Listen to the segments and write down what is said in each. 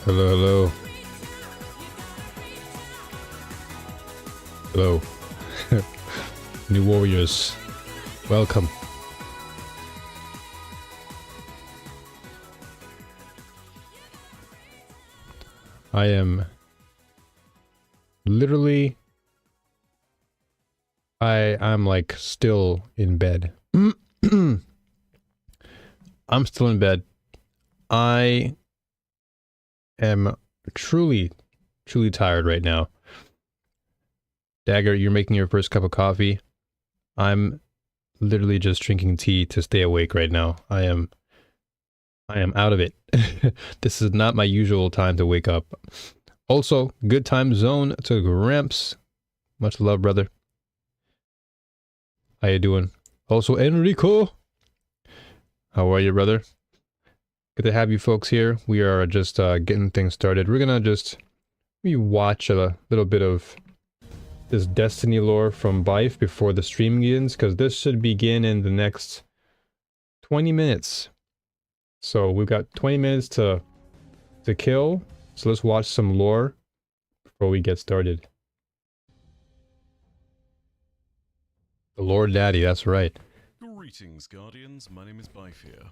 Hello, hello. Hello. New warriors. Welcome. I am literally I'm like still in bed. I'm still in bed. I am truly tired right now. Dagger, you're making your first cup of coffee. I'm literally just drinking tea to stay awake right now. I am out of it. This is not my usual time to wake up. Also, good time zone to Gramps. Much love, brother. How you doing? Also, Enrico. How are you, brother? Good to have you folks here. We are just getting things started. We're gonna just watch a little bit of this Destiny lore from Bife before the stream begins, because this should begin in the next 20 minutes. So we've got 20 minutes to kill. So let's watch some lore before we get started. The Lord Daddy, that's right. Greetings, Guardians. My name is Bife here.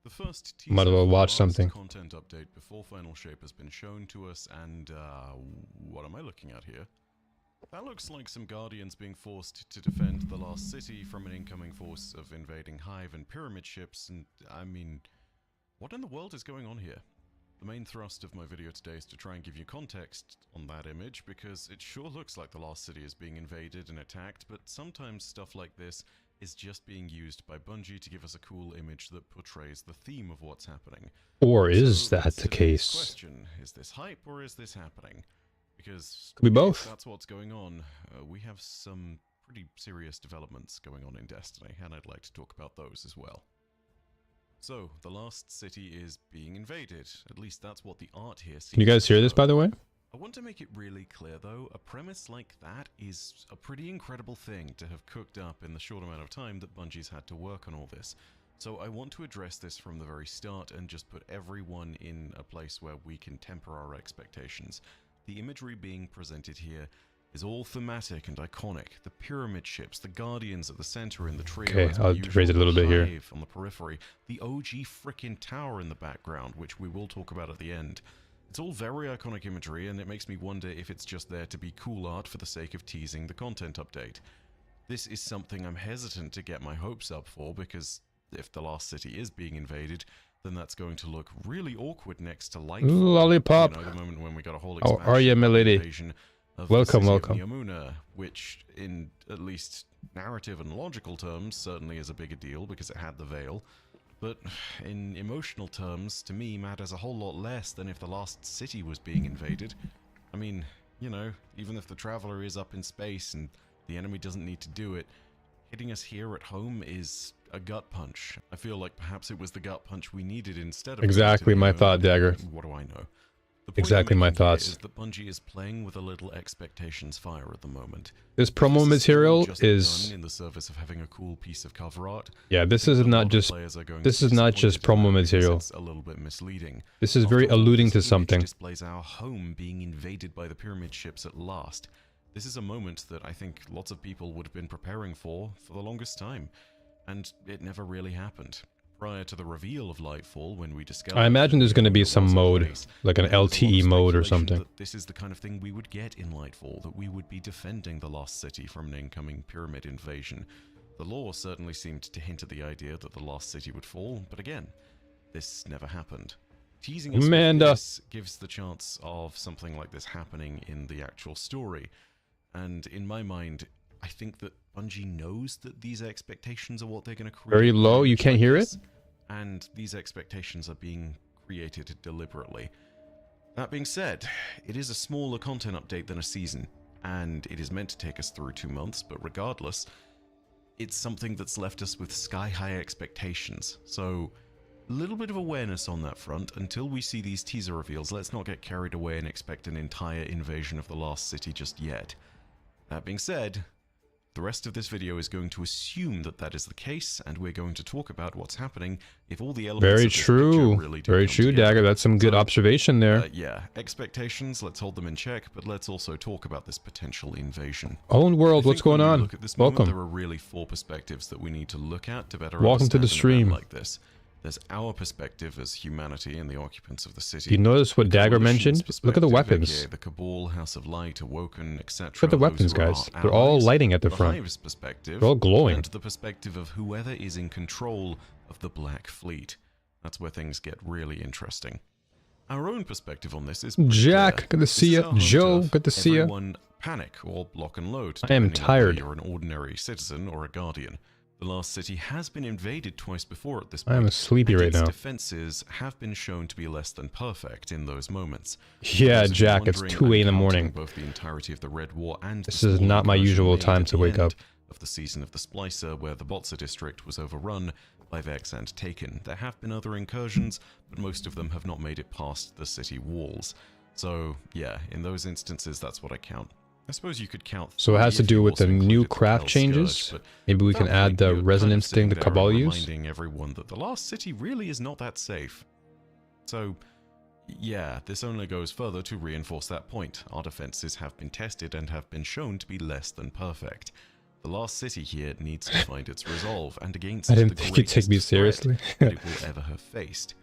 The first Might as well watch something. content update before final shape has been shown to us, and what am I looking at here? That looks like some Guardians being forced to defend the lost city from an incoming force of invading Hive and Pyramid ships, and I mean, what in the world is going on here? The main thrust of my video today is to try and give you context on that image, because it sure looks like the lost city is being invaded and attacked, but sometimes stuff like this is just being used by Bungie to give us a cool image that portrays the theme of what's happening. Or is that the case? Question, is this hype or is this happening? Because could be both. If that's what's going on, we have some pretty serious developments going on in Destiny, and I'd like to talk about those as well. So, the lost city is being invaded. At least that's what the art here seems. Can you guys hear this, by the way? I want to make it really clear, though, a premise like that is a pretty incredible thing to have cooked up in the short amount of time that Bungie's had to work on all this. So I want to address this from the very start and just put everyone in a place where we can temper our expectations. The imagery being presented here is all thematic and iconic. The pyramid ships, the guardians at the center in the trio. Okay, I'll raise it a little bit here. On the periphery, the OG frickin' tower in the background, which we will talk about at the end. It's all very iconic imagery, and it makes me wonder if it's just there to be cool art for the sake of teasing the content update. This is something I'm hesitant to get my hopes up for, because if the lost city is being invaded, then that's going to look really awkward next to Lightfall. Lollipop. You know, the moment when we got a whole How are you, my lady? Welcome, welcome. Yamuna, which in at least narrative and logical terms certainly is a bigger deal because it had the veil. But in emotional terms, to me, matters a whole lot less than if the lost city was being invaded. I mean, you know, even if the Traveler is up in space and the enemy doesn't need to do it, hitting us here at home is a gut punch. I feel like perhaps it was the gut punch we needed instead of... Exactly my thought, Dagger. What do I know? Exactly my thoughts. Is that Bungie is playing with a little expectations fire at the moment. This promo material is in the service of having a cool piece of cover art. Yeah, this is not just promo material. A little bit misleading. This is very alluding to something. Displays our home being invaded by the pyramid ships at last. This is a moment that I think lots of people would have been preparing for the longest time, and it never really happened. Prior to the reveal of Lightfall, when we discovered... I imagine there's going to be some mode, like an LTE mode or something. This is the kind of thing we would get in Lightfall, that we would be defending the lost city from an incoming pyramid invasion. The lore certainly seemed to hint at the idea that the lost city would fall, but again, this never happened. Teasing us with this gives the chance of something like this happening in the actual story, and in my mind, I think that Bungie knows that these expectations are what they're going to create. Very low, you can't hear it? And these expectations are being created deliberately. That being said, it is a smaller content update than a season, and it is meant to take us through 2 months, but regardless, it's something that's left us with sky-high expectations. So, a little bit of awareness on that front. Until we see these teaser reveals, let's not get carried away and expect an entire invasion of the lost city just yet. That being said, The rest of this video is going to assume that that is the case, and we're going to talk about what's happening if all the elements Very of this true. picture really do Very come true, together. Dagger. That's some good So, observation there. yeah, expectations, let's hold them in check, but let's also talk about this potential invasion. Own world, I what's think when going we on? look at this moment, Welcome. there are really 4 perspectives that we need to look at to better Welcome to understand the an stream. event like this. There's our perspective as humanity and the occupants of the city. Do you notice what The Dagger Coalition's mentioned? Look at the perspective, weapons. aka the Cabal, House of Light, Awoken, etc. Look at the weapons, guys. They're all lighting at the front. Hive's perspective, They're all glowing. and the perspective of whoever is in control of the Black Fleet. That's where things get really interesting. Our own perspective on this is pretty Jack, clear. good to This see is ya. our home Joe, turf. good to see ya. Everyone panic or lock and load. I am depending on tired. whether you're an ordinary citizen or a guardian. The last city has been invaded twice before at this point. I am sleepy and right its now. defenses have been shown to be less than perfect in those moments. Yeah, Those of you Jack, it's wondering, 2 I'm in the counting morning. Both the entirety of the Red War and This the is small not my incursion usual made time at to the wake up. end of the season of the Splicer, where the Botzer district was overrun by Vex and taken. There have been other incursions, but most of them have not made it past the city walls. So, yeah, in those instances, that's what I count. I suppose you could count. So it has to 3 if you do with also the new included the craft Hell changes? Scourge, but Maybe we at can that add point, the you're kind of resonance thing sitting the there Cabal and use? reminding everyone that the last city really is not that safe. So, yeah, this only goes further to reinforce that point. Our defenses have been tested and have been shown to be less than perfect. The last city here needs to find its resolve, and against I didn't the think you'd take me greatest threat seriously. that it will ever have faced.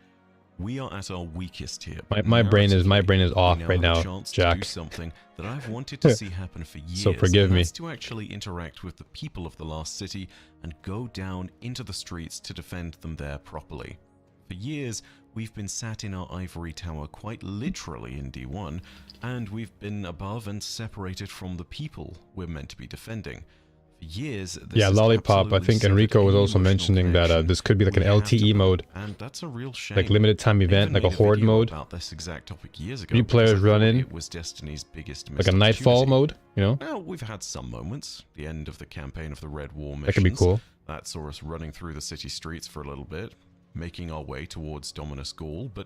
We are at our weakest here. but My brain is narratively, off we right have a now, chance to Jack. do something that I've wanted to see happen for years. So forgive and me. that's to actually interact with the people of the last city and go down into the streets to defend them there properly. For years, we've been sat in our ivory tower quite literally in D1, and we've been above and separated from the people we're meant to be defending. For years, this Yeah, has Lollipop. I absolutely think severed Enrico was any also emotional mentioning that connection this could be like an we have to LTE them, mode, and that's a real shame. like limited time I event, even like a made horde video mode, about this exact topic years ago Three because players I run thought in, it was Destiny's biggest like missed a Nightfall opportunity. mode, you know? Well, we've had some moments. The end of the campaign of the Red War missions. That could be cool. That saw us running through the city streets for a little bit, making our way towards Dominus Gaul, but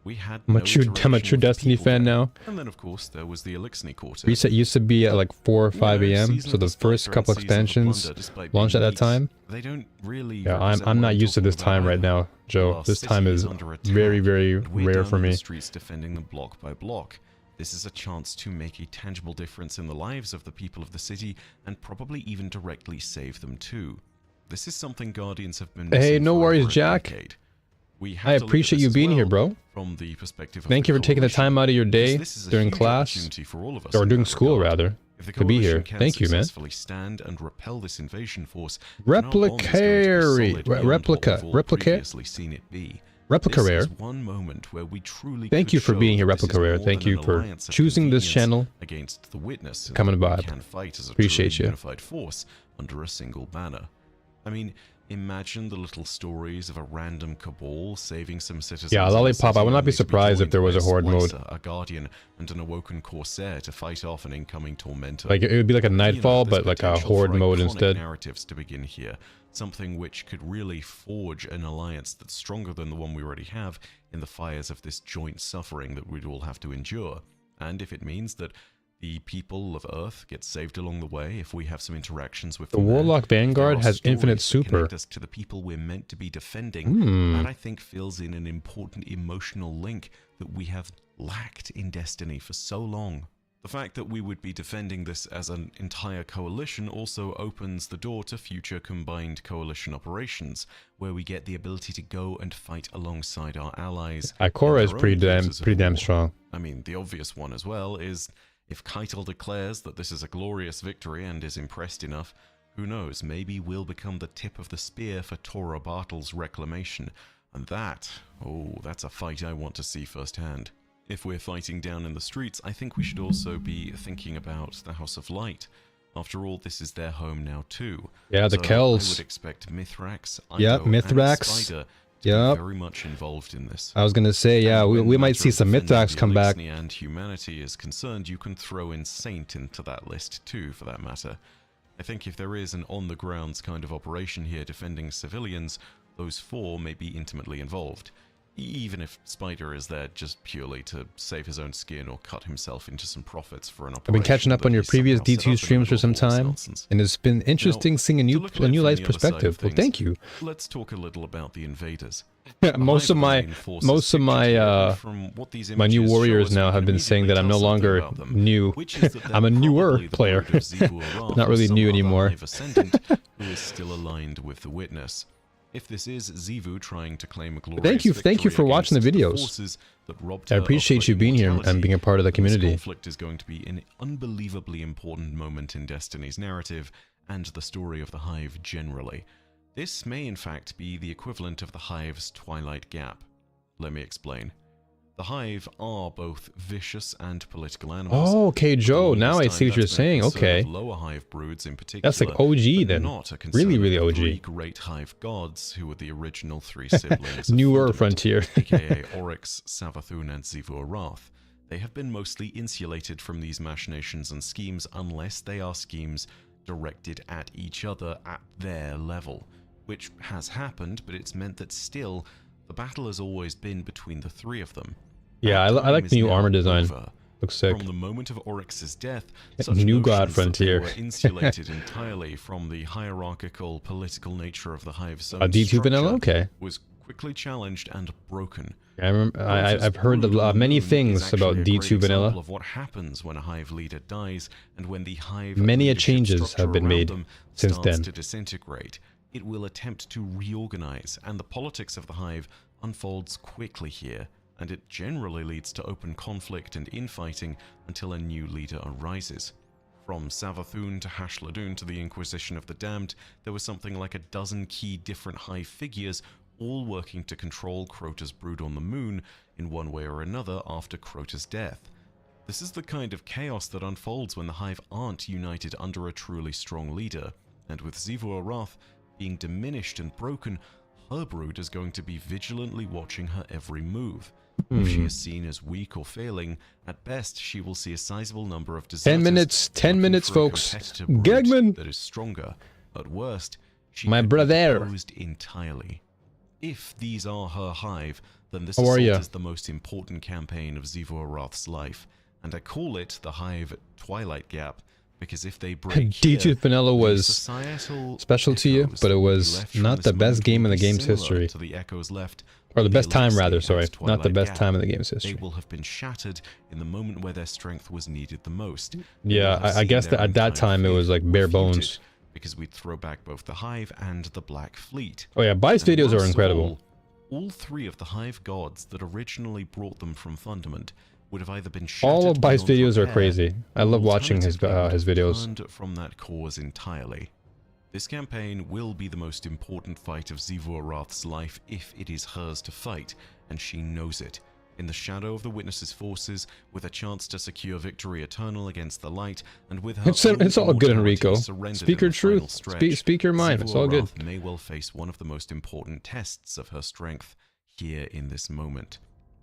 we had I'm no a true interaction with the Destiny people fan there. now. And then, of course, there was the Elixni Quarter. Reset used to be at like 4 or 5 You know, a.m., Season so of the first Splicer couple and Season of the expansions Plunder, despite launched being at that leaks, time. They don't really Yeah, represent I'm what not I'm used to talking this about time right either. now, Joe. Our This city time is under attack, very, very and we're rare down for in me. the streets defending them block by block. This is a chance to make a tangible difference in the lives of the people of the city, and probably even directly save them too. This is something Guardians have been Hey, missing no for worries, over a Jack. decade. We I have to look at appreciate this you as being here, well bro. from the perspective of Thank the you for taking the Coalition, time out of your because day this is a during huge class, opportunity for all of us or in during that school regard. rather, If the to be here. Coalition can Thank you, man. successfully stand and repel this invasion force, then our bond is going to be Replicary, solid beyond what replica, we've all replica, previously seen it be. replica This rare. is one moment where we truly Thank could you for show being here, that this replica is rare. more Thank than you an for alliance of choosing this convenience channel. against the Witness, and Coming that by. we can fight as a Appreciate truly you. unified force under a single banner. I mean, imagine the little stories of a random cabal saving some citizens. Yeah, in a Lollipop, I city would not be only to surprised if joined there was by a horde mode. Splicer, a guardian, and an awoken corsair to fight off an incoming tormentor. Like it would be like a Nightfall, there's but like a potential horde for mode iconic instead. narratives to begin here, something which could really forge an alliance that's stronger than the one we already have in the fires of this joint suffering that we'd all have to endure. And if it means that the people of Earth get saved along the way, if we have some interactions with The them there, Warlock if there Vanguard are has infinite stories that super. connect us to the people we're meant to be defending, that I think fills in an important emotional link that we have lacked in Destiny for so long. The fact that we would be defending this as an entire coalition also opens the door to future combined coalition operations, where we get the ability to go and fight alongside our allies. Ikora in is their pretty own damn theaters of pretty damn war. strong. I mean, the obvious one as well is, if Keitel declares that this is a glorious victory and is impressed enough, who knows, maybe we'll become the tip of the spear for Tora Bartle's reclamation. And that, oh, that's a fight I want to see firsthand. If we're fighting down in the streets, I think we should also be thinking about the House of Light. After all, this is their home now too. Yeah, the So Kells. I would expect Mithrax, Yep, Ido, Mithrax. and Spider to Yep. be very much involved in this. I was gonna say, yeah, And we when the might matter see of some defending Mithrax the come back. Elixni and humanity is concerned, you can throw in Saint into that list too, for that matter. I think if there is an on-the-grounds kind of operation here defending civilians, those four may be intimately involved. Even if Spider is there just purely to save his own skin or cut himself into some profits for an operation. I've been catching up on your previous D2 streams for some time, and it's been interesting seeing a new life's perspective. Well, thank you. Let's talk a little about the invaders. most of my new warriors now have been saying that I'm no longer new. I'm a newer player, not really new anymore. Who is still aligned with the witness. If this is Xivu trying to claim a glorious thank you for watching the videos. I appreciate you being here and being a part of the community. This conflict is going to be an unbelievably important moment in Destiny's narrative and the story of the Hive generally. This may in fact be the equivalent of the Hive's Twilight Gap. Let me explain. The Hive are both vicious and political animals. Oh, okay, Joe. Now I see what you're saying. Okay. Lower Hive broods in particular. That's like OG then. Really OG. Three great Hive gods who were the original three siblings. Newer Frontier. aka Oryx, Savathun, and Xivu-Arath. They have been mostly insulated from these machinations and schemes unless they are schemes directed at each other at their level. Which has happened, but it's meant that still, the battle has always been between the three of them. Yeah, I like the new armor design. Looks sick. From the moment of Oryx's death, new god Frontier were insulated entirely from the hierarchical political nature of the Hive's own D2 vanilla, okay. Was quickly challenged and broken. I remember, I've heard many things about D2 vanilla. Of what happens when a Hive leader dies and when the Hive many changes have been made since then. To disintegrate. It will attempt to reorganize, and the politics of the Hive unfolds quickly here, and it generally leads to open conflict and infighting until a new leader arises. From Savathun to Hashladun to the Inquisition of the Damned, there was something like a dozen key different Hive figures, all working to control Crota's brood on the moon in one way or another after Crota's death. This is the kind of chaos that unfolds when the Hive aren't united under a truly strong leader, and with Xivu-Arath being diminished and broken, her brood is going to be vigilantly watching her every move. If she is seen as weak or failing, at best she will see a sizable number of deserters. 10 minutes, folks. Gagman! That is stronger. At worst, she my brother closed entirely. If these are her Hive, then this is the most important campaign of Xivu-Arath's life, and I call it the Hive Twilight Gap. Because if they break D2 vanilla was special to you, but it was not the best game in the game's history. Or the best time, rather, sorry. Not the best time in the game's history. They will have been shattered in the moment where their strength was needed the most. Yeah, I guess that at that time it was like bare bones. Because we'd throw back both the Hive and the Black Fleet. Oh yeah, Bice videos are incredible. All three of the Hive gods that originally brought them from Fundament would have either been shattered. All of Bice's videos are crazy. I love watching his videos. From that cause entirely. This campaign will be the most important fight of Xivu-Arath's life if it is hers to fight, and she knows it. In the shadow of the Witness's forces, with a chance to secure victory eternal against the light, and with her it's all good, Enrico. Speak your truth. Speak your mind. It's all good. May well face one of the most important tests of her strength here in this moment.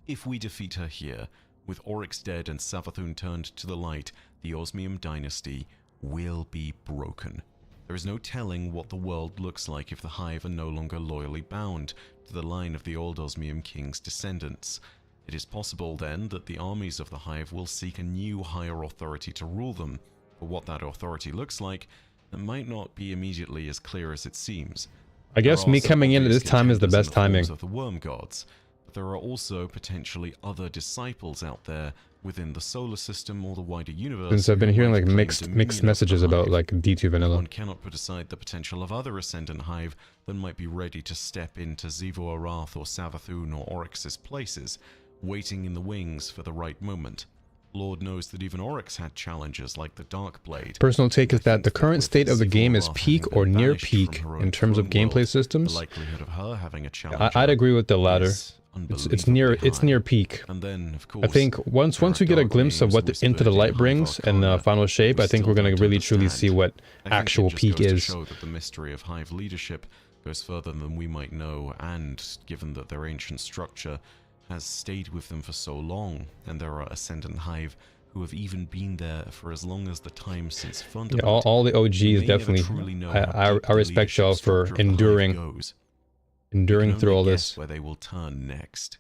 If we defeat her here, with Oryx dead and Savathun turned to the light, the Osmium dynasty will be broken. There is no telling what the world looks like if the Hive are no longer loyally bound to the line of the old Osmium king's descendants. It is possible then that the armies of the Hive will seek a new higher authority to rule them, but what that authority looks like, it might not be immediately as clear as it seems. I guess me coming in at this time is the best timing. Of the worm gods. There are also potentially other disciples out there within the solar system or the wider universe. Since I've been hearing like mixed messages about like D2 vanilla. One cannot put aside the potential of other Ascendant Hive that might be ready to step into Xivu-Arath or Savathun or Oryx's places, waiting in the wings for the right moment. Lord knows that even Oryx had challenges like the Darkblade. Personal take is that the current state of the game is peak or near peak in terms of gameplay systems. The likelihood of her having a challenge I'd agree with the latter. It's near peak. And then, of course, I think once we get a glimpse of what Into the Light brings and the final shape, I think we're going to really truly see what actual peak is. Show that the mystery of Hive leadership goes further than we might know, and given that their ancient structure has stayed with them for so long, and there are Ascendant Hive who have even been there for as long as the time since Fundament. Yeah, all the OGs definitely. I respect y'all for enduring through all this. Where they will turn next.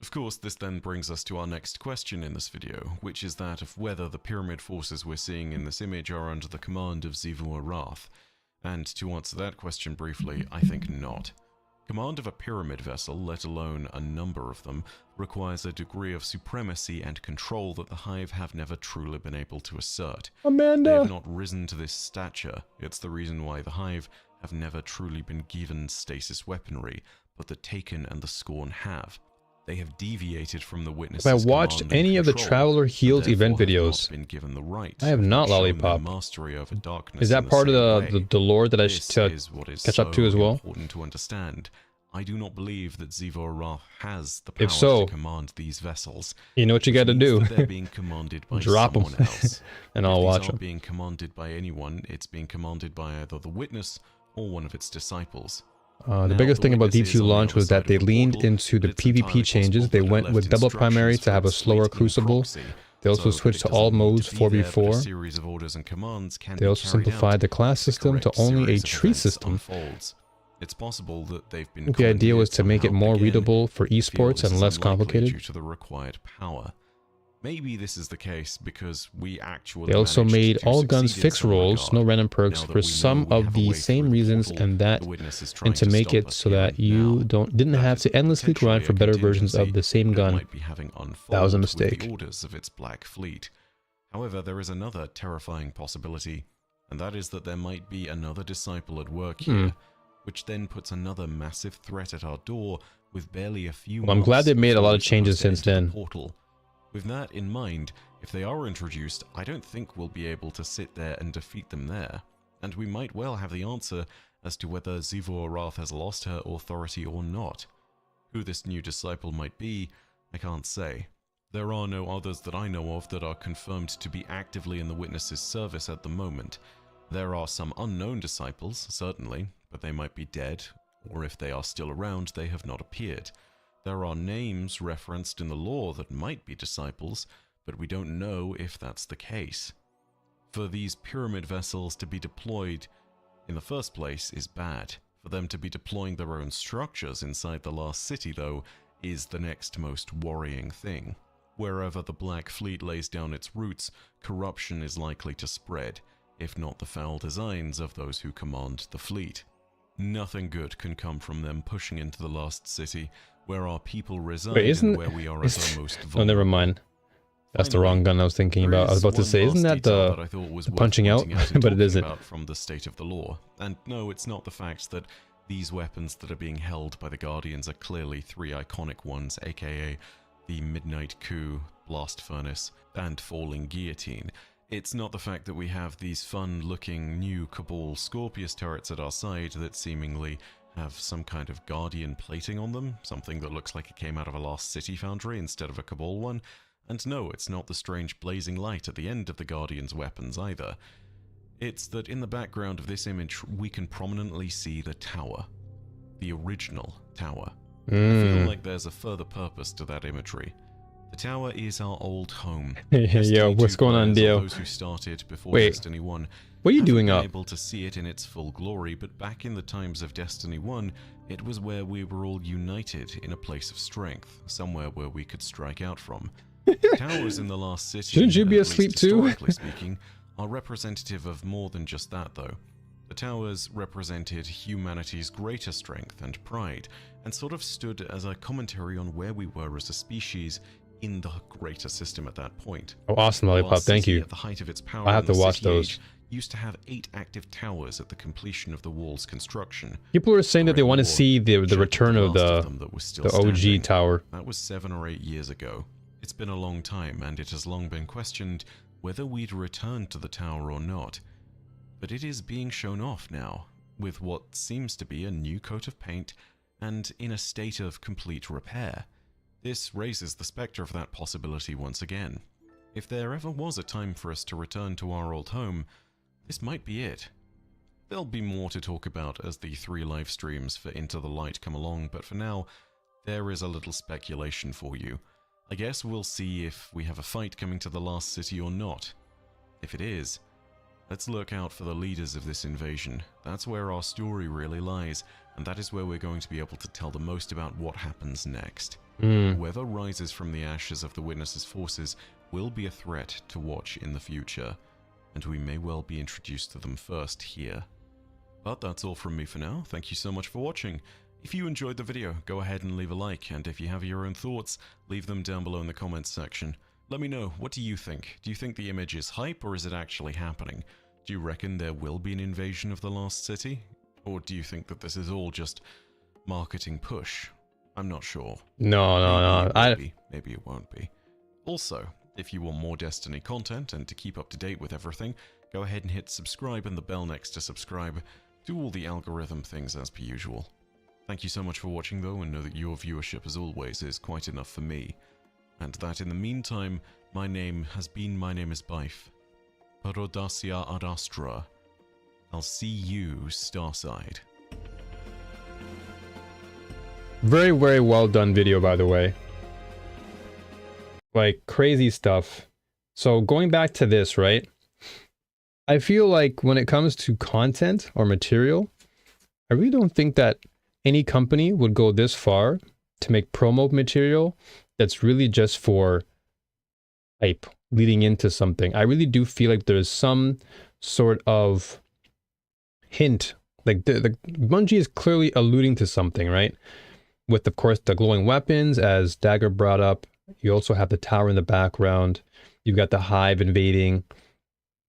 Of course, this then brings us to our next question in this video, which is that of whether the pyramid forces we're seeing in this image are under the command of Xivu Arath. And to answer that question briefly, I think not. Command of a pyramid vessel, let alone a number of them, requires a degree of supremacy and control that the Hive have never truly been able to assert. Amanda! They have not risen to this stature. It's the reason why the Hive have never truly been given stasis weaponry, but the Taken and the Scorn have. They have deviated from the Witness's If I watched any of the Traveler Heals event videos, I have not, Lollipop. Is that part of the lore that I should catch up to as well? Important to understand. I do not believe that Xivu Arath has the power to command these vessels. You know what you got to do. They're being commanded by Drop someone them, else. and I'll watch them. If these aren't being commanded by anyone, it's being commanded by either the Witness or one of its disciples. The biggest thing about D2 launch was that they leaned into the PvP changes. They went with double primary to have a slower crucible. They also switched to all modes 4v4. They also simplified the class system to only a tree system. It's possible that they've been The idea was to make it more readable for esports and less complicated. Due to the required power. Maybe this is the case because we actually They also made all guns fixed rolls, no random perks for some of the same reasons, and to make it so that you didn't have to endlessly grind for better versions of the same gun. That was a mistake. Orders of its Black Fleet. However, there is another terrifying possibility, and that is that there might be another disciple at work here, which then puts another massive threat at our door with barely a few I'm glad they made a lot of changes since then. With that in mind, if they are introduced, I don't think we'll be able to sit there and defeat them there, and we might well have the answer as to whether Xivu Arath has lost her authority or not. Who this new disciple might be, I can't say. There are no others that I know of that are confirmed to be actively in the Witness's service at the moment. There are some unknown disciples, certainly, but they might be dead, or if they are still around, they have not appeared. There are names referenced in the lore that might be disciples, but we don't know if that's the case. For these pyramid vessels to be deployed in the first place is bad. For them to be deploying their own structures inside the last city, though, is the next most worrying thing. Wherever the Black Fleet lays down its roots, corruption is likely to spread, if not the foul designs of those who command the fleet. Nothing good can come from them pushing into the last city, where our people reside and where we are at our most vulnerable. Oh, never mind. That's the wrong gun I was thinking about. I was about to say, isn't that the punching out? But it isn't. From the state of the law. And no, it's not the fact that these weapons that are being held by the Guardians are clearly three iconic ones, aka the Midnight Coup, Blast Furnace, and Falling Guillotine. It's not the fact that we have these fun-looking new Cabal Scorpius turrets at our side that seemingly have some kind of Guardian plating on them, something that looks like it came out of a Lost City foundry instead of a Cabal one. And no, it's not the strange blazing light at the end of the Guardian's weapons either. It's that in the background of this image, we can prominently see the tower. The original tower. I feel like there's a further purpose to that imagery. The tower is our old home. Yo, what's going on, Dio? Those who started before Wait, Destiny 1 what are you doing up? able to see it in its full glory, but back in the times of Destiny 1, it was where we were all united in a place of strength, somewhere where we could strike out from. Towers in the last city, shouldn't you be at asleep least too? historically speaking, are representative of more than just that, though. The towers represented humanity's greater strength and pride, and sort of stood as a commentary on where we were as a species in the greater system at that point. Oh, awesome, Lollipop, thank you. At the height of its power I have to watch City those. Age, used to have 8 active towers at the completion of the wall's construction. People are saying that they want to see the return of the OG standing. tower. That was 7 or 8 years ago. It's been a long time, and it has long been questioned whether we'd return to the tower or not. But it is being shown off now, with what seems to be a new coat of paint, and in a state of complete repair. This raises the spectre of that possibility once again. If there ever was a time for us to return to our old home, this might be it. There'll be more to talk about as the 3 live streams for Into the Light come along, but for now, there is a little speculation for you. I guess we'll see if we have a fight coming to the last city or not. If it is, Let's look out for the leaders of this invasion. That's where our story really lies, and that is where we're going to be able to tell the most about what happens next. Whoever rises from the ashes of the Witnesses' forces will be a threat to watch in the future, and we may well be introduced to them first here. But that's all from me for now. Thank you so much for watching. If you enjoyed the video, go ahead and leave a like, and if you have your own thoughts, leave them down below in the comments section. Let me know, what do you think? Do you think the image is hype, or is it actually happening? Do you reckon there will be an invasion of the Lost City? Or do you think that this is all just marketing push? I'm not sure. No. Maybe it won't be. Also, if you want more Destiny content and to keep up to date with everything, go ahead and hit subscribe and the bell next to subscribe. Do all the algorithm things as per usual. Thank you so much for watching though, and know that your viewership as always is quite enough for me. And that in the meantime, my name is Bife. Parodasia ad Astra. I'll see you Starside. Very, very well done video, by the way. Like, crazy stuff. So, going back to this, right? I feel like when it comes to content or material, I really don't think that any company would go this far to make promo material that's really just for hype leading into something. I really do feel like there's some sort of hint. Like, the Bungie is clearly alluding to something, right? With, of course, the glowing weapons, as Dagger brought up. You also have the tower in the background. You've got the hive invading.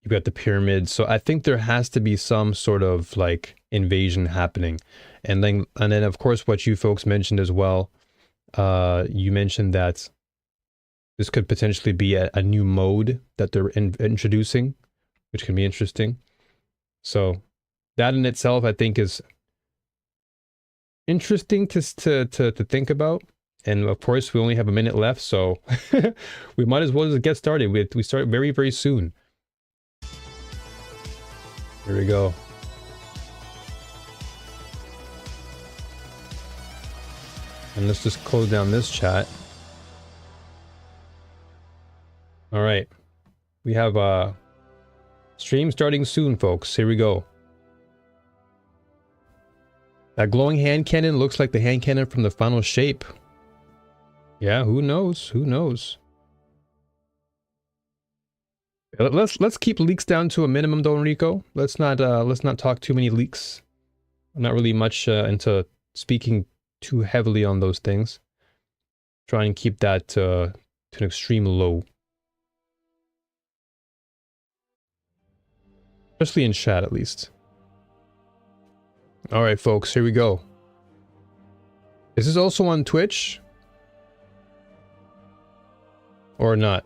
You've got the pyramids. So I think there has to be some sort of like invasion happening. And then of course, what you folks mentioned as well. You mentioned that this could potentially be a new mode that they're introducing, which can be interesting. So that in itself, I think, is interesting to think about. And of course, we only have a minute left, so we might as well just get started. We start very, very soon. Here we go. And let's just close down this chat. All right. We have stream starting soon, folks. Here we go. That glowing hand cannon looks like the hand cannon from the final shape. Yeah, who knows? Who knows? Let's keep leaks down to a minimum, though, Enrico. Let's not talk too many leaks. I'm not really much into speaking too heavily on those things. Try and keep that to an extreme low. Especially in chat, at least. All right, folks, here we go. Is this also on Twitch? Or not?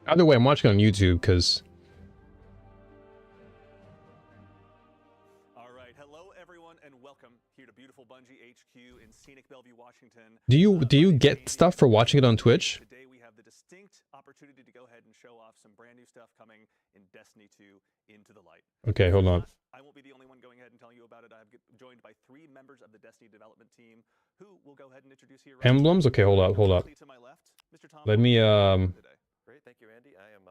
Either way, I'm watching on YouTube, because... Alright, hello everyone, and welcome here to beautiful Bungie HQ in scenic Bellevue, Washington. Do you get stuff for watching it on Twitch? Today we have the distinct opportunity to go ahead and show off some brand new stuff coming in Destiny 2 Into the Light. Okay, hold on. I won't be the only one going ahead and telling you about it. I'm joined by 3 members of the Destiny development team who will go ahead and introduce here. Emblems? Okay, hold up. To my left, Mr. Tom. Let me Great, thank you, Andy. I am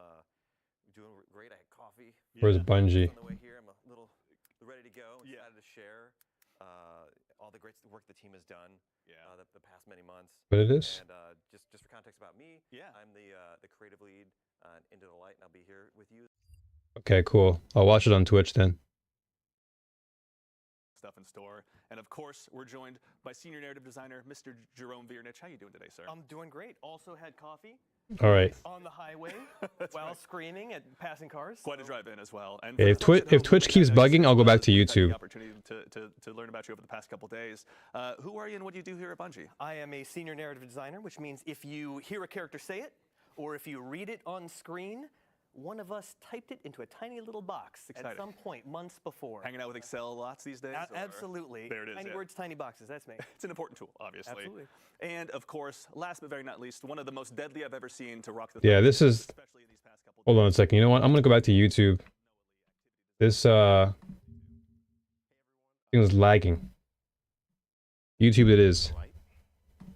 doing great. I had coffee. Where's Bungie? On the way here, I'm a little ready to go. Excited to share all the great work the team has done. The past many months. What it is? And just for context about me, I'm the creative lead on Into the Light, and I'll be here with you. Okay, cool. I'll watch it on Twitch then. Stuff in store, and of course we're joined by senior narrative designer Mr. Jerome Viernich. How you doing today, sir? I'm doing great. Also had coffee All right. on the highway while screaming at passing cars. Quite a drive in as well. And If Twitch keeps bugging, I'll go back to YouTube. The opportunity to learn about you over the past couple days. Who are you and what do you do here at Bungie? I am a senior narrative designer, which means if you hear a character say it, or if you read it on screen, one of us typed it into a tiny little box at some point months before. Hanging out with Excel lots these days? Absolutely. There it is. Tiny words, tiny boxes. That's me. It's an important tool, obviously. Absolutely. And of course, last but very not least, one of the most deadly I've ever seen to rock the. Yeah, this is. Especially these past couple. Hold on a second. You know what? I'm gonna go back to YouTube. This thing is lagging. YouTube, it is.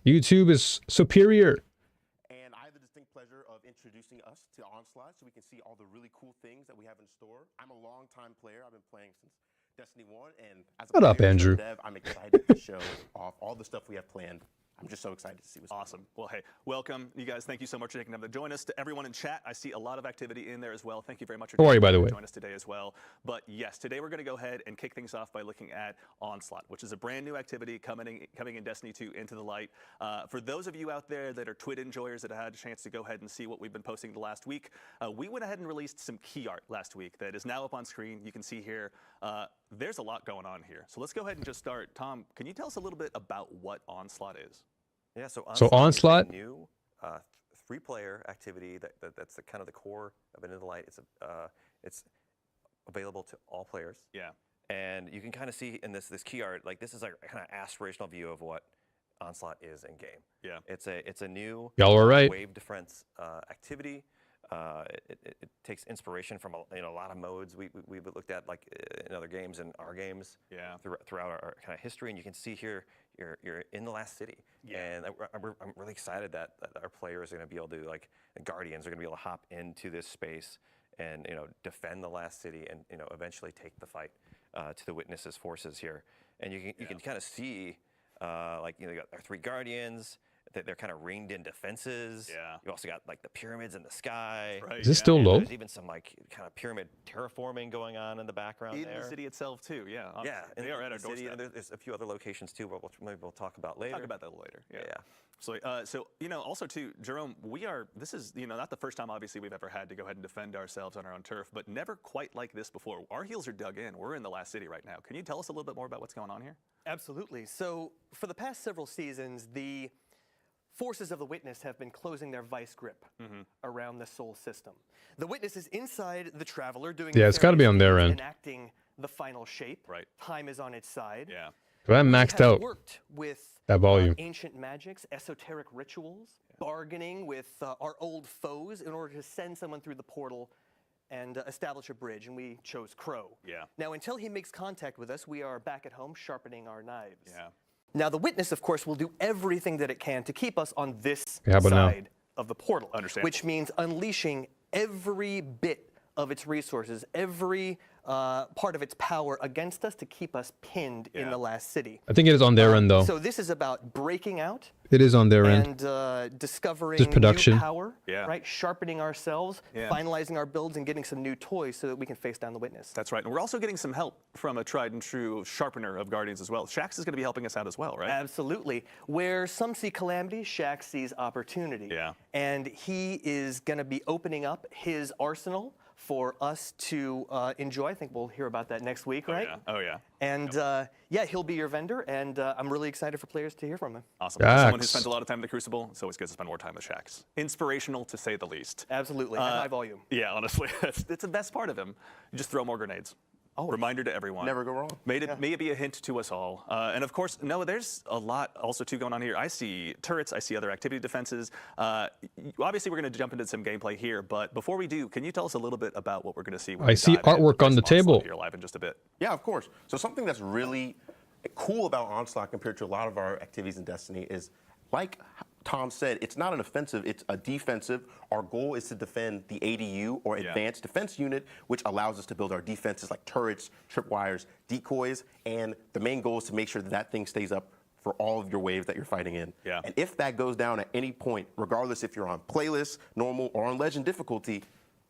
YouTube is superior. And I have the distinct pleasure of introducing us to Onslaught so we can see all the really cool things that we have in store. I'm a long-time player. I've been playing since Destiny 1, and as a What up, player, as a Andrew? dev, I'm excited to show off all the stuff we have planned. I'm just so excited to see what's Awesome. Well, hey, welcome. You guys, thank you so much for taking time to join us. To everyone in chat, I see a lot of activity in there as well. Thank you very much for How are you, by the way? joining us today as well. But yes, today we're going to go ahead and kick things off by looking at Onslaught, which is a brand new activity coming in Destiny 2 into the light. For those of you out there that are Twit enjoyers that had a chance to go ahead and see what we've been posting the last week, we went ahead and released some key art last week that is now up on screen. You can see here, there's a lot going on here. So let's go ahead and just start. Tom, can you tell us a little bit about what Onslaught is? Yeah, so Onslaught? is a new 3-player activity that's the kind of the core of Into the Light. It's available to all players. Yeah. And you can kind of see in this key art, like this is like a kind of aspirational view of what Onslaught is in game. Yeah. It's a new Y'all were right. wave defense activity. It takes inspiration from a lot of modes we've looked at, like in other games and our games. Yeah. Throughout our kind of history, and you can see here you're in the last city. Yeah. And I'm really excited that our players are going to be able to, like, the Guardians are going to be able to hop into this space and defend the last city and eventually take the fight to the Witnesses' forces here. And you can kind of see you got our 3 Guardians. They're kind of ringed in defenses. Yeah. You also got like the pyramids in the sky. Right. Is this still low? There's even some like kind of pyramid terraforming going on in the background In there. the city itself too, yeah. Yeah, They are at our the city, doorstep. and there's a few other locations too, but maybe we'll talk about later. Talk about that later. Yeah. Yeah. So also too, Jerome, this is not the first time obviously we've ever had to go ahead and defend ourselves on our own turf, but never quite like this before. Our heels are dug in. We're in the last city right now. Can you tell us a little bit more about what's going on here? Absolutely. So for the past several seasons, the forces of the Witness have been closing their vice grip around the Sol system. The Witness is inside the Traveler doing It's got to be on their end. enacting the final shape. Right. Time is on its side. Yeah. So I'm We maxed have out. worked with That volume. ancient magics, esoteric rituals, bargaining with our old foes in order to send someone through the portal and establish a bridge, and we chose Crow. Yeah. Now, until he makes contact with us, we are back at home sharpening our knives. Yeah. Now, the Witness, of course, will do everything that it can to keep us on this how about now? side of the portal. Understandable. Which means unleashing every bit of its resources, every part of its power against us to keep us pinned in the last city. I think it is on their end, though. So this is about breaking out It is on their end. and discovering Just production. new power, Yeah. right? Sharpening ourselves, Yeah. finalizing our builds, and getting some new toys so that we can face down the Witness. That's right. And we're also getting some help from a tried and true sharpener of Guardians as well. Shax is going to be helping us out as well, right? Absolutely. Where some see calamity, Shax sees opportunity. Yeah. And he is going to be opening up his arsenal for us to enjoy. I think we'll hear about that next week, right? Oh, yeah. And he'll be your vendor, and I'm really excited for players to hear from him. Awesome. As someone who Shax. spent a lot of time in the Crucible, it's always good to spend more time with Shax. Inspirational, to say the least. Absolutely, at high volume. Yeah, honestly, it's the best part of him. You just throw more grenades. Reminder to everyone. Never go wrong. May it be a hint to us all. And of course, Noah, there's a lot also too going on here. I see turrets, I see other activity defenses. Obviously, we're going to jump into some gameplay here, but before we do, can you tell us a little bit about what we're going to see? When I we see dive into artwork on the this Onslaught table. here live in just a bit. Yeah, of course. So something that's really cool about Onslaught compared to a lot of our activities in Destiny is, like Tom said, it's not an offensive, it's a defensive. Our goal is to defend the ADU, or Advanced Defense Unit, which allows us to build our defenses like turrets, tripwires, decoys, and the main goal is to make sure that that thing stays up for all of your waves that you're fighting in. Yeah. And if that goes down at any point, regardless if you're on playlist, normal, or on legend difficulty,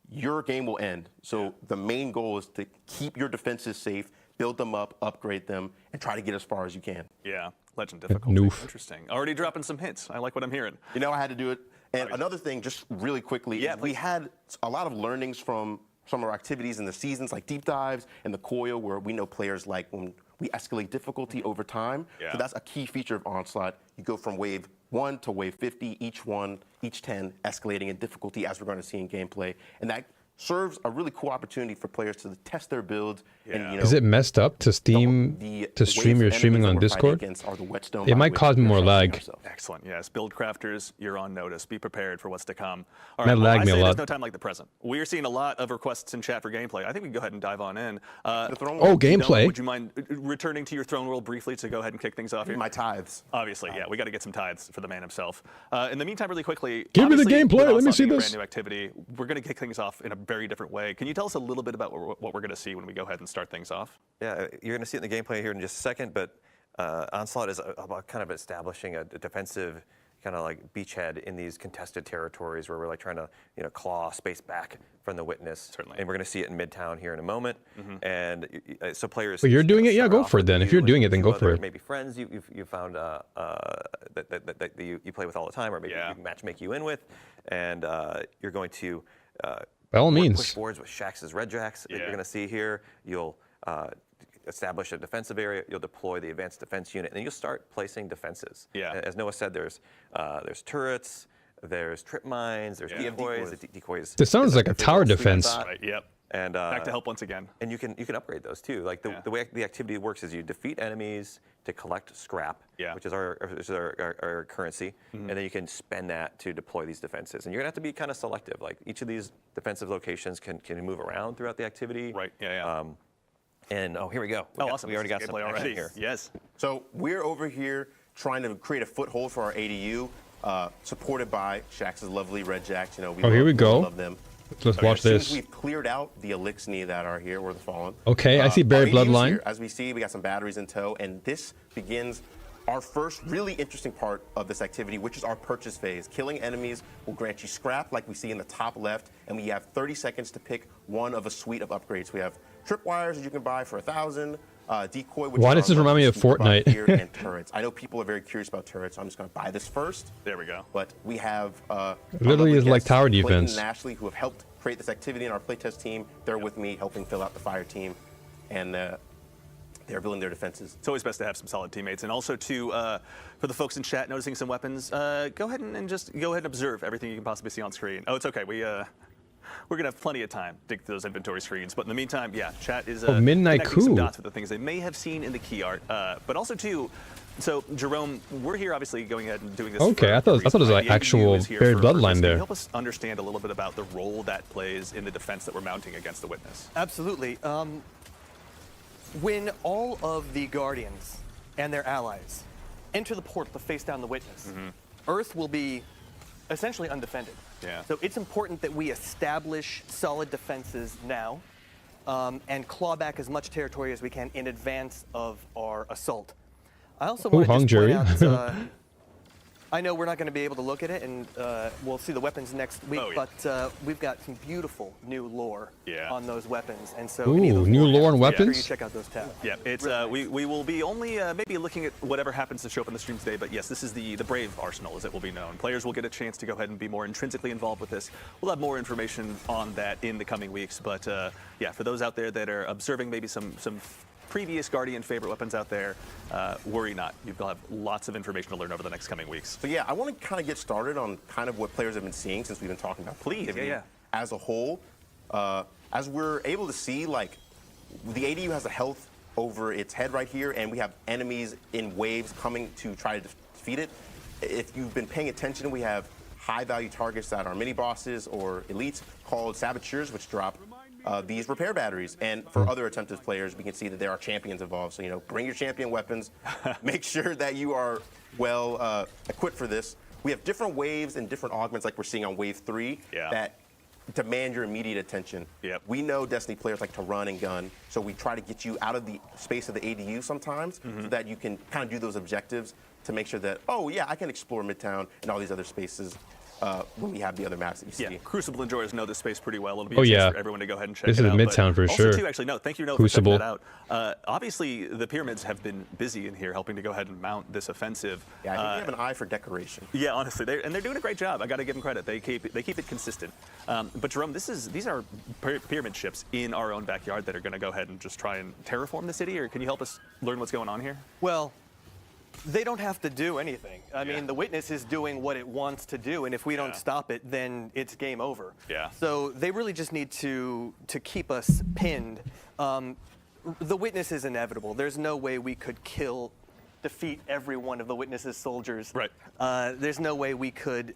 your game will end. So the main goal is to keep your defenses safe, build them up, upgrade them, and try to get as far as you can. Yeah, legend difficulty. Noof. Interesting. Already dropping some hints. I like what I'm hearing. You know, I had to do it. And another thing, just really quickly, is we had a lot of learnings from some of our activities in the seasons, like deep dives and the coil, where we know players like when we escalate difficulty over time. Yeah. So that's a key feature of Onslaught. You go from wave 1 to wave 50, each 10 escalating in difficulty, as we're going to see in gameplay. And that serves a really cool opportunity for players to test their builds. And, you know, Is it messed up to stream you're streaming on Discord? It might cause me more lag. Excellent. Yes, build crafters, you're on notice. Be prepared for what's to come. All That right, lagged me a I say lot. there's no time like the present. We are seeing a lot of requests in chat for gameplay. I think we can go ahead and dive on in. Gameplay. Would you mind returning to your throne world briefly to go ahead and kick things off here? My tithes. Obviously, yeah, we got to get some tithes for the man himself. In the meantime, really quickly, Give me the obviously, gameplay. with Let me Onslaught see being a this. brand new activity. We're going to kick things off in a very different way. Can you tell us a little bit about what we're going to see when we go ahead and start things off? Yeah, you're going to see it in the gameplay here in just a second, but Onslaught is about kind of establishing a defensive kind of like beachhead in these contested territories where we're like trying to claw space back from the Witness. Certainly. And we're going to see it in Midtown here in a moment. And so players. Well, you're doing it? Yeah, start go off for it with then. If you you're doing and it, then two go for other it. Maybe friends you found that you play with all the time, or maybe you matchmake you in with, and you're going to By all means. push boards with Shax's Red Jacks that you're going to see here. You'll establish a defensive area. You'll deploy the advanced defense unit, and then you'll start placing defenses. Yeah. As Noah said, there's turrets, there's trip mines, there's decoys. Decoys. This sounds is like a big tower old sweet defense. spot. Right. Yep. And Back to help once again. And you can upgrade those too. Like the way the activity works is you defeat enemies to collect scrap, which is our currency, and then you can spend that to deploy these defenses. And you're gonna have to be kind of selective. Like each of these defensive locations can move around throughout the activity. Right. Yeah. And here we go. Awesome. We already got This is some gameplay action already. here. Yes. So we're over here trying to create a foothold for our ADU, supported by Shax's lovely Red Jacks. You know, here we go. Love them. Let's watch As soon this. as we've cleared out the Elixni that are here, or the Fallen. Okay, I see our buried ADU's bloodline. here. As we see, we got some batteries in tow, and this begins our first really interesting part of this activity, which is our purchase phase. Killing enemies will grant you scrap, like we see in the top left, and we have 30 seconds to pick one of a suite of upgrades. We have tripwires that you can buy for 1,000, decoy, which Why is does this our remind me of weapons you can buy Fortnite? here, and turrets. I know people are very curious about turrets, so I'm just going to buy this first. There we go. But we have Literally our is like guests, tower Clayton defense. and Ashley, who have helped create this activity in our playtest team. They're with me, helping fill out the fire team, and they're building their defenses. It's always best to have some solid teammates, and also for the folks in chat noticing some weapons, go ahead and observe everything you can possibly see on screen. Oh, it's okay. We're gonna have plenty of time to dig through those inventory screens, but in the meantime, yeah, chat is Midnight connecting some Coup. dots with the things they may have seen in the key art, but also too. So Jerome, we're here obviously going ahead and doing this. Okay, for I thought it was a like reason. The ADU actual is here buried for a purpose. bloodline Can you there. help us understand a little bit about the role that plays in the defense that we're mounting against the Witness? Absolutely. When all of the Guardians and their allies enter the portal to face down the Witness, Earth will be essentially undefended. Yeah. So it's important that we establish solid defenses now and claw back as much territory as we can in advance of our assault. I also want to hung just point jury? out, I know we're not going to be able to look at it, and we'll see the weapons next week, but we've got some beautiful new lore on those weapons. And so any of Ooh, those new lore and tabs, make sure weapons? you check out those tabs. Yeah, it's we will be only maybe looking at whatever happens to show up on the stream today, but yes, this is the Brave Arsenal, as it will be known. Players will get a chance to go ahead and be more intrinsically involved with this. We'll have more information on that in the coming weeks, but yeah, for those out there that are observing maybe some previous Guardian favorite weapons out there, worry not. You'll have lots of information to learn over the next coming weeks. So yeah, I want to kind of get started on kind of what players have been seeing since we've been talking about activity as a whole. As we're able to see, like, the ADU has a health over its head right here, and we have enemies in waves coming to try to defeat it. If you've been paying attention, we have high-value targets that are mini-bosses or elites called saboteurs, which drop these repair batteries. And for other attempted players, we can see that there are champions involved. So, you know, bring your champion weapons. Make sure that you are well equipped for this. We have different waves and different augments like we're seeing on Wave 3 that demand your immediate attention. We know Destiny players like to run and gun, so we try to get you out of the space of the ADU sometimes so that you can kind of do those objectives to make sure that, oh yeah, I can explore Midtown and all these other spaces when we have the other maps that you see. Yeah, Crucible enjoyers know this space pretty well. It'll be a chance for everyone to go ahead and check this it is out. Midtown for sure. Also, too, actually, no, thank you, Noah, for checking that out. Obviously, the pyramids have been busy in here helping to go ahead and mount this offensive. Yeah, I think they have an eye for decoration. Yeah, honestly, they're doing a great job. I got to give them credit. They keep it consistent. But Jerome, these are pyramid ships in our own backyard that are going to go ahead and just try and terraform the city. Or can you help us learn what's going on here? Well, They don't have to do anything. I mean, the witness is doing what it wants to do, and if we don't stop it, then it's game over. Yeah. So they really just need to keep us pinned. The witness is inevitable. There's no way we could defeat every one of the witness's soldiers. Right. There's no way we could,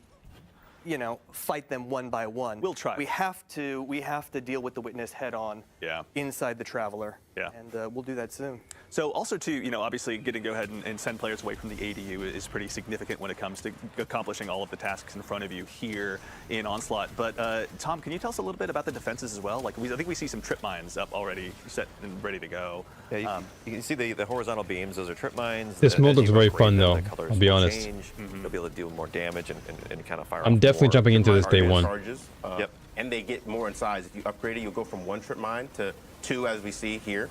fight them one by one. We'll try. We have to deal with the witness head on. Yeah. Inside the Traveler. Yeah. And we'll do that soon. So also too, obviously getting go ahead and send players away from the ADU is pretty significant when it comes to accomplishing all of the tasks in front of you here in Onslaught. But Tom, can you tell us a little bit about the defenses as well? Like I think we see some trip mines up already set and ready to go. Yeah, you can see the horizontal beams. Those are trip mines. This mode As looks you very upgrade fun, them, though, the colors I'll be will honest. change. You'll be able to do more damage and kind of fire. I'm off definitely more. jumping into this day Artifact one. Charges, Yep. And they get more in size. If you upgrade it, you'll go from 1 trip mine to 2, as we see here,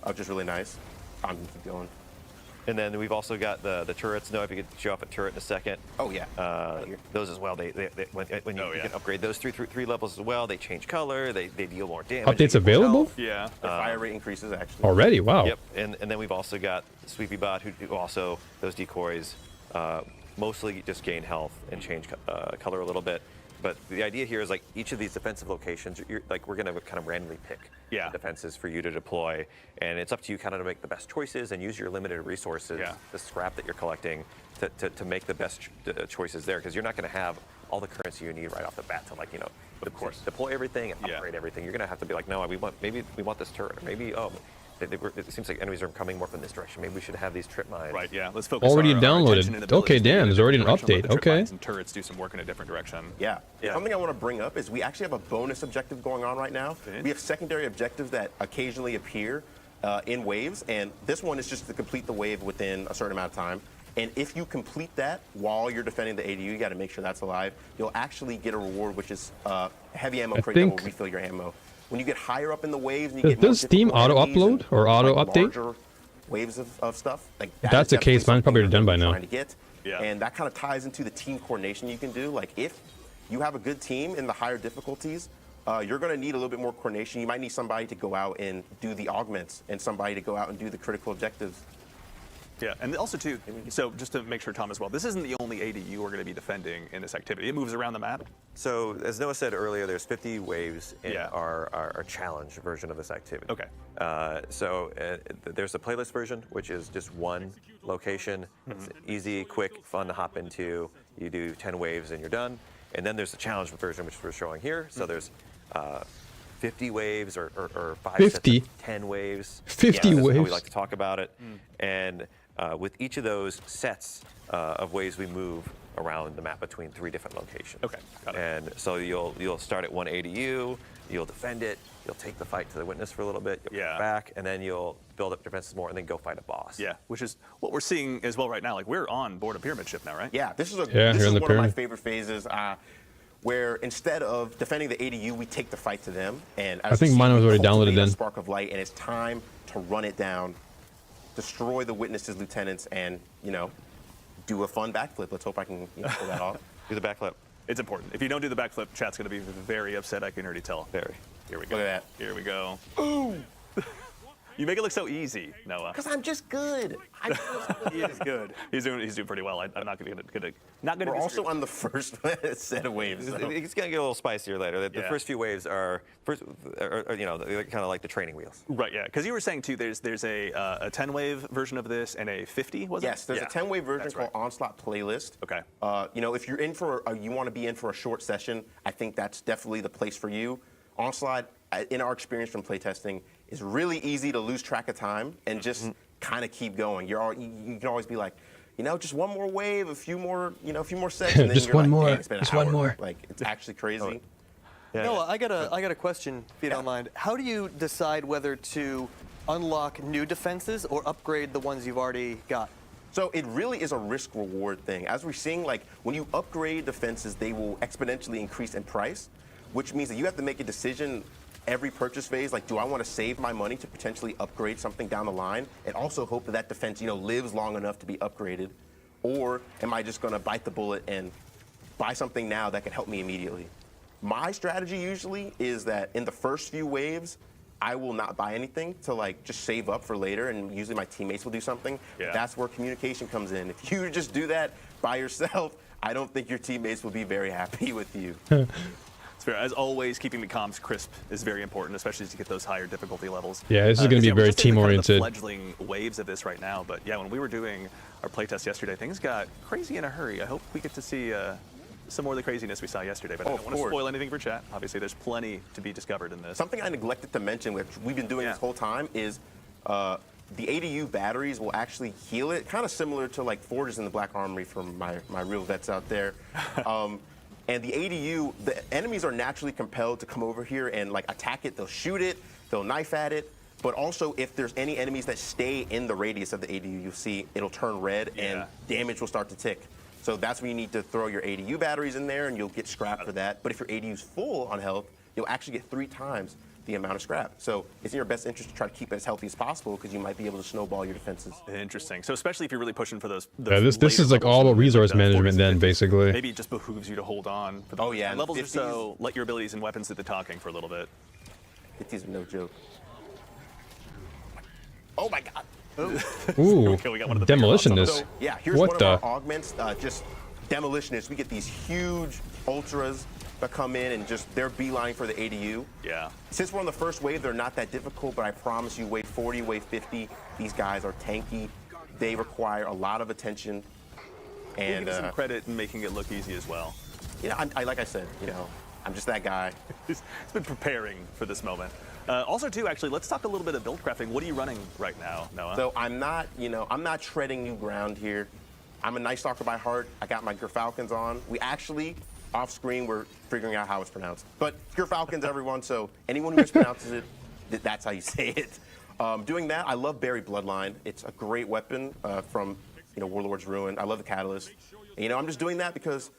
which is really nice. I'm gonna keep going. And then we've also got the turrets. Know if you could show off a turret in a second. Oh yeah. Right here. Those as well. When you, Oh, yeah. you can upgrade those three levels as well. They change color. They deal more damage. Updates they get more available? health. Yeah. The fire rate increases actually. Already? Wow. Yep. And then we've also got Sweepy Bot, who also those decoys mostly just gain health and change color a little bit. But the idea here is like each of these defensive locations, we're going to kind of randomly pick defenses for you to deploy, and it's up to you kind of to make the best choices and use your limited resources, the scrap that you're collecting, to make the best choices there, because you're not going to have all the currency you need right off the bat to deploy everything and upgrade everything. You're going to have to be like, no, maybe we want this turret, or maybe it seems like enemies are coming more from this direction. Maybe we should have these trip mines. Right. Yeah. Let's focus. Already our downloaded. attention and abilities Okay, to move damn, in a there's already an different direction, update. let the trip Okay. mines and turrets do some work in a different direction. Yeah. Yeah. Something I want to bring up is we actually have a bonus objective going on right now. Okay. We have secondary objectives that occasionally appear in waves, and this one is just to complete the wave within a certain amount of time. And if you complete that while you're defending the ADU, you got to make sure that's alive. You'll actually get a reward, which is heavy ammo crate that will refill your ammo. When you get higher up in the waves, and you get more Does Steam difficult auto enemies upload and, or auto like, update? larger waves of stuff. Like If that's is the case, definitely mine's probably something done by I'm now. trying to get. Yeah. And that kind of ties into the team coordination you can do. Like if you have a good team in the higher difficulties, you're going to need a little bit more coordination. You might need somebody to go out and do the augments and somebody to go out and do the critical objectives. Yeah, and also too, so just to make sure, Tom, as well, this isn't the only ADU we're going to be defending in this activity. It moves around the map. So as Noah said earlier, there's 50 waves in our challenge version of this activity. Okay. So there's a playlist version, which is just one location. It's easy, quick, fun to hop into. You do 10 waves and you're done. And then there's the challenge version, which we're showing here. So there's 50 waves or 5 50? sets of 10 waves. 50 That's how we waves? like to talk about it. And with each of those sets of waves, we move around the map between 3 different locations. Okay, got it. And so you'll start at one ADU, you'll defend it, you'll take the fight to the witness for a little bit, you'll come back, and then you'll build up defenses more, and then go fight a boss. Yeah, which is what we're seeing as well right now. Like we're on board a pyramid ship now, right? Yeah, this is you're this is in the one of my pyramid. favorite phases. Where instead of defending the ADU, we take the fight to them. And as I think you see, mine was we already downloaded cultivate a then. Spark of light, and it's time to run it down, destroy the witnesses, lieutenants, and do a fun backflip. Let's hope I can pull that off. Do the backflip. It's important. If you don't do the backflip, chat's going to be very upset. I can already tell. Very. Here we go. Look at that. Here we go. Ooh. You make it look so easy, Noah. Because I'm just good. He is good. He's doing pretty well. I'm not going to We're also on the first set of waves. So. It's going to get a little spicier later. The Yeah. first few waves are they're kind of like the training wheels. Right, yeah. Because you were saying too, there's a 10 wave version of this and a 50. Was it? Yes, there's a 10-wave version That's called right. Onslaught Playlist. Okay. If you're in for you want to be in for a short session, I think that's definitely the place for you. Onslaught, in our experience from playtesting, is really easy to lose track of time and just kind of keep going. You can always be like, just one more wave, a few more sets, and then Just you're one like, more, "Man, it's been an just one hour." more. Like it's actually crazy. Noah, I got a question, if you don't mind. How do you decide whether to unlock new defenses or upgrade the ones you've already got? So it really is a risk-reward thing. As we're seeing, like when you upgrade defenses, they will exponentially increase in price, which means that you have to make a decision every purchase phase. Like, do I want to save my money to potentially upgrade something down the line, and also hope that that defense, lives long enough to be upgraded, or am I just going to bite the bullet and buy something now that can help me immediately? My strategy usually is that in the first few waves, I will not buy anything to like just save up for later, and usually my teammates will do something. Yeah. That's where communication comes in. If you just do that by yourself, I don't think your teammates will be very happy with you. It's fair. As always, keeping the comms crisp is very important, especially as you get those higher difficulty levels. Yeah, this is going to be we're very just in the kind of the team-oriented. fledgling waves of this right now, but yeah, when we were doing our playtest yesterday, things got crazy in a hurry. I hope we get to see some more of the craziness we saw yesterday, but I don't want to spoil anything for chat. Obviously, there's plenty to be discovered in this. Something I neglected to mention, which we've been doing this whole time, is the ADU batteries will actually heal it, kind of similar to like Forges in the Black Armory from my real vets out there. And the ADU, the enemies are naturally compelled to come over here and like attack it. They'll shoot it, they'll knife at it. But also, if there's any enemies that stay in the radius of the ADU, you'll see it'll turn red and damage will start to tick. So that's when you need to throw your ADU batteries in there and you'll get scrap for that. But if your ADU's full on health, you'll actually get 3 times the amount of scrap. So it's in your best interest to try to keep it as healthy as possible because you might be able to snowball your defenses. Interesting. So especially if you're really pushing for those Yeah, this is like all about resource management then, basically. Maybe it just behooves you to hold on. For the levels or so, let your abilities and weapons do the talking for a little bit. 50s are no joke. Oh my god. Ooh, Okay, we got one of the bigger demolitionist. ones. So yeah, here's What one the? of our augments, just demolitionists. We get these huge ultras that come in and just they're beeline for the ADU. Yeah. Since we're on the first wave, they're not that difficult, but I promise you, wave 40, wave 50, these guys are tanky. They require a lot of attention. And give some credit in making it look easy as well. Yeah, I like I said, you know, I'm just that guy. He's been preparing for this moment. Also, too, actually, let's talk a little bit of build crafting. What are you running right now, Noah? So I'm not, I'm not treading new ground here. I'm a Night Stalker by heart. I got my Gerfalcons on. We actually, off screen, we're figuring out how it's pronounced. But Gerfalcons, everyone, so anyone who mispronounces it, that's how you say it. Doing that, I love Buried Bloodline. It's a great weapon from, Warlord's Ruin. I love the Catalyst. And, I'm just doing that because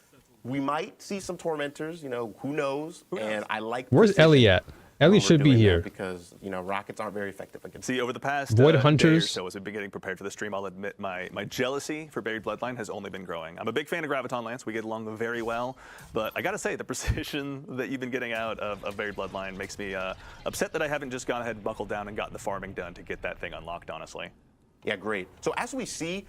we might see some Tormentors, who knows? And I like Where's precision. Ellie at? Ellie should be Doing that here. because, rockets aren't very effective against See, over the past Void day or Hunters. so, as we've been getting prepared for the stream, I'll admit my jealousy for Buried Bloodline has only been growing. I'm a big fan of Graviton Lance. We get along very well. But I got to say, the precision that you've been getting out of Buried Bloodline makes me upset that I haven't just gone ahead and buckled down and gotten the farming done to get that thing unlocked, honestly. Yeah, great. So as we see,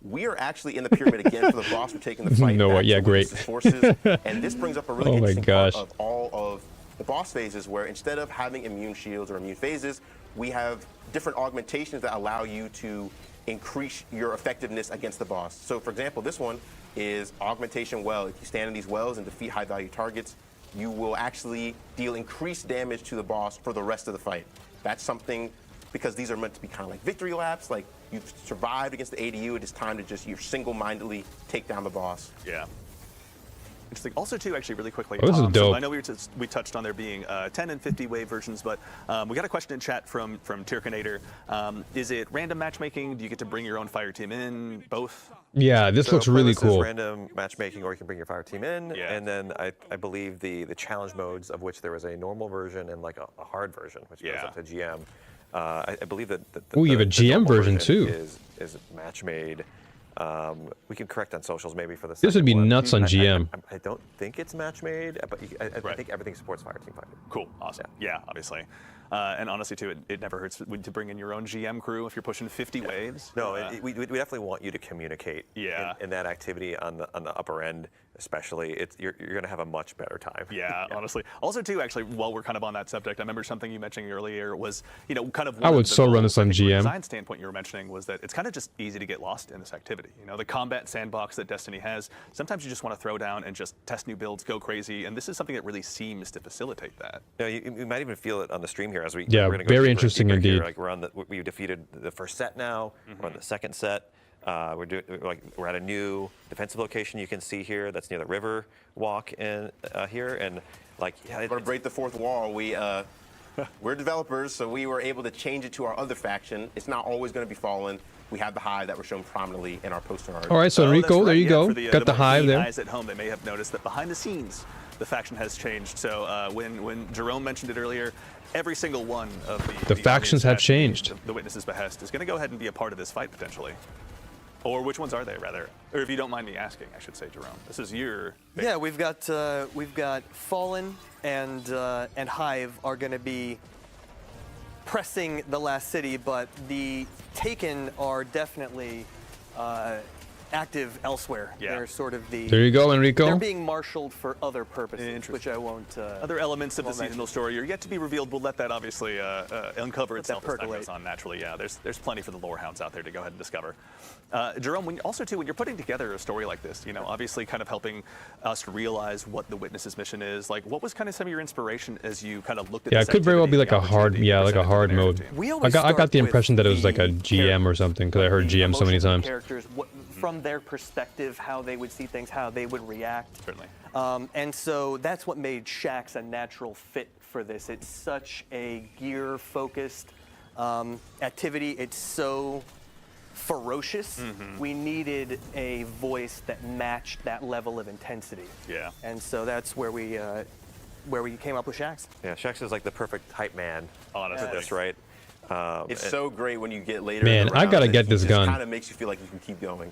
we are actually in the pyramid again for the boss. We're taking the fight No, back yeah, to great. Witness's forces. And this brings up a really Oh my interesting gosh. part of all of the boss phases where instead of having immune shields or immune phases, we have different augmentations that allow you to increase your effectiveness against the boss. So for example, this one is Augmentation Well. If you stand in these wells and defeat high value targets, you will actually deal increased damage to the boss for the rest of the fight. That's something, because these are meant to be kind of like victory laps, like you've survived against the ADU, it is time to just, you're single-mindedly take down the boss. Yeah. Interesting. Also, too, actually, really quickly, Oh, this is Tom, dope. so I know we touched on there being 10 and 50 wave versions, but we got a question in chat from Tirkinator. Is it random matchmaking? Do you get to bring your own fire team in? Both? Yeah, this looks really playlist is cool. random matchmaking, or you can bring your fire team in, and then I believe the challenge modes, of which there was a normal version and like a hard version, which goes up to GM. I believe that Ooh, you have a the GM normal version too. Is match made. We can correct on socials maybe for the This would be second one. nuts on GM. I don't think it's match made, but I think everything supports fire team fighting. Cool. Awesome. Yeah, obviously. And honestly, too, it never hurts to bring in your own GM crew if you're pushing 50 waves. No, we definitely want you to communicate in that activity on the upper end, especially. You're going to have a much better time. Yeah, honestly. Also, too, actually, while we're kind of on that subject, I remember something you mentioned earlier was, kind of. I would so run this on from a GM. design standpoint you were mentioning was that it's kind of just easy to get lost in this activity. The combat sandbox that Destiny has. Sometimes you just want to throw down and just test new builds, go crazy, and this is something that really seems to facilitate that. You might even feel it on the stream here as we're going to go very deeper and interesting deeper here. indeed. Like we defeated the first set now. We're on the second set. We're at a new defensive location you can see here. That's near the river walk in here, and We're gonna break the fourth wall. We're developers, so we were able to change it to our other faction. It's not always going to be Fallen. We have the Hive that were shown prominently in our poster art. All right, so Enrico, that's there right, you go. For the, Got the more Hive keen there. Eyes at home, they may have noticed that behind the scenes, the faction has changed. So when Jerome mentioned it earlier, every single one of the factions have changed. The Witness's behest is going to go ahead and be a part of this fight potentially. Or which ones are they, rather? Or if you don't mind me asking, I should say, Jerome. This is your. Yeah, we've got Fallen and Hive are going to be pressing the last city, but the Taken are definitely active elsewhere. Yeah. They're sort of the. There you go, Enrico. They're being marshaled for other purposes, Interesting. which I won't. Other elements of the won't mention. seasonal story are yet to be revealed. We'll let that obviously uncover itself as time percolate. goes on naturally. Yeah, there's plenty for the lore hounds out there to go ahead and discover. Jerome, when you're putting together a story like this, obviously kind of helping us realize what the Witness's mission is. Like, what was kind of some of your inspiration as you kind of looked at? Yeah, this it could very well be activity, like the a hard, opportunity yeah, like a presented to the hard narrative mode. team? We I always got start the with impression that it was like a the GM or something because I heard the GM so many emotions of the times. Characters, from their perspective, how they would see things, how they would react. Certainly. And so that's what made Shaxx a natural fit for this. It's such a gear-focused activity. It's so ferocious. We needed a voice that matched that level of intensity. Yeah. And so that's where we came up with Shaxx. Yeah, Shaxx is like the perfect hype man Honestly. for this, right? It's and- so great when you get later. Man, in the I round gotta and get he this just gun. Kind of makes you feel like you can keep going.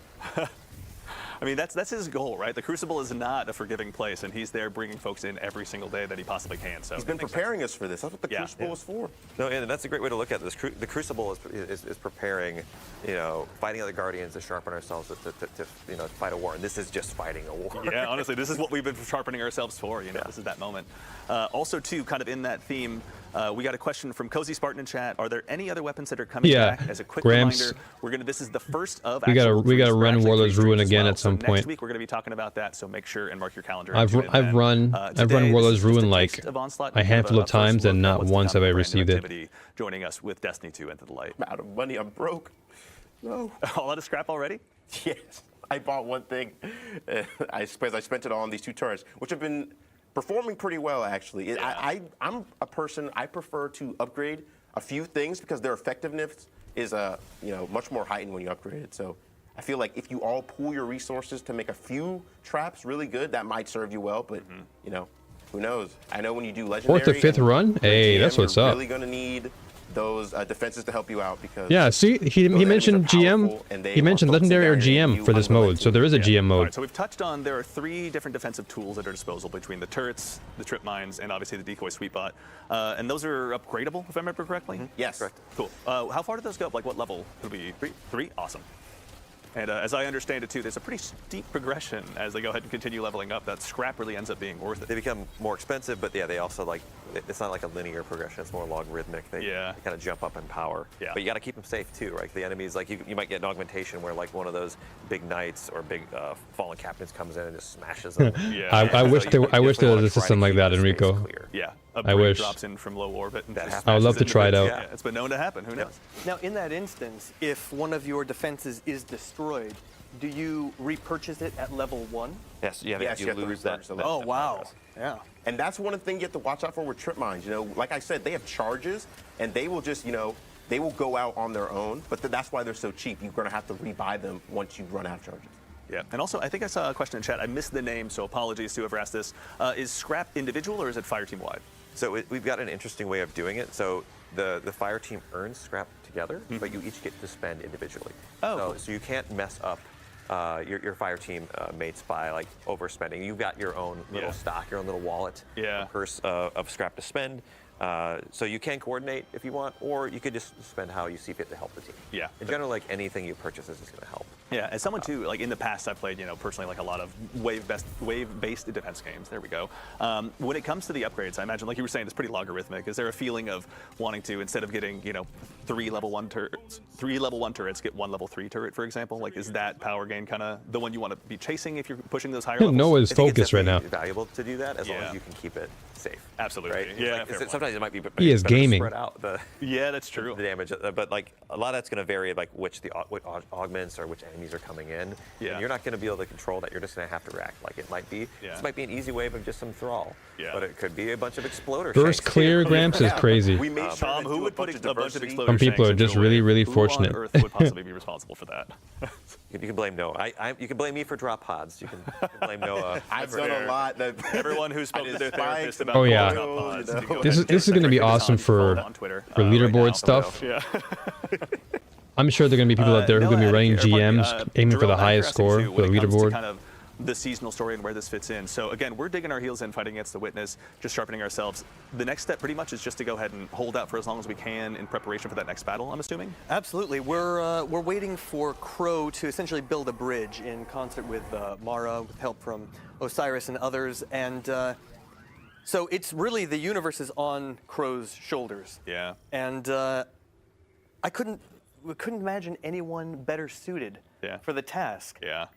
I mean, that's his goal, right? The Crucible is not a forgiving place, and he's there bringing folks in every single day that he possibly can. So He's been it makes preparing us for this. That's what the Yeah. Crucible is for. No, and that's a great way to look at this. The Crucible is preparing, fighting other Guardians to sharpen ourselves to fight a war. And this is just fighting a war. sense. Yeah, honestly, this is what we've been sharpening ourselves for. This is that moment. Also, too, kind of in that theme, we got a question from Cozy Spartan in chat. Are there any other weapons that are coming Yeah, back? As a quick Gramps. reminder, this is the first of. We gotta actual we gotta streams. We're run actually Warlord's doing Ruin streams as again well. at some So point. Next week we're going to be talking about that. So make sure and mark your calendar. I've and tune in then. run Today, Warlord's this is just Ruin a like taste of Onslaught. a We have handful of first times, look and at not what's to once come have I with brand new received it. activity, joining us with Destiny 2 Into the Light. I'm out of money. I'm broke. No. All out of scrap already? Yes. I bought one thing. I suppose I spent it all on these two turrets, which have been performing pretty well, actually. I'm a person, I prefer to upgrade a few things because their effectiveness is much more heightened when you upgrade it. So I feel like if you all pool your resources to make a few traps really good, that might serve you well, but who knows? I know when you do legendary. Fourth or fifth and run? Hey, GM, that's what's you're up. really gonna need those defenses to help you out because Yeah, see, he enemies mentioned are GM. powerful and they He are mentioned focusing legendary or down on GM you for this unrelated mode, to so there is a GM All mode. right, so we've touched on there are 3 different defensive tools at our disposal between the turrets, the trip mines, and obviously the decoy sweep bot. And those are upgradable, if I remember correctly? Yes. Correct. Cool. How far do those go? Like what level? It'll be 3? Awesome. And as I understand it too, there's a pretty steep progression as they go ahead and continue leveling up. That scrap really ends up being worth it. They become more expensive, but yeah, they also it's not like a linear progression. It's more logarithmic. They kind of jump up in power. Yeah. But you got to keep them safe too, right? The enemies, you might get an augmentation where one of those big knights or big fallen captains comes in and just smashes them. Yeah. I wish there was a system like that, Enrico. Yeah. I wish. Drops in from low orbit. And That just happens. I would love smashes to try it into out. bits. Yeah, it's been known to happen. Who knows? Now, in that instance, if one of your defenses is destroyed, do you repurchase it at level 1? Yes, Yes, you you have to lose that. repurchase the that- Oh, that wow. progress. Yeah. And that's one of the things you have to watch out for with trip mines. Like I said, they have charges, and they will just, they will go out on their own. But that's why they're so cheap. You're going to have to rebuy them once you run out of charges. Yeah. And also, I think I saw a question in chat. I missed the name, so apologies to whoever asked this. Is scrap individual or is it fire team wide? So we've got an interesting way of doing it. So the fire team earns scrap together, but you each get to spend individually. Oh, cool. So you can't mess up your fire team mates by overspending. You've got your own little stock, your own little wallet, Yeah. a purse of scrap to spend. So you can coordinate if you want, or you could just spend how you see fit to help the team. Yeah. In general, anything you purchase is going to help. Yeah, as someone too, in the past, I've played, personally, a lot of wave-based defense games. There we go. When it comes to the upgrades, I imagine, like you were saying, it's pretty logarithmic. Is there a feeling of wanting to, instead of getting, 3 level 1 turrets, get 1 level 3 turret, for example? Is that power gain kind of the one you want to be chasing if you're pushing those higher levels? Noah's I think it's focused right now. definitely valuable to do that as long Yeah. as you can keep it safe. Absolutely. Right? It's Yeah, fair point. sometimes it might be He is better to gaming. spread out Yeah, that's true. the damage, but a lot of that's going to vary, what augments or which enemies are coming in. Yeah. And you're not going to be able to control that. You're just going to have to react. It might be. Yeah. This might be an easy wave of just some thrall. Yeah. But it could be a bunch of exploder. Burst shanks. clear, Gramps, is crazy. We made sure Tom, to who do would a put bunch a bunch of diversity. exploder Some people shanks are just into a really, wave? really Who fortunate. on Earth would possibly be responsible for that? You can blame Noah. You can blame me for drop pods. You can blame Noah. I've done a lot. Everyone who spoke to their therapist about Oh, yeah. drop pods, you go This ahead is and gonna be check awesome Tom, follow for- on Twitter, for right leaderboard now. stuff. Yeah. I'm sure there are going to be people out there who are going to be running GMs, aiming for the highest score for the leaderboard. Kind of the seasonal story and where this fits in. So again, we're digging our heels in, fighting against the Witness, just sharpening ourselves. The next step pretty much is just to go ahead and hold out for as long as we can in preparation for that next battle, I'm assuming? Absolutely. We're waiting for Crow to essentially build a bridge in concert with Mara, with help from Osiris and others. And so it's really the universe is on Crow's shoulders. Yeah. And we couldn't imagine anyone better suited for the task. Yeah.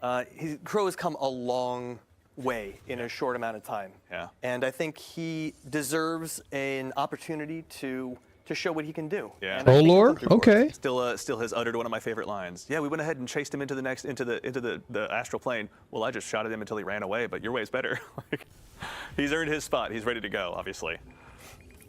Crow has come a long way in a short amount of time. Yeah. And I think he deserves an opportunity to show what he can do. Yeah. And I think he'll Lore? come through for Okay. us. Still has uttered one of my favorite lines. Yeah, we went ahead and chased him into the astral plane. Well, I just shot at him until he ran away, but your way's better. Like, he's earned his spot. He's ready to go, obviously.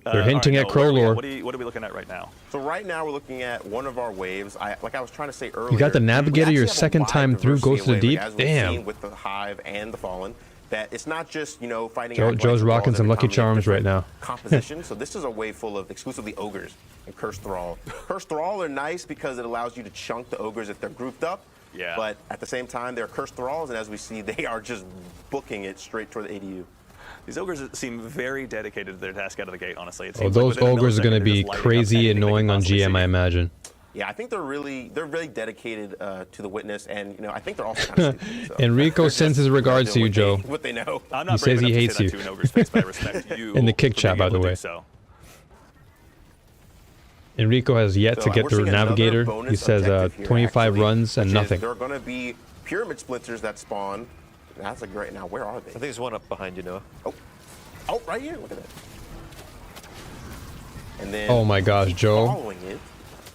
They're hinting all at right, Crow Noah, lore. what are we looking at right now? So right now we're looking at one of our waves. Like I was trying to say earlier, You got the we Navigator actually your have a second wide time through diversity Ghost of the of Deep? waves, like, as we've Damn. seen with the Hive and the Fallen. That it's not just fighting. Joe's acolytes and rocking balls some every Lucky time we have Charms right different now. Composition. So this is a wave full of exclusively ogres and Cursed Thrall. Cursed Thrall are nice because it allows you to chunk the ogres if they're grouped up. Yeah. But at the same time, they're Cursed Thralls, and as we see, they are just booking it straight toward the ADU. These ogres seem very dedicated to their task out of the gate, honestly. It Oh, seems like those within a ogres are going to millisecond, be they're just lighting up crazy anything they can annoying on possibly GM, I see. imagine. Yeah, I think they're really dedicated to the Witness, and I think they're also kind of stupid. So. Enrico sends his regards to you, What Joe. What they know. I'm not He says brave he enough to hates say you. that to an ogre's face, but I respect you In the kick for chat, being by able the to do way. so. Enrico has yet to So, get we're through seeing another Navigator. bonus He says objective here, 25 actually, runs and which is nothing. There are going to be pyramid splinters that spawn. That's a great. Now, where are they? I think there's one up behind you, Noah. Oh, right here. Look at that. And then Oh my gosh, keep Joe. Following it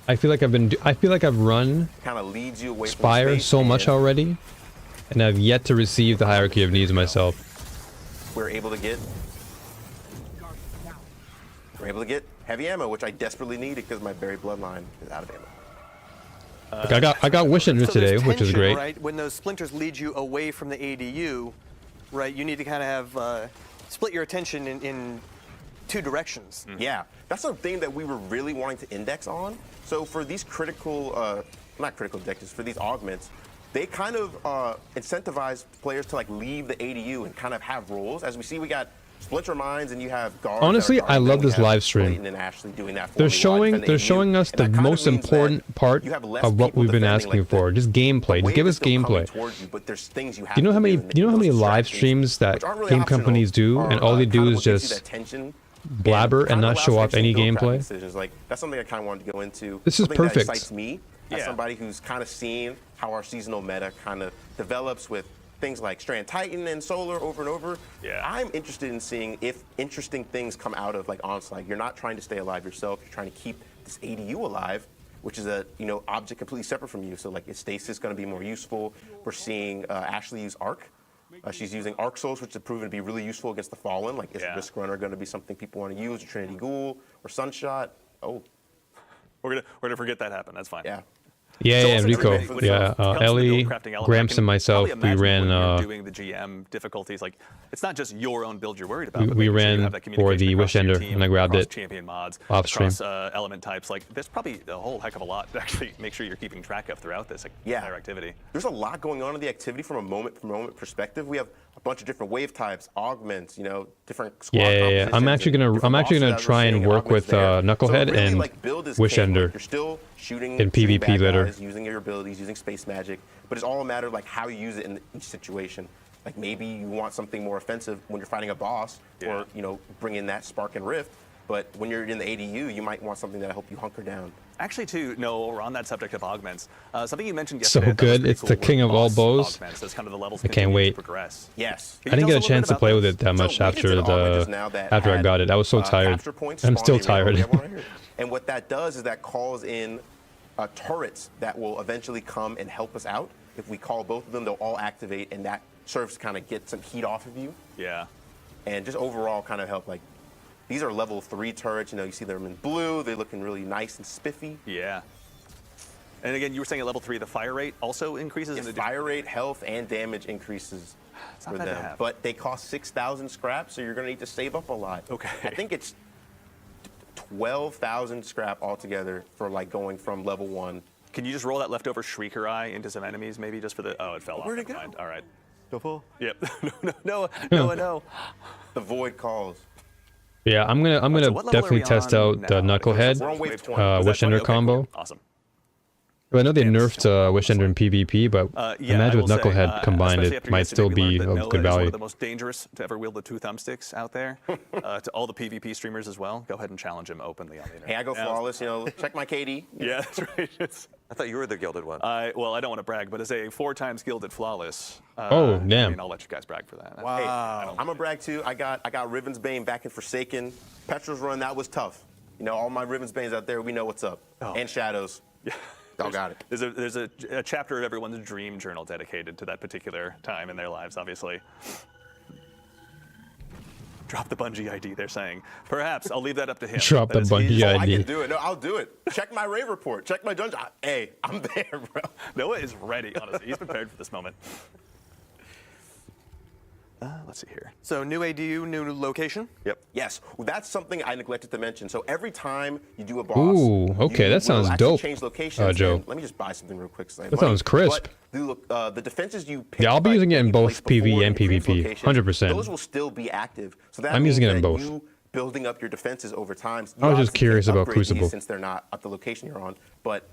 I feel like I've run kind of leads you away Spire from space, so much and already, and I've yet to receive the hierarchy of needs myself. We're able to get heavy ammo, which I desperately needed because my buried bloodline is out of ammo. Like, I got Wish Ender So today, there's which is tension, great. Right? When those splinters lead you away from the ADU, right, you need to kind of have split your attention in two directions. Yeah, that's the thing that we were really wanting to index on. So for these critical, not critical objectives, for these augments, they kind of incentivize players to like leave the ADU and kind of have roles. As we see, we got Splinter Mines and you have guards. Honestly, that are I guarding love them. We this have live stream. Clayton and Ashley doing that for They're me while I defend the ADU. showing us And the that kind of most means that important part you have less of what people we've been defending, asking like, for. the- Just gameplay. the Just give wave us is still coming gameplay. towards you, but there's things you have Do you know to how many? and Do you know how those many live distractions, streams that which aren't really game optional, companies do, are, and all they do kind of is what gives you just that tension blabber and kind of not show allows off for any some build-crafting gameplay? decisions. Like that's something I kind of wanted to go into. This is Something perfect. That excites me as Yeah. somebody who's kind of seen how our seasonal meta kind of develops with things like Strand Titan and Solar over and over. Yeah. I'm interested in seeing if interesting things come out of like Onslaught. You're not trying to stay alive yourself. You're trying to keep this ADU alive, which is a object completely separate from you. So like is stasis going to be more useful? We're seeing Ashley use Arc. She's using Arc Souls, which has proven to be really useful against the Fallen. Like, is Yeah. Risk Runner going to be something people want to use, or Trinity Ghoul, or Sunshot? Oh, We're gonna forget that happened. That's fine. yeah. Yeah, So yeah, also Enrico. when it comes Yeah, to the Ellie, build-crafting element, I Gramps, can and myself. probably We imagine ran. when you're doing the GM difficulties. Like, it's not just your own build you're worried about. but we making sure you ran have that for communication the across Wish your Ender, team, and I grabbed across it champion mods, off stream. across element types. Like, there's probably a whole heck of a lot to actually make sure you're keeping track of throughout this entire activity. There's a lot going on in the activity from a moment perspective. We have a bunch of different wave types, augments, different squad Yeah. I'm compositions actually and gonna different bosses that we're try and seeing work with augments there. Knucklehead so really, and like, build is Wish king. Ender Like, you're still shooting in PvP bad later. guys, using your abilities, using space magic, but it's all a matter of like how you use it in each situation. Like maybe you want something more offensive when you're fighting a boss, or bring in that spark and rift. But when you're in the ADU, you might want something that'll help you hunker down. Actually, too, no, we're on that subject of augments. Something you mentioned So yesterday. I thought was good. pretty It's cool the were king of all boss bows. Augments, as kind of the levels I can't continue wait. to progress. Yes. Can I you didn't tell get a us little chance bit to about play with those? it that much So we after did augments now that after I had, got it. I was so tired. capture points I'm still spawn area. tired. We have one right here. And what that does is that calls in turrets that will eventually come and help us out. If we call both of them, they'll all activate, and that serves to kind of get some heat off of you, Yeah. and just overall kind of help. Like these are level 3 turrets. You see them in blue. They're looking really nice and spiffy. Yeah. And again, you were saying at level 3, the fire rate also increases. Yes, in the fire rate, health, and damage increases not for bad to them. have. But they cost 6,000 scrap, so you're going to need to save up a lot. Okay. I think it's 12,000 scrap altogether for like going from level 1. Can you just roll that leftover Shrieker Eye into some enemies, maybe just for the? Oh, it fell off. Where'd it Never go? mind. All right. Go full. Yep. No. The void calls. Yeah, I'm gonna So what level are definitely we test on out now? the We're Knucklehead on wave 20. Was that Wish 20? Ender Okay, combo. cool. Awesome. Well, I know they Damn, nerfed Wish Ender in PvP, but Yeah, imagine I with will say, Knucklehead combined, especially it after might yesterday, still we be learned that of Noah good is one value. of the most dangerous to ever wield the two thumbsticks out there. To all the PvP streamers as well, go ahead and challenge him openly on the internet. Hey, I go flawless. You know, check my KD. Yeah, that's right. I thought you were the gilded one. Well, I don't want to brag, but as a 4 times gilded flawless. Oh, damn. I mean, I'll let you guys brag for that. Hey, I'm a brag too. I got Riven's Bane back in Forsaken. Petrol's run, that was tough. You know, all my Riven's Banes out there, we know what's up. And Shadows. Yeah. Y'all got it. There's a chapter of everyone's dream journal dedicated to that particular time in their lives, obviously. Drop the Bungie ID, they're saying. Perhaps, I'll leave that up to him. Drop That the is Bungie his- ID. I can do it. No, I'll do it. Check my rave report. Check my dungeon. Hey, I'm there, bro. Noah is ready, honestly. He's prepared for this moment. Let's see here. So new ADU, new location. Yep. Yes, well, that's something I neglected to mention. So every time you do a boss, Ooh, okay, you that will sounds actually dope, change locations. Joe. And let me just buy something real quick. That sounds crisp. But the defenses you pick, Yeah, I'll be like, using it in you both place PvE before and in previous PvP, locations, 100%. Those will still be active. So that I'm means using it in that both. you building up your defenses over time. You I was just obviously curious can't about upgrade these Crucible. since they're not at the location you're on, but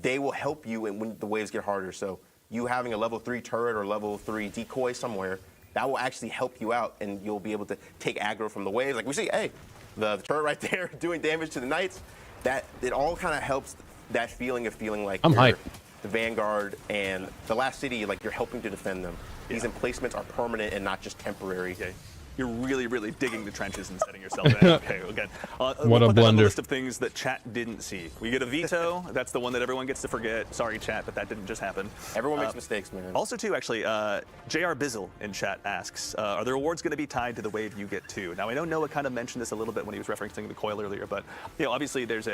they will help you when the waves get harder. So you having a level 3 turret or level 3 decoy somewhere, that will actually help you out, and you'll be able to take aggro from the waves. Like we see, hey, the turret right there doing damage to the knights. That it all kind of helps that feeling of feeling like I'm you're hyped. the Vanguard and the last city, like you're helping to defend them. These emplacements are permanent and not just temporary. Okay. You're really digging the trenches and setting yourself in. Okay, again. What we'll a put that on the blunder. list of things that chat didn't see. We get a veto. That's the one that everyone gets to forget. Sorry, chat, but that didn't just happen. Everyone makes mistakes, man. Also, too, actually, J.R. Bizzle in chat asks, are the rewards going to be tied to the wave you get to? Now, I know Noah kind of mentioned this a little bit when he was referencing the coil earlier, but you know, obviously there's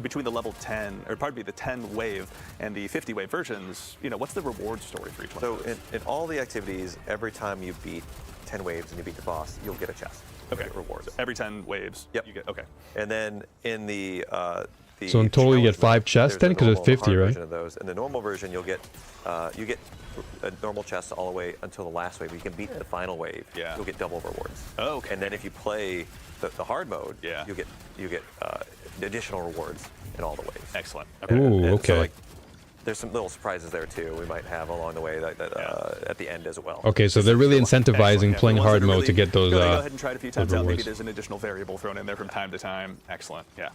between the level 10, or pardon me, the 10 wave and the 50 wave versions, you know, what's the reward story for each one? So in all the activities, every time you beat 10 waves and you beat the boss, you'll get a chest. Okay. You'll get rewards. So every 10 waves, Yep. you get, okay. And then in the So in total you get challenge 5 mode, chests there's then, a 'cause there's normal 50, hard right? version of those. In the normal version, you get a normal chest all the way until the last wave. You can beat the final wave. Yeah. You'll get double rewards. Oh, okay. And then if you play the hard mode, Yeah. you get additional rewards in all the waves. Excellent. Ooh, And so, okay. like, there's some little surprises there too. We might have along the way at the end as well. Okay, so they're really incentivizing Excellent, yeah. playing The ones hard that are mode really to get those go ahead and try it a few times out. Maybe rewards. there's an additional variable thrown in there from time to time. Excellent. Yeah.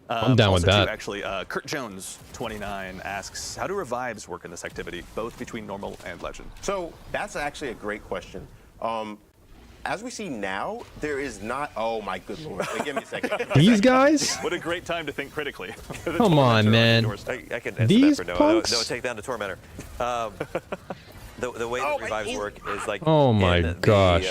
I'm down with also, that. Too, actually, Kurt Jones, 29, asks, how do revives work in this activity, both between normal and legend? So that's actually a great question. As we see now, there is not. Oh my good lord! Wait, give me a second. These guys? What a great time to think critically. The Come on, tormentor man. your doorstep. I can answer These that for Noah. punks? No, take down the Tormentor. The way that revives work is like Oh my in gosh.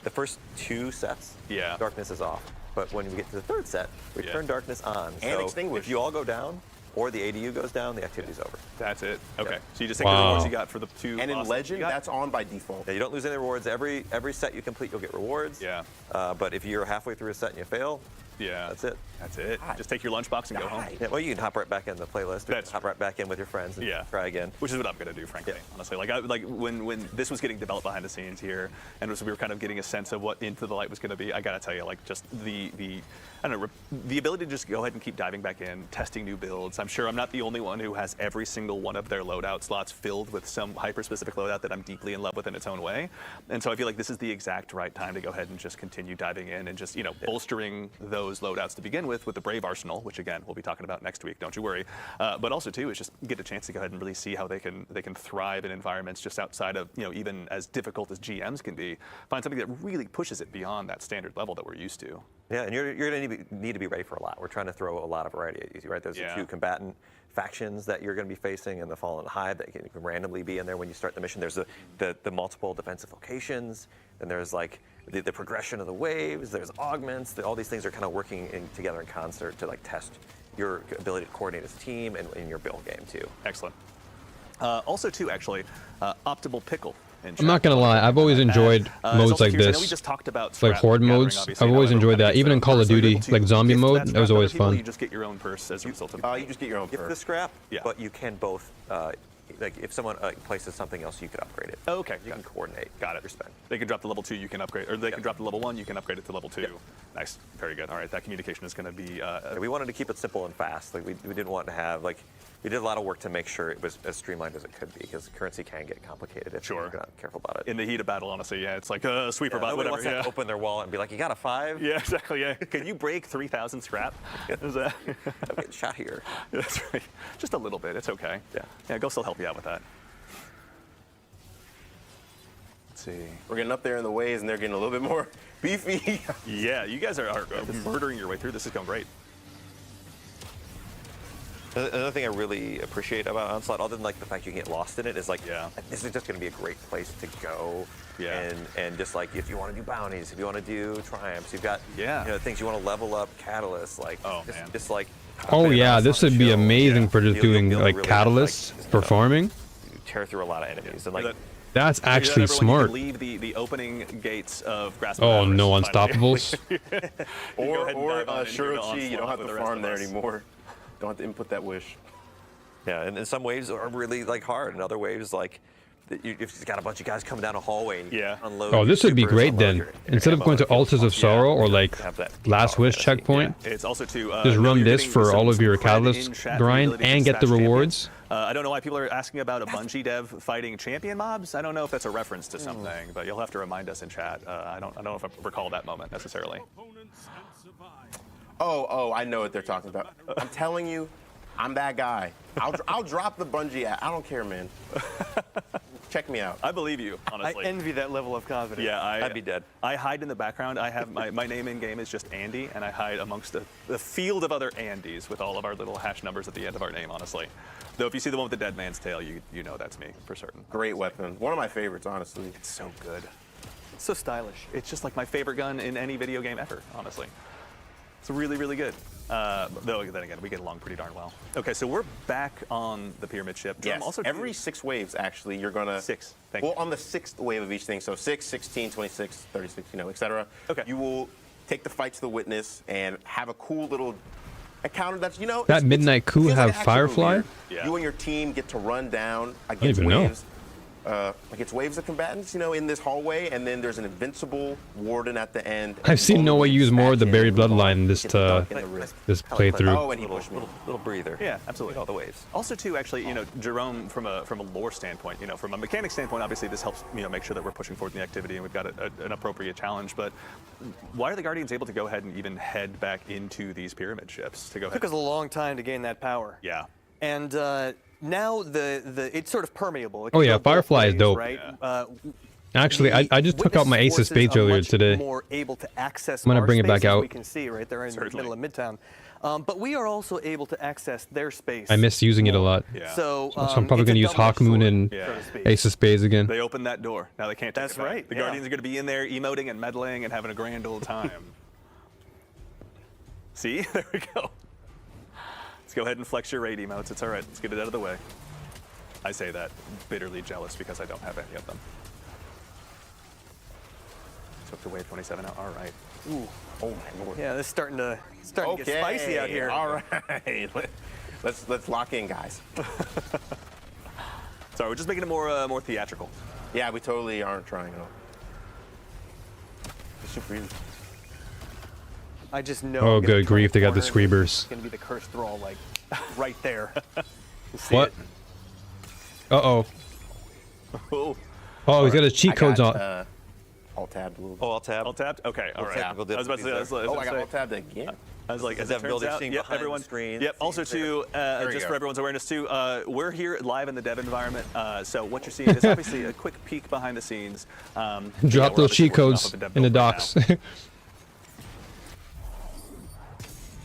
The first 2 sets, Yeah. darkness is off. But when we get to the 3rd set, we Yeah. turn darkness on. And So extinguish. if you all go down, or the ADU goes down, the activity's over. That's it. Okay. Yeah. So you just take the rewards Wow. you got for the 2 And in bosses Legend, you got? that's on by default. Yeah, you don't lose any rewards. Every set you complete, you'll get rewards. Yeah. But if you're halfway through a set and you fail, Yeah. that's it. That's it. God. Just take your lunchbox and go home. Yeah, well, you can hop right back in the playlist. Or That's hop right back in with your friends and Yeah. try again. Which is what I'm gonna do, frankly. Honestly, like when this was getting developed behind the scenes here, and we were kind of getting a sense of what Into the Light was gonna be. I gotta tell you, like just the I don't know, the ability to just go ahead and keep diving back in, testing new builds. I'm sure I'm not the only one who has every single one of their loadout slots filled with some hyper-specific loadout that I'm deeply in love with in its own way. And so I feel like this is the exact right time to go ahead and just continue diving in and just bolstering those loadouts to begin with the Brave Arsenal, which again we'll be talking about next week. Don't you worry. But also too is just get a chance to go ahead and really see how they can thrive in environments just outside of even as difficult as GMs can be. Find something that really pushes it beyond that standard level that we're used to. Yeah, and you're going to need to be ready for a lot. We're trying to throw a lot of variety at you, right? There's Yeah. the 2 combatant factions that you're going to be facing, and the Fallen Hive that can randomly be in there when you start the mission. There's the multiple defensive locations, and there's like the progression of the waves. There's augments. All these things are kind of working together in concert to like test your ability to coordinate as a team and in your build game too. Excellent. Also too, actually, Optimal Pickle. I'm not gonna lie, I've always enjoyed modes like I know we this. just talked about Like scrap horde gathering, modes. obviously. I've Now, always I know enjoyed having that. Even in scrap Call of purse, are you Duty, able to like zombie gift mode, that that scrap was to other always people, or fun. You just get your own purse as a result of You just get your own Gift the purse. scrap, Yeah. but you can both like if someone places something else, you could upgrade it. Oh, okay. You can coordinate. Got it. Your spend. They can drop the level 2, you can upgrade, or they can Yep. drop the level 1, you can upgrade it to level 2. Yep. Nice. Very good. All right, that communication is going to be. We wanted to keep it simple and fast. Like we didn't want to have like we did a lot of work to make sure it was as streamlined as it could be because currency can get complicated if Sure. you're not careful about it. in the heat of battle, honestly, yeah, it's like a sweeper bot, Nobody whatever. wants to open their wallet and be like, "You got a 5?" Yeah, exactly. Yeah. Can you break 3,000 scrap? Is that? I'm getting shot here. That's right. Just a little bit. It's okay. Yeah. Yeah, Ghost will help you out with that. Let's see. We're getting up there in the waves, and they're getting a little bit more beefy. Yeah, you guys are murdering your way through. This is going great. Another thing I really appreciate about Onslaught, other than like the fact you can get lost in it, is like Yeah. this is just going to be a great place to go. Yeah. And just like if you want to do bounties, if you want to do triumphs, you've got Yeah. things you want to level up, catalysts, like Oh, just, man. just like. Oh hop in yeah, Onslaught this would be chill. amazing for just You'll doing be able to like really, catalysts like, for farming. tear through a lot of enemies and like. That- That's you know, actually everyone, you smart. can leave the opening gates of Grasp. Oh, Avarice, no finally. unstoppables. Go ahead and dive on into Shirochi, you don't Onslaught have with to the rest farm of there us. anymore. Don't have to input that wish. Yeah, and some waves are really like hard, and other waves like if you've got a bunch of guys coming down a hallway and you Yeah. unload. Oh, your this would be supers, great unload then. your Instead of ammo, going to it feels Altars of fun. Sorrow or Yeah. like Have that Last power Wish fantasy. checkpoint, It's also to just know run you're this getting for some all of your credit in catalyst chat for the grind ability to and get the smash champions. rewards. I don't know why people are asking about a Bungie dev fighting champion mobs. I don't know if that's a reference to something, but you'll have to remind us in chat. I don't know if I recall that moment necessarily. Oh, I know what they're talking about. I'm telling you, I'm that guy. I'll drop the Bungie app. I don't care, man. Check me out. I believe you, I honestly. envy that level of confidence. Yeah, I'd be dead. I hide in the background. I have my name in game is just Andy, and I hide amongst the field of other Andys with all of our little hash numbers at the end of our name. Honestly, though, if you see the one with the dead man's tail, you know that's me for certain. Great weapon. One of my favorites, honestly. It's so good. So stylish. It's just like my favorite gun in any video game ever. Honestly, it's really, really good. Though then again, we get along pretty darn well. Okay, so we're back on the pyramid ship. Yes, Also, every 6 waves, actually, you're going to... 6. Thank Well, you. on the 6th wave of each thing, so 6, 16, 26, 36, etc. Okay. You will take the fight to the witness and have a cool little encounter that's, That Midnight Coup feels like have an action Firefly? movie. Yeah. You and your team get to run down against even know. waves. Against waves of combatants, in this hallway, and then there's an invincible warden at the end. I've seen All the Noah waves use more of the back buried in, bloodline this get the dunk in the rib. this Pellet playthrough. Oh, and he little, pushed me. little breather. Yeah, absolutely. All the waves. Also, too, actually, Jerome, from a lore standpoint, from a mechanic standpoint, obviously this helps, make sure that we're pushing forward in the activity and we've got an appropriate challenge. But why are the Guardians able to go ahead and even head back into these pyramid ships to go It ahead? took us a long time to gain that power. Yeah. And now it's sort of permiable. It Oh, can yeah, go both Firefly is ways, dope. Right? Yeah. Actually, I just took out my Ace of Spades earlier today. More able to access I'm gonna our bring it back space, as out. We can see right there in Certainly. the middle of Midtown. But we are also able to access their space. I miss using it a lot. Yeah. So, So I'm probably it's a going to use double-edged Hawkmoon sword, and Yeah. so to speak. Ace of Spades again. They opened that door. Now they can't take That's it back. right, The yeah. Guardians are going to be in there emoting and meddling and having a grand old time. See? There we go. Let's go ahead and flex your raid emotes. It's all right. Let's get it out of the way. I say that bitterly jealous because I don't have any of them. Took to wave 27 out. All right. Ooh. Oh, my lord. Yeah, this is starting to get spicy out here. All right. Let's lock in, guys. Sorry, we're just making it more theatrical. Yeah, we totally aren't trying at all. It's super easy. I just know. Oh, I'm gonna good turn grief, they got the corner and Screebers. It's gonna be the cursed thrall, like right there. You see What? it? Uh-oh. Oh, Oh, he's got his cheat I codes got, on. alt tabbed a little bit. Oh, I'll tab. all tapped? Okay, all right. technical I was about to say, difficulties Oh, I got alt tabbed again. I was like, Does as it that turns building out, scene yep, behind the everyone, screen? Yep. Also, too, you just go. for everyone's awareness, too, we're here live in the dev environment. So what you're seeing is obviously a quick peek behind the scenes. Drop we're those obviously cheat working off codes of a dev in the build right docs. now.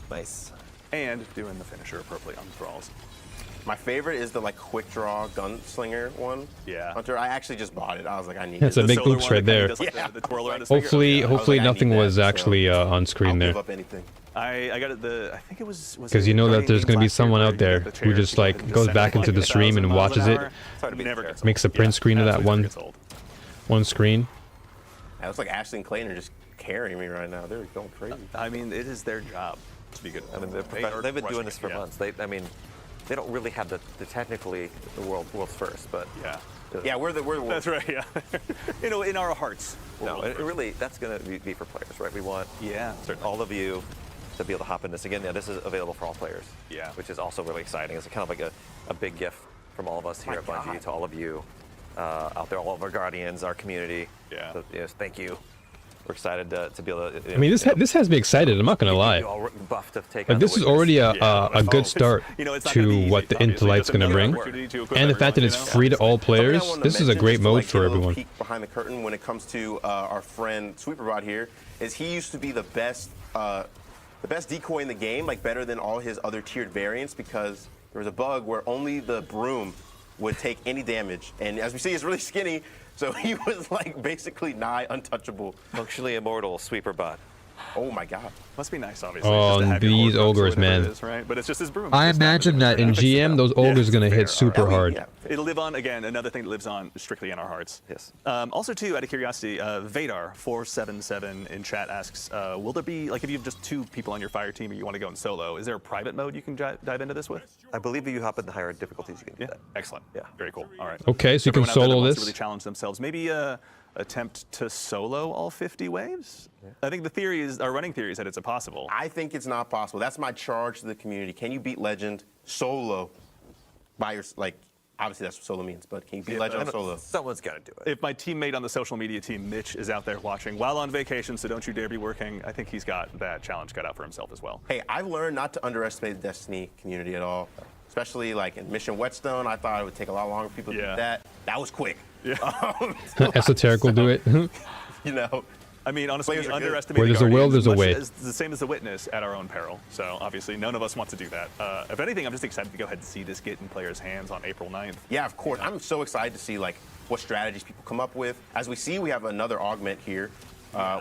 Nice. And doing the finisher appropriately on the thralls. My favorite is the quick draw gunslinger one. Yeah. Hunter, I actually just bought it. I was like, I need That's it. a big solar oops one right that kinda there. does, like, Yeah. the twirl around his finger. Hopefully, Yeah. hopefully I was like, I nothing need was that, so actually on screen I'll there. give up anything. I got it. I think it was. Because you know that there's going to be someone out there who just goes back into the stream and watches it, Sorry to be Never fair. gets makes a print screen of that one screen. It looks like Ashley and Clayton are just carrying me right now. They're going crazy. I mean, it is their job to be good. I mean, They are they've been doing crushing this it, for yeah. months. they don't really have the technically the world's first, but Yeah. Yeah, we're the That's right. Yeah. In our hearts. no, it really that's going to be for players, right? We want Yeah. all of you to be able to hop in this again. Yeah, this is available for all players. Yeah. Which is also really exciting. It's kind of like a big gift from all of us here at Bungie to all of you out there, all of our guardians, our community. Yeah. So, yes, thank you. We're excited to be able to. I mean, this has me excited. I'm not gonna lie. You all buffed to take Like on this the is Witness. already Yeah. a good start It's not gonna be to easy, what the obviously. Intellight's Just gonna another bring, opportunity to equip and the fact that everyone, it's free to all players. Something I wanted to This is a mention, great just mode like for get a little everyone. Peek behind the curtain when it comes to our friend Sweeperbot here is he used to be the best decoy in the game, like better than all his other tiered variants because there was a bug where only the broom would take any damage, and as we see, he's really skinny, so he was like basically nigh untouchable. Functionally immortal sweeper bot. Oh my god. Must be nice, obviously. Oh, just to have your these Horcrux or ogres, whatever man. it is, right? But it's just his broom. I It's not imagine different that in graphics. GM, those ogres are gonna fair, hit super all right. hard. Yeah. It'll live on, again, another thing that lives on strictly in our hearts. Yes. Also, too, out of curiosity, Vadar477 in chat asks, will there be, like if you have just 2 people on your fire team and you want to go in solo, is there a private mode you can dive into this with? I believe if you hop in the higher difficulties, you can do Yeah. that. Excellent. Yeah. Very cool. All right. Okay, so you can Everyone out there that solo wants to this. really challenge themselves. Maybe attempt to solo all 50 waves? I think the theory is, our running theory is that it's impossible. I think it's not possible. That's my charge to the community. Can you beat Legend solo by your, like, obviously that's what solo means, but can you beat Legend solo? Someone's got to do it. If my teammate on the social media team, Mitch, is out there watching while on vacation, so don't you dare be working, I think he's got that challenge cut out for himself as well. Hey, I've learned not to underestimate the Destiny community at all, especially like in Mission Whetstone. I thought it would take a lot longer for people to Yeah. do that. That was quick. Yeah. Esoteric will do it. You know, I mean, honestly, Players are good. underestimate Where the there's a will, Guardians there's a as much way. as the same as the Witness at our own peril. So obviously, none of us want to do that. If anything, I'm just excited to go ahead and see this get in players' hands on April 9th. yeah, of course. I'm so excited to see like what strategies people come up with. As we see, we have another augment here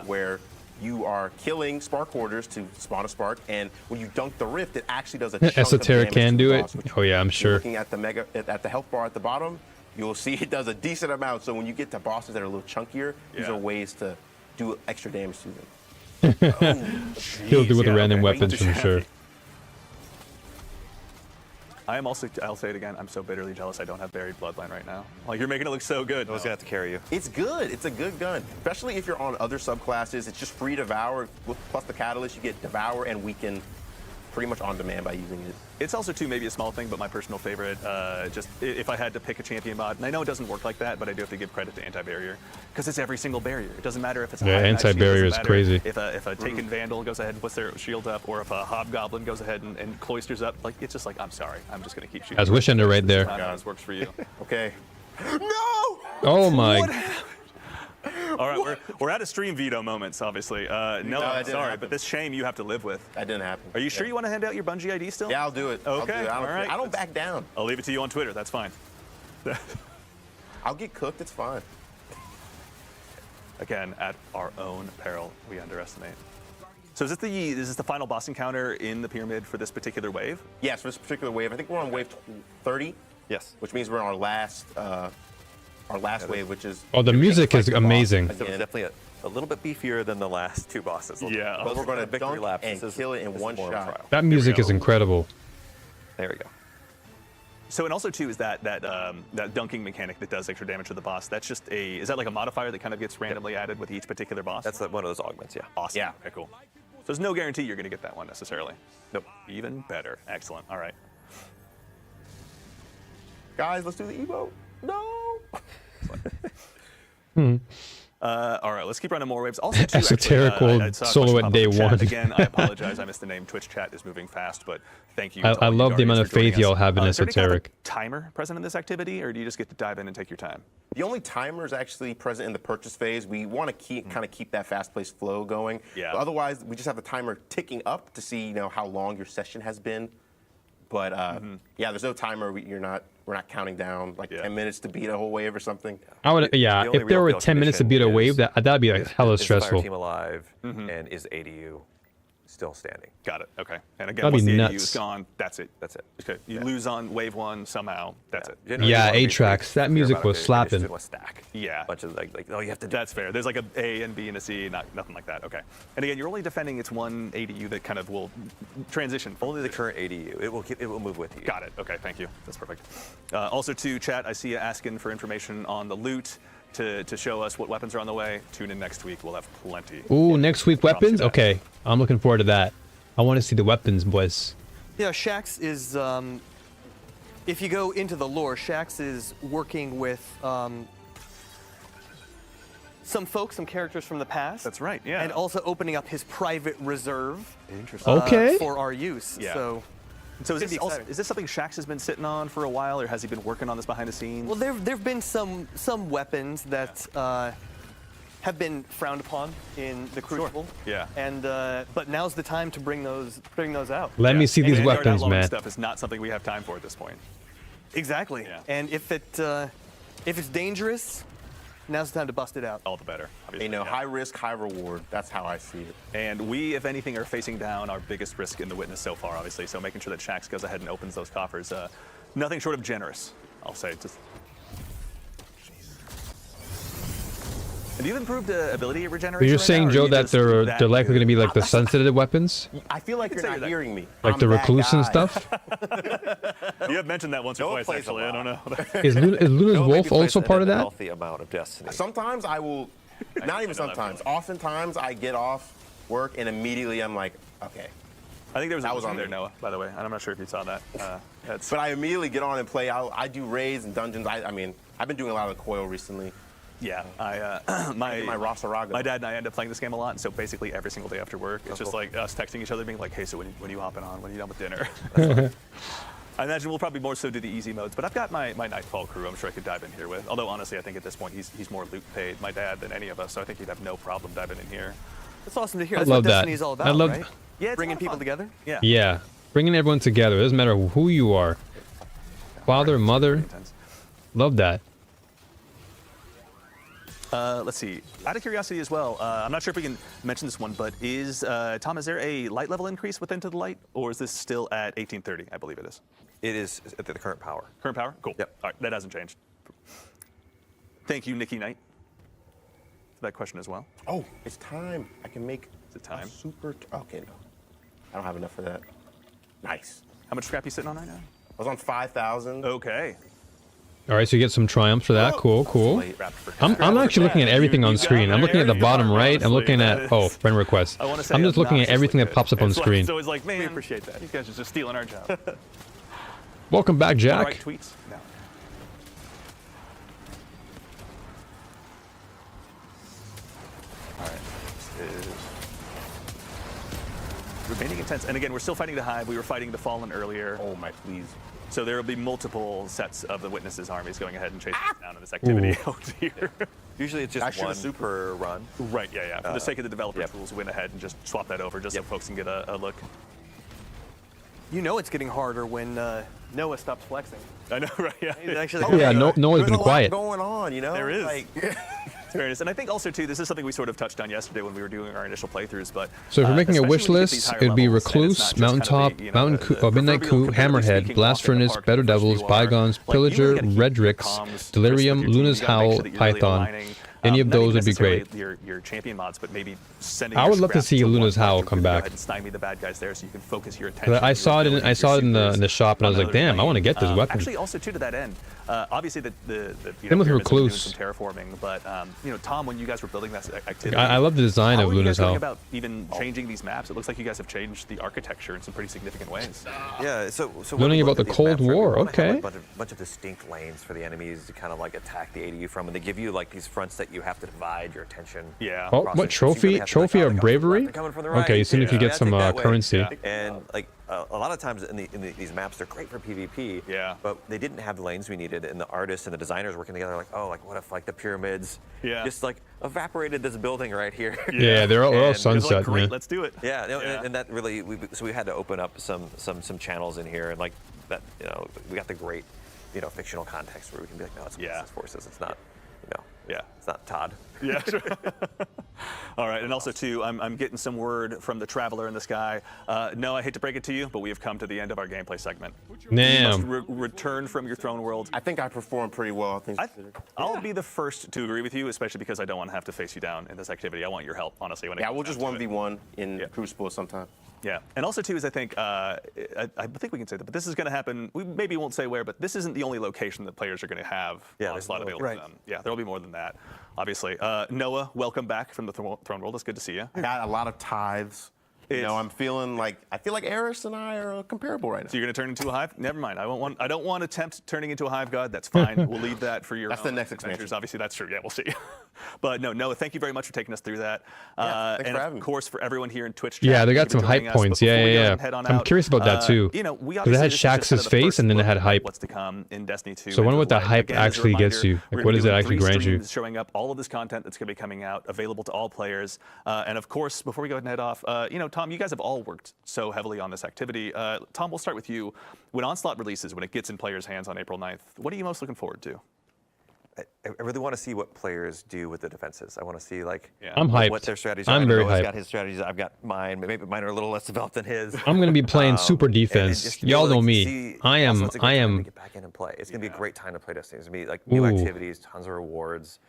where you are killing Spark Hoarders to spawn a Spark, and when you dunk the Rift, it actually does a chunk Esoteric of damage can to the do it. boss, which Oh yeah, I'm you're sure. Looking at the health bar at the bottom, you'll see it does a decent amount. So when you get to bosses that are a little chunkier, these Yeah. are ways to do extra damage to them. He'll do with yeah, random okay. weapons for sure. I am also, I'll say it again, I'm so bitterly jealous I don't have Buried Bloodline right now. Like, you're making it look so good. I was going to have to carry you. It's good. It's a good gun, especially if you're on other subclasses. It's just free Devour. Plus the Catalyst, you get Devour and Weaken pretty much on demand by using it. It's also, too, maybe a small thing, but my personal favorite, just if I had to pick a champion mod, and I know it doesn't work like that, but I do have to give credit to Anti-Barrier, because it's every single barrier. It doesn't matter if it's a Yeah, high match shield, Anti-Barrier doesn't is matter crazy. If a Taken Vandal goes ahead and puts their shield up, or if a Hobgoblin goes ahead and cloisters up, like, it's just like, I'm sorry, I'm just going to keep shooting. That's Wishender right there. I know this works for you. Okay. No! Oh my. All right, we're out of stream veto moments, obviously. No, that I'm didn't sorry, happen. but this shame you have to live with. That didn't happen. Are you sure Yeah. you want to hand out your Bungie ID still? Yeah, I'll do it. I'll do Okay, it. all right. I don't back down. I'll leave it to you on Twitter. That's fine. I'll get cooked. It's fine. Again, at our own peril, we underestimate. So is this the final boss encounter in the pyramid for this particular wave? Yes, for this particular wave, I think we're on wave 30, Yes. which means we're on our last wave, which is. Oh, the music is amazing. So it's definitely a little bit beefier than the last 2 bosses. Yeah. But we're going to victory dunk lap. and This is- kill it in this is one more of a shot. trial. That music go. is incredible. There we go. So, and also too is that dunking mechanic that does extra damage to the boss. That's just is that like a modifier that kind of gets randomly added with each particular boss? That's one of those augments, yeah. awesome. Yeah. Okay, cool. So there's no guarantee you're going to get that one necessarily. Nope. Even better. Excellent. All right. Guys, let's do the emote. No! All right, let's keep running more waves. Also, too, Esoterical I saw a solo question at pop up day in chat. one. Again, I apologize. I missed the name. Twitch chat is moving fast, but thank you. I to all you love the amount Guardians of for joining faith y'all us. have in Is there any kind of, Esoteric. timer present in this activity, or do you just get to dive in and take your time? The only timer is actually present in the purchase phase. We want to kind of keep that fast-paced flow going. Yeah. But otherwise, we just have the timer ticking up to see how long your session has been. But yeah, there's no timer. We're not counting down like Yeah. 10 minutes to beat a whole wave or something. I would, yeah. The only If there real were kill 10 minutes to condition beat a wave, is- that'd be like hella is the fire stressful. team alive and is ADU still standing. Got it. Okay. And again, That'd once be the ADU nuts. is gone, that's it. That's it. Okay. You lose on wave 1 somehow. That's it. Generally, Yeah, you wanna be A-Tracks. pretty That clear music about it. was They just slapping. do a stack. Yeah. A bunch of like oh, you have to do That's fair. There's like a and B and a C, nothing like that. Okay. And again, you're only defending its one ADU that kind of will transition. only the current ADU. It will move with you. Got it. Okay, thank you. That's perfect. Also, to chat, I see you asking for information on the loot to show us what weapons are on the way. Tune in next week. We'll have plenty. Ooh, next week Promise you weapons? that. Okay, I'm looking forward to that. I want to see the weapons, boys. Yeah, Shax is, if you go into the lore, Shax is working with some folks, some characters from the past. That's right, yeah. And also opening up his private reserve Interesting. Okay. for our use. Yeah. So So is It's this, gonna be exciting. is this something Shax has been sitting on for a while, or has he been working on this behind the scenes? Well, there've been some weapons that have been frowned upon in the Crucible. Yeah. And but now's the time to bring those out. Let me see And these Vanguard weapons, outlawing man. stuff is not something we have time for at this point. Exactly. Yeah. And if it's dangerous, now's the time to bust it out. All the better. Obviously. You know, yeah. high risk, high reward. That's how I see it. And we, if anything, are facing down our biggest risk in the witness so far, obviously. So making sure that Shax goes ahead and opens those coffers, nothing short of generous, I'll say. Just. Have you improved ability regeneration? You're right saying, now, or are Joe, you that just they're that likely going to be good? like the sensitive weapons, I feel like You you're can say not that. hearing me. like I'm the that recluse and guy. stuff. You have mentioned that once or Noah twice, plays a actually. I don't know. Is Luna's Noah Wolf maybe plays also a part of that? healthy amount of Destiny. Sometimes I will, not even know that sometimes, feeling. oftentimes I get off work and immediately I'm like, okay. I think there was a That was on on there, me. Noah, by the way. I'm not sure if you saw that. That's, But I immediately get on and play. I do raids and dungeons. I mean, I've been doing a lot of the coil recently. yeah, my Rosaraga. My dad and I end up playing this game a lot, and so basically every single day after work, it's just like us texting each other, being like, "Hey, so when are you hopping on? When are you done with dinner?" I imagine we'll probably more so do the easy modes, but I've got my Nightfall crew. I'm sure I could dive in here with. Although honestly, I think at this point he's more loot paid, my dad, than any of us. So I think he'd have no problem diving in here. That's awesome to hear. I That's love what that. Destiny's all about, I love- right? Yeah, it's a Bringing lot of people fun. together. Yeah. Yeah, bringing everyone together. It doesn't matter who you are, father, mother. Intense. Love that. Let's see. Out of curiosity as well, I'm not sure if we can mention this one, but is Tom? Is there a light level increase with Into the Light, or is this still at 1830? I believe it is. It is at the current power. Current power? Cool. Yep. All right, that hasn't changed. Thank you, Nikki Knight, for that question as well. Oh, it's time. I can make Is it time? a super. Okay, no. I don't have enough for that. Nice. How much scrap you sitting on right now? I was on 5,000. Okay. All right, so you get some triumphs for that. Cool, cool. Scrap for I'm actually looking at everything on You got screen. I'm there. looking at the You bottom are, right. I'm looking honestly. at friend request. I want to say I'm just looking at obnoxiously everything that good. pops up on It's like- screen. It's always like, man, We appreciate that. You guys are just stealing our job. Welcome back, All Jack. right, tweets. No. All right. This is remaining intense. And again, we're still fighting the Hive. We were fighting the Fallen earlier. Oh my, please. So there will be multiple sets of the Witnesses armies going ahead and chasing us down in this activity. Ooh. Oh dear. Usually it's I just should've one super- per run. Right, yeah. For the sake of the developer yep. tools, we went ahead and just swapped that over just so folks can get a look. You know it's getting harder when Noah stops flexing. I know, right? Yeah. He's actually Oh, yeah, Noah's There's been a lot quiet. going on, you know? There is. Like, Fairness. And I think also too, this is something we sort of touched on yesterday when we were doing our initial playthroughs. But So if you're making a especially wish when you get these list, higher it'd be levels, and it's Recluse, not just Mountaintop, kind of the, Mountain the Coup, Midnight proverbial, Coup, comparatively Hammerhead, speaking, Blast walk in the Furnace, park Better the first Devils, few are. Bygones, Like, you really Pillager, gotta keep Redrix, your comms Delirium, crisp with your Luna's team. You gotta make Howl, sure that you're really Python. aligning, Any of not even those would be necessarily great. Your champion mods, but maybe sending. I your would love to scraps see one Luna's Howl budget come to go back. ahead and stymie the bad guys there, so you can focus your attention. I your saw it in ability, your the supers shop, and I was on like, another damn, I lane. want to get this weapon. Actually, also too to that end, obviously the Same with pyramids have been doing Recluse. some terraforming, but Tom, when you guys were building that activity, I love the design how of are you Luna's guys going Howl. about even changing these maps? It looks like you guys have changed the architecture in some pretty significant ways. Yeah, so when Learning we about looked at the these Cold maps, right, we War, wanna have, okay. like, a bunch of distinct lanes for the enemies to kind of like attack the ADU from, and they give you like these fronts that you have to divide your attention. Yeah. Oh, across what it. So you really trophy? have to, Trophy like, oh, of they're coming from the bravery? left, they're coming from the right. Okay, as soon as you Yeah, get some take that way. currency. Yeah. And like a lot of times in these maps, they're great for PvP. Yeah. But they didn't have the lanes we needed, and the artists and the designers working together like, oh, like what if like the pyramids just like evaporated this building right here? Yeah, they're all And- It was like, sunset, great, man. let's do it. Yeah, no, Yeah. and that really, so we had to open up some channels in here, and like that, we got the great, fictional context where we can be like, no, it's Yeah. Witnesses forces, it's not, Yeah. It's not Todd. Yeah. Sure. All right, and also too, I'm getting some word from the traveler in the sky. No, I hate to break it to you, but we have come to the end of our gameplay segment. You must Damn. return from your throne world. I think I performed pretty well. I'll be the first to agree with you, especially because I don't want to have to face you down in this activity. I want your help, honestly. When it Yeah, comes we'll just down to it. 1v1 in Crucible sometime. Yeah, and also too is I think I think we can say that, but this is going to happen. We maybe won't say where, but this isn't the only location that players are going to have a slot available to them. Yeah, there will be more than that, obviously. Noah, welcome back from the throne world. It's good to see you. I got a lot of tithes. You know, I feel like Eris and I are comparable right now. So you're going to turn into a hive? Never mind. I don't want to attempt turning into a hive god. That's fine. We'll leave that for your That's own the next adventures. expansion. Obviously, that's true. Yeah, we'll see. But no, Noah, thank you very much for taking us through that. Yeah, thanks and for having of me. course, for everyone here in Twitch chat. Yeah, they got thank you some for joining hype us. points. But before Yeah, we go yeah, ahead yeah. and head on I'm out, curious about that too. You know, we 'Cause it obviously had this is just Shax's kind of the face first and then it look had at hype. What's to come in Destiny 2. So I wonder what Into that the hype Light. Again, as a actually gets reminder, you. Like, we're what gonna be does it doing actually 3 grant you? streams showing up all of this content that's going to be coming out, available to all players. And of course, before we go ahead and head off, you know, Tom, you guys have all worked so heavily on this activity. Tom, we'll start with you. When Onslaught releases, when it gets in players' hands on April 9th, what are you most looking forward to? I really want to see what players do with the defenses. I want to see I'm what hyped. their strategies are. I'm I know very Noah's hyped. got his strategies. I've got mine. Maybe mine are a little less developed than his. I'm gonna be playing super and defense. just to be Y'all able to know me. see- I also, am. it's a good I time to am. get back in and play. It's gonna be a great time to play Destiny. It's gonna be like new Ooh. activities, tons of rewards.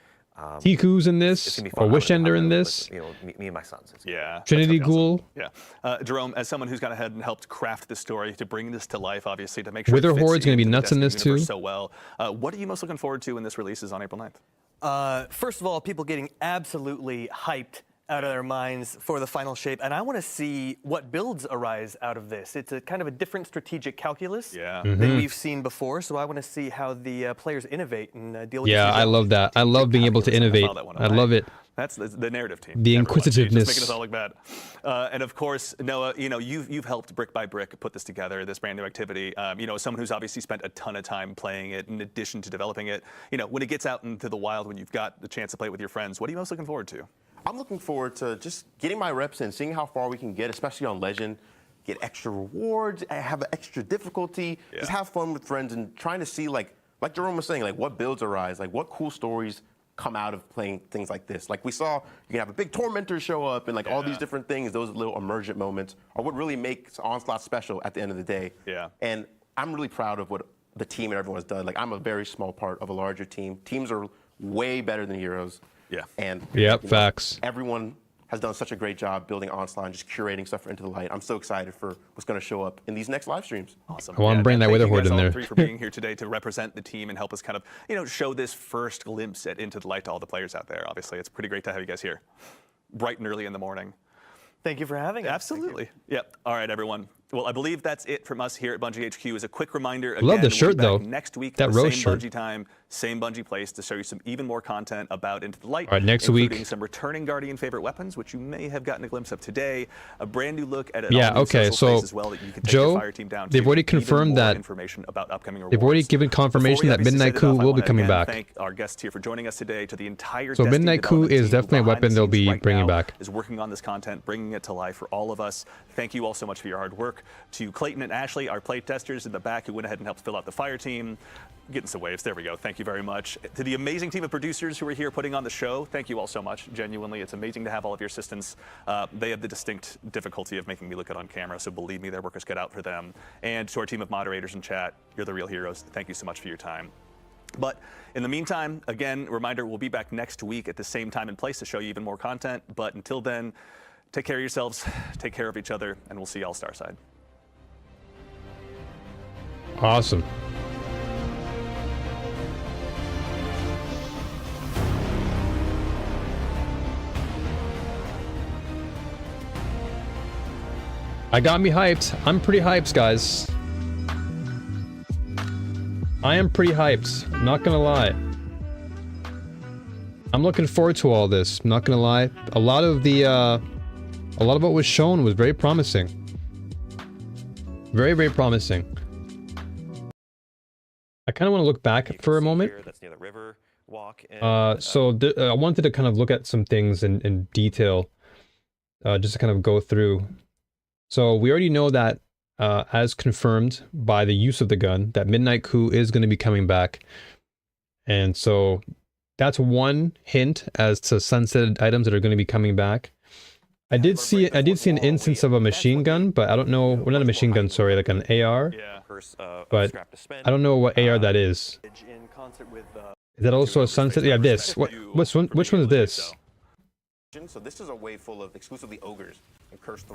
Tiku's in It's this, gonna be or fun. Wishender in with, this. You know, me and my sons. It's Yeah. Trinity that's gonna be Ghoul. Yeah. Jerome, as someone who's gone ahead and helped craft this story to bring this to life, obviously, to make sure Wither it fits Horde's gonna be into the nuts in Destiny this universe too. so well. What are you most looking forward to when this releases on April 9th? First of all, people getting absolutely hyped out of their minds for the final shape, and I want to see what builds arise out of this. It's a kind of a different strategic calculus Yeah. Mm-hmm. than we've seen before, so I want to see how the players innovate and deal with Yeah, this. I love that. I love being able to innovate. I I love it. That's the narrative team. The everyone. Just inquisitiveness. making us all look bad. And of course, Noah, you know, you've helped brick by brick put this together, this brand new activity. You know, as someone who's obviously spent a ton of time playing it in addition to developing it, you know, when it gets out into the wild, when you've got the chance to play it with your friends, what are you most looking forward to? I'm looking forward to just getting my reps in, seeing how far we can get, especially on Legend. Get extra rewards, have an extra difficulty, just have fun with friends and trying to see, like Jerome was saying, like what builds arise, like what cool stories come out of playing things like this. Like we saw, you can have a big tormentor show up and like all these different things, those little emergent moments are what really makes Onslaught special at the end of the day. Yeah. And I'm really proud of what the team and everyone's done. Like I'm a very small part of a larger team. Teams are way better than heroes. Yeah. And Yep, you know, facts. everyone has done such a great job building Onslaught and just curating stuff for Into the Light. I'm so excited for what's going to show up in these next live streams. Awesome. I want to bring and that thank Wither you Horde guys in all there. three for being here today to represent the team and help us kind of, you know, show this first glimpse at Into the Light to all the players out there. Obviously, it's pretty great to have you guys here, bright and early in the morning. Thank you for having us. Absolutely. Yep. All right, everyone. Well, I believe that's it from us here at Bungie HQ. As a quick reminder, Love the again, shirt, we'll be back though. next week, That at the rose same shirt. Bungie time, same Bungie place, to show you some even more content about Into the Light. All right, next including week. some returning Guardian favorite weapons, which you may have gotten a glimpse of today. A brand new look at an Yeah, all-new okay, social space so, as well that you can take Joe, your fire team down they've to. already Even confirmed more that- information about upcoming rewards. They've already given confirmation Before we that obviously Midnight send it Coup off, I will be wanna coming again back. Thank our guests here for joining us today. To the entire So Destiny Midnight Coup development is team definitely a behind weapon the they'll scenes be right bringing now back. is working on this content, bringing it to life for all of us. Thank you all so much for your hard work. To Clayton and Ashley, our play testers in the back who went ahead and helped fill out the fire team. Getting some waves. There we go. Thank you very much. To the amazing team of producers who are here putting on the show, thank you all so much. Genuinely, it's amazing to have all of your assistants. They have the distinct difficulty of making me look good on camera, so believe me, their work is cut out for them. And to our team of moderators in chat, you're the real heroes. Thank you so much for your time. But in the meantime, again, reminder, we'll be back next week at the same time and place to show you even more content. But until then, take care of yourselves, take care of each other, and we'll see y'all Starside. Awesome. I got me hyped. I'm pretty hyped, guys. I am pretty hyped. Not gonna lie. I'm looking forward to all this. Not gonna lie. A lot of what was shown was very promising. Very, very promising. I kind of want to look back for a moment. That's near the river walk. I wanted to kind of look at some things in detail, just to kind of go through. So we already know that, as confirmed by the use of the gun, that Midnight Coup is going to be coming back. And so that's one hint as to sunsetted items that are going to be coming back. I did see an instance of a machine gun, but I don't know. Well, not a machine gun, sorry, like an AR. Yeah. But I don't know what AR that is. In concert with Is that also a sunset? Yeah, this. Which one is this? So this is a wave full of exclusively ogres and cursed.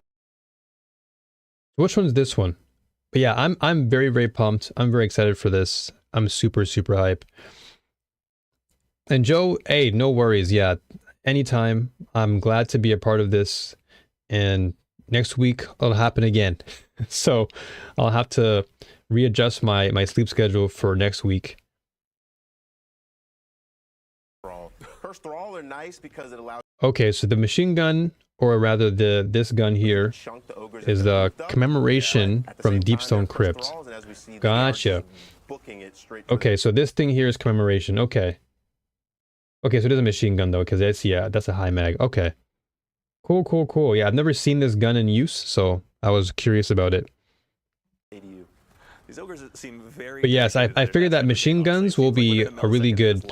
Which one's this one? But yeah, I'm very, very pumped. I'm very excited for this. I'm super, super hype. And Joe, hey, no worries. Yeah, anytime. I'm glad to be a part of this. And next week it'll happen again. So I'll have to readjust my sleep schedule for next week. Cursed Thrall are nice because it allows. Okay, so the machine gun, or rather this gun here, is the commemoration from Deepstone Crypt. Gotcha. Okay, so this thing here is commemoration. Okay. Okay, so it is a machine gun though, because that's a high mag. Okay. Cool, cool, cool. Yeah, I've never seen this gun in use, so I was curious about it. These ogres seem very. But yes, I figured that machine guns will be a really good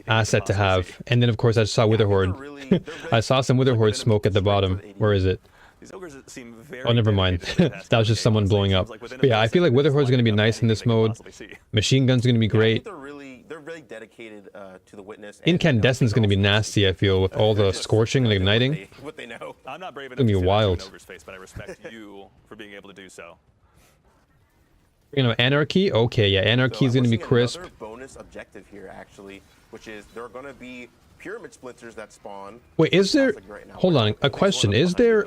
asset to have. And then of course I saw Witherhorde. I saw some Witherhorde smoke at the bottom. Where is it? Oh, never mind. That was just someone blowing up. But yeah, I feel like Witherhore's going to be nice in this mode. Machine gun's going to be great. They're really dedicated to the witness. Incandescent's going to be nasty, I feel, with all the scorching and igniting. What they know. I'm not brave enough It's gonna be to wild. see an ogre's face, but I respect you for being able to do so. You know, Anarchy? Okay, yeah, Anarchy is going to be crisp. Another bonus objective here, actually, which is there are going to be pyramid splinters that spawn. Wait, is there... Hold on, a question. Is there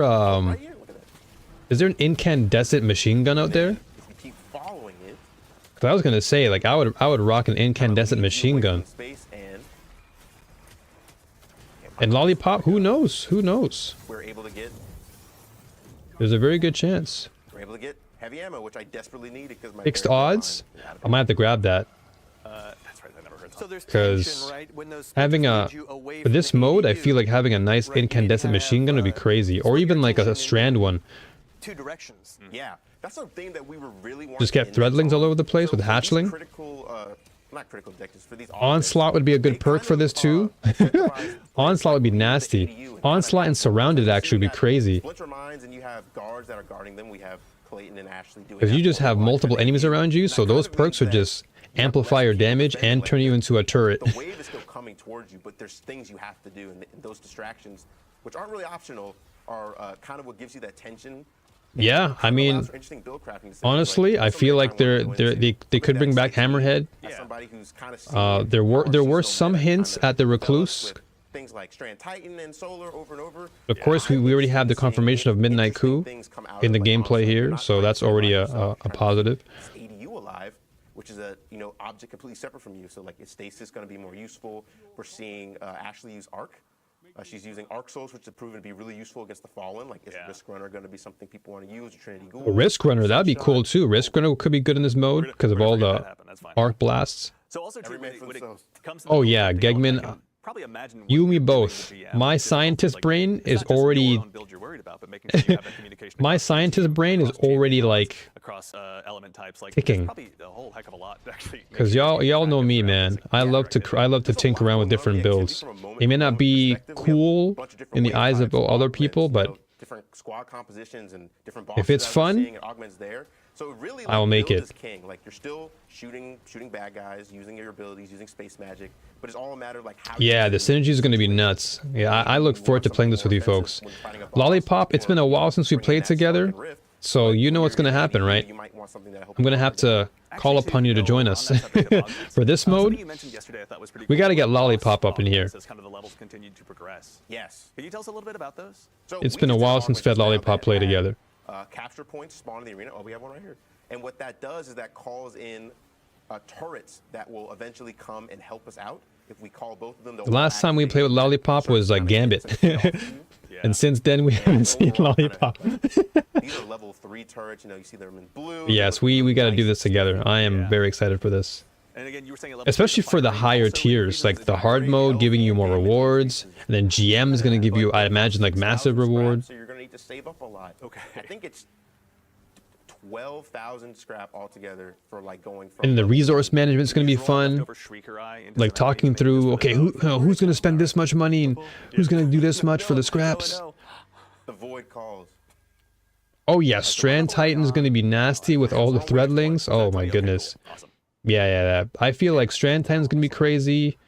an incandescent machine gun out there? If you keep following it, Cause I was gonna say, like, I would rock an incandescent machine gun. And Lollipop, who knows? Who knows? We're able to get There's a very good chance. heavy ammo, which I desperately need because my Fixed odds? I might have to grab that. That's right, I never heard So there's Because tension, right? When those having splinters a... lead you away For from this the mode, I ADU, feel like having a nice right, you incandescent kinda machine gun would be have, crazy. Or split even your like a attention strand in one. two directions. Yeah, that's something that we were really wanting. Just get to threadlings all on. over the place with for these hatchling. Not critical objectives, for these Onslaught would be a good perk for this too. Onslaught would be nasty. Onslaught and Surrounded actually would be crazy. Splinter mines, and you have guards that are guarding them. We have Clayton and Ashley doing. Because you just have multiple enemies around you, so those perks would just amplify your damage and turn you into a turret. The wave is still coming towards you, but there's things you have to do, and those distractions, which aren't really optional, are kind of what gives you that tension. Yeah, I mean, honestly, I feel like they could bring back Hammerhead. There were some hints at the Recluse. Things like Strand Titan and Solar over and over. Of course, we already have the confirmation of Midnight Coup in the gameplay here, so that's already a positive. ADU alive, which is a object completely separate from you. So like its stasis is going to be more useful. We're seeing Ashley use Arc. She's using Arc Souls, which has proven to be really useful against the Fallen. Like, is Risk Runner going to be something people want to use? Or Trinity Ghoul? Risk Runner, that'd be cool too. Risk Runner could be good in this mode because of all the arc blasts. So also too, when it comes to Oh yeah, Gegman. probably imagine You and me both. My scientist brain is already... My scientist brain is already like... across element types, like ticking. probably a whole heck of a lot actually. Because y'all know me, man. I love to tinker around with different builds. It may not be cool in the eyes of other people, but different squad compositions and different if it's fun, so really, I'll make it. King. Like, you're still shooting bad guys, using your abilities, using space magic, but it's all a matter of like how. Yeah, the synergy is going to be nuts. Yeah, I look forward to playing this with you folks. Lollipop, it's been a while since we played together, so you know what's going to happen, right? I'm going to have to call upon you to join us. For this mode, we got to get Lollipop up in here. Yes. Can you tell us a little bit about those? It's been a while since we had Lollipop play together. Capture points spawn in the arena. Oh, we have one right here. And what that does is that calls in turrets that will eventually come and help us out. If we call both of them, the last time we played with Lollipop was like Gambit. And since then, we haven't seen Lollipop. These are level 3 turrets. You see them in blue. Yes, we got to do this together. I am very excited for this. And again, you were saying especially for the higher tiers, like the hard mode giving you more rewards, and then GM is going to give you, I imagine, like massive rewards. So you're going to need to save up a lot. Okay. I think it's 12,000 scrap altogether for like going from. And the resource management is going to be fun. Like talking through, okay, who's going to spend this much money and who's going to do this much for the scraps? The void calls. Oh yeah, Strand Titan's going to be nasty with all the threadlings. Oh my goodness. Yeah. I feel like Strand Titan's going to be crazy.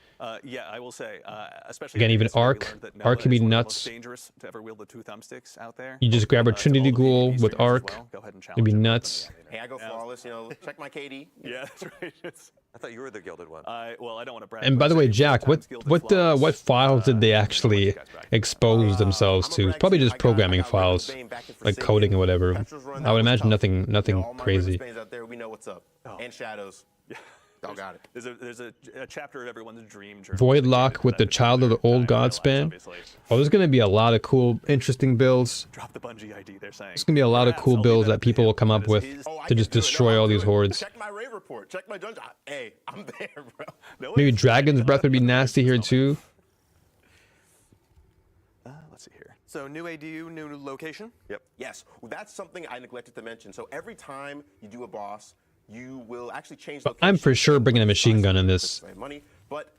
Yeah, I will say, especially Again, even Arc can be nuts. Dangerous to ever wield the two thumbsticks out there. You just grab a Trinity Ghoul with Arc. It'd be nuts. Hey, I go flawless. You know, check my KD. Yeah, that's right. I thought you were the gilded one. Well, I don't want to brag. And by the way, Jack, what files did they actually expose themselves to? It's probably just programming files, like coding or whatever. I would imagine nothing crazy. Out there, we know what's up. And shadows. Y'all got it. There's a chapter of everyone's dream journey. Voidlock with the Child of the Old God span. Oh, there's gonna be a lot of cool, interesting builds. Drop the Bungie ID. They're saying. There's gonna be a lot of cool builds that people will come up with to just destroy all these hordes. Check my raid report. Check my dungeon. Hey, I'm there, bro. Maybe Dragon's Breath would be nasty here too. Let's see here. So new ADU, new location. Yep. Yes, well, that's something I neglected to mention. So every time you do a boss, you will actually change. But I'm for sure bringing a machine gun in this. Money, but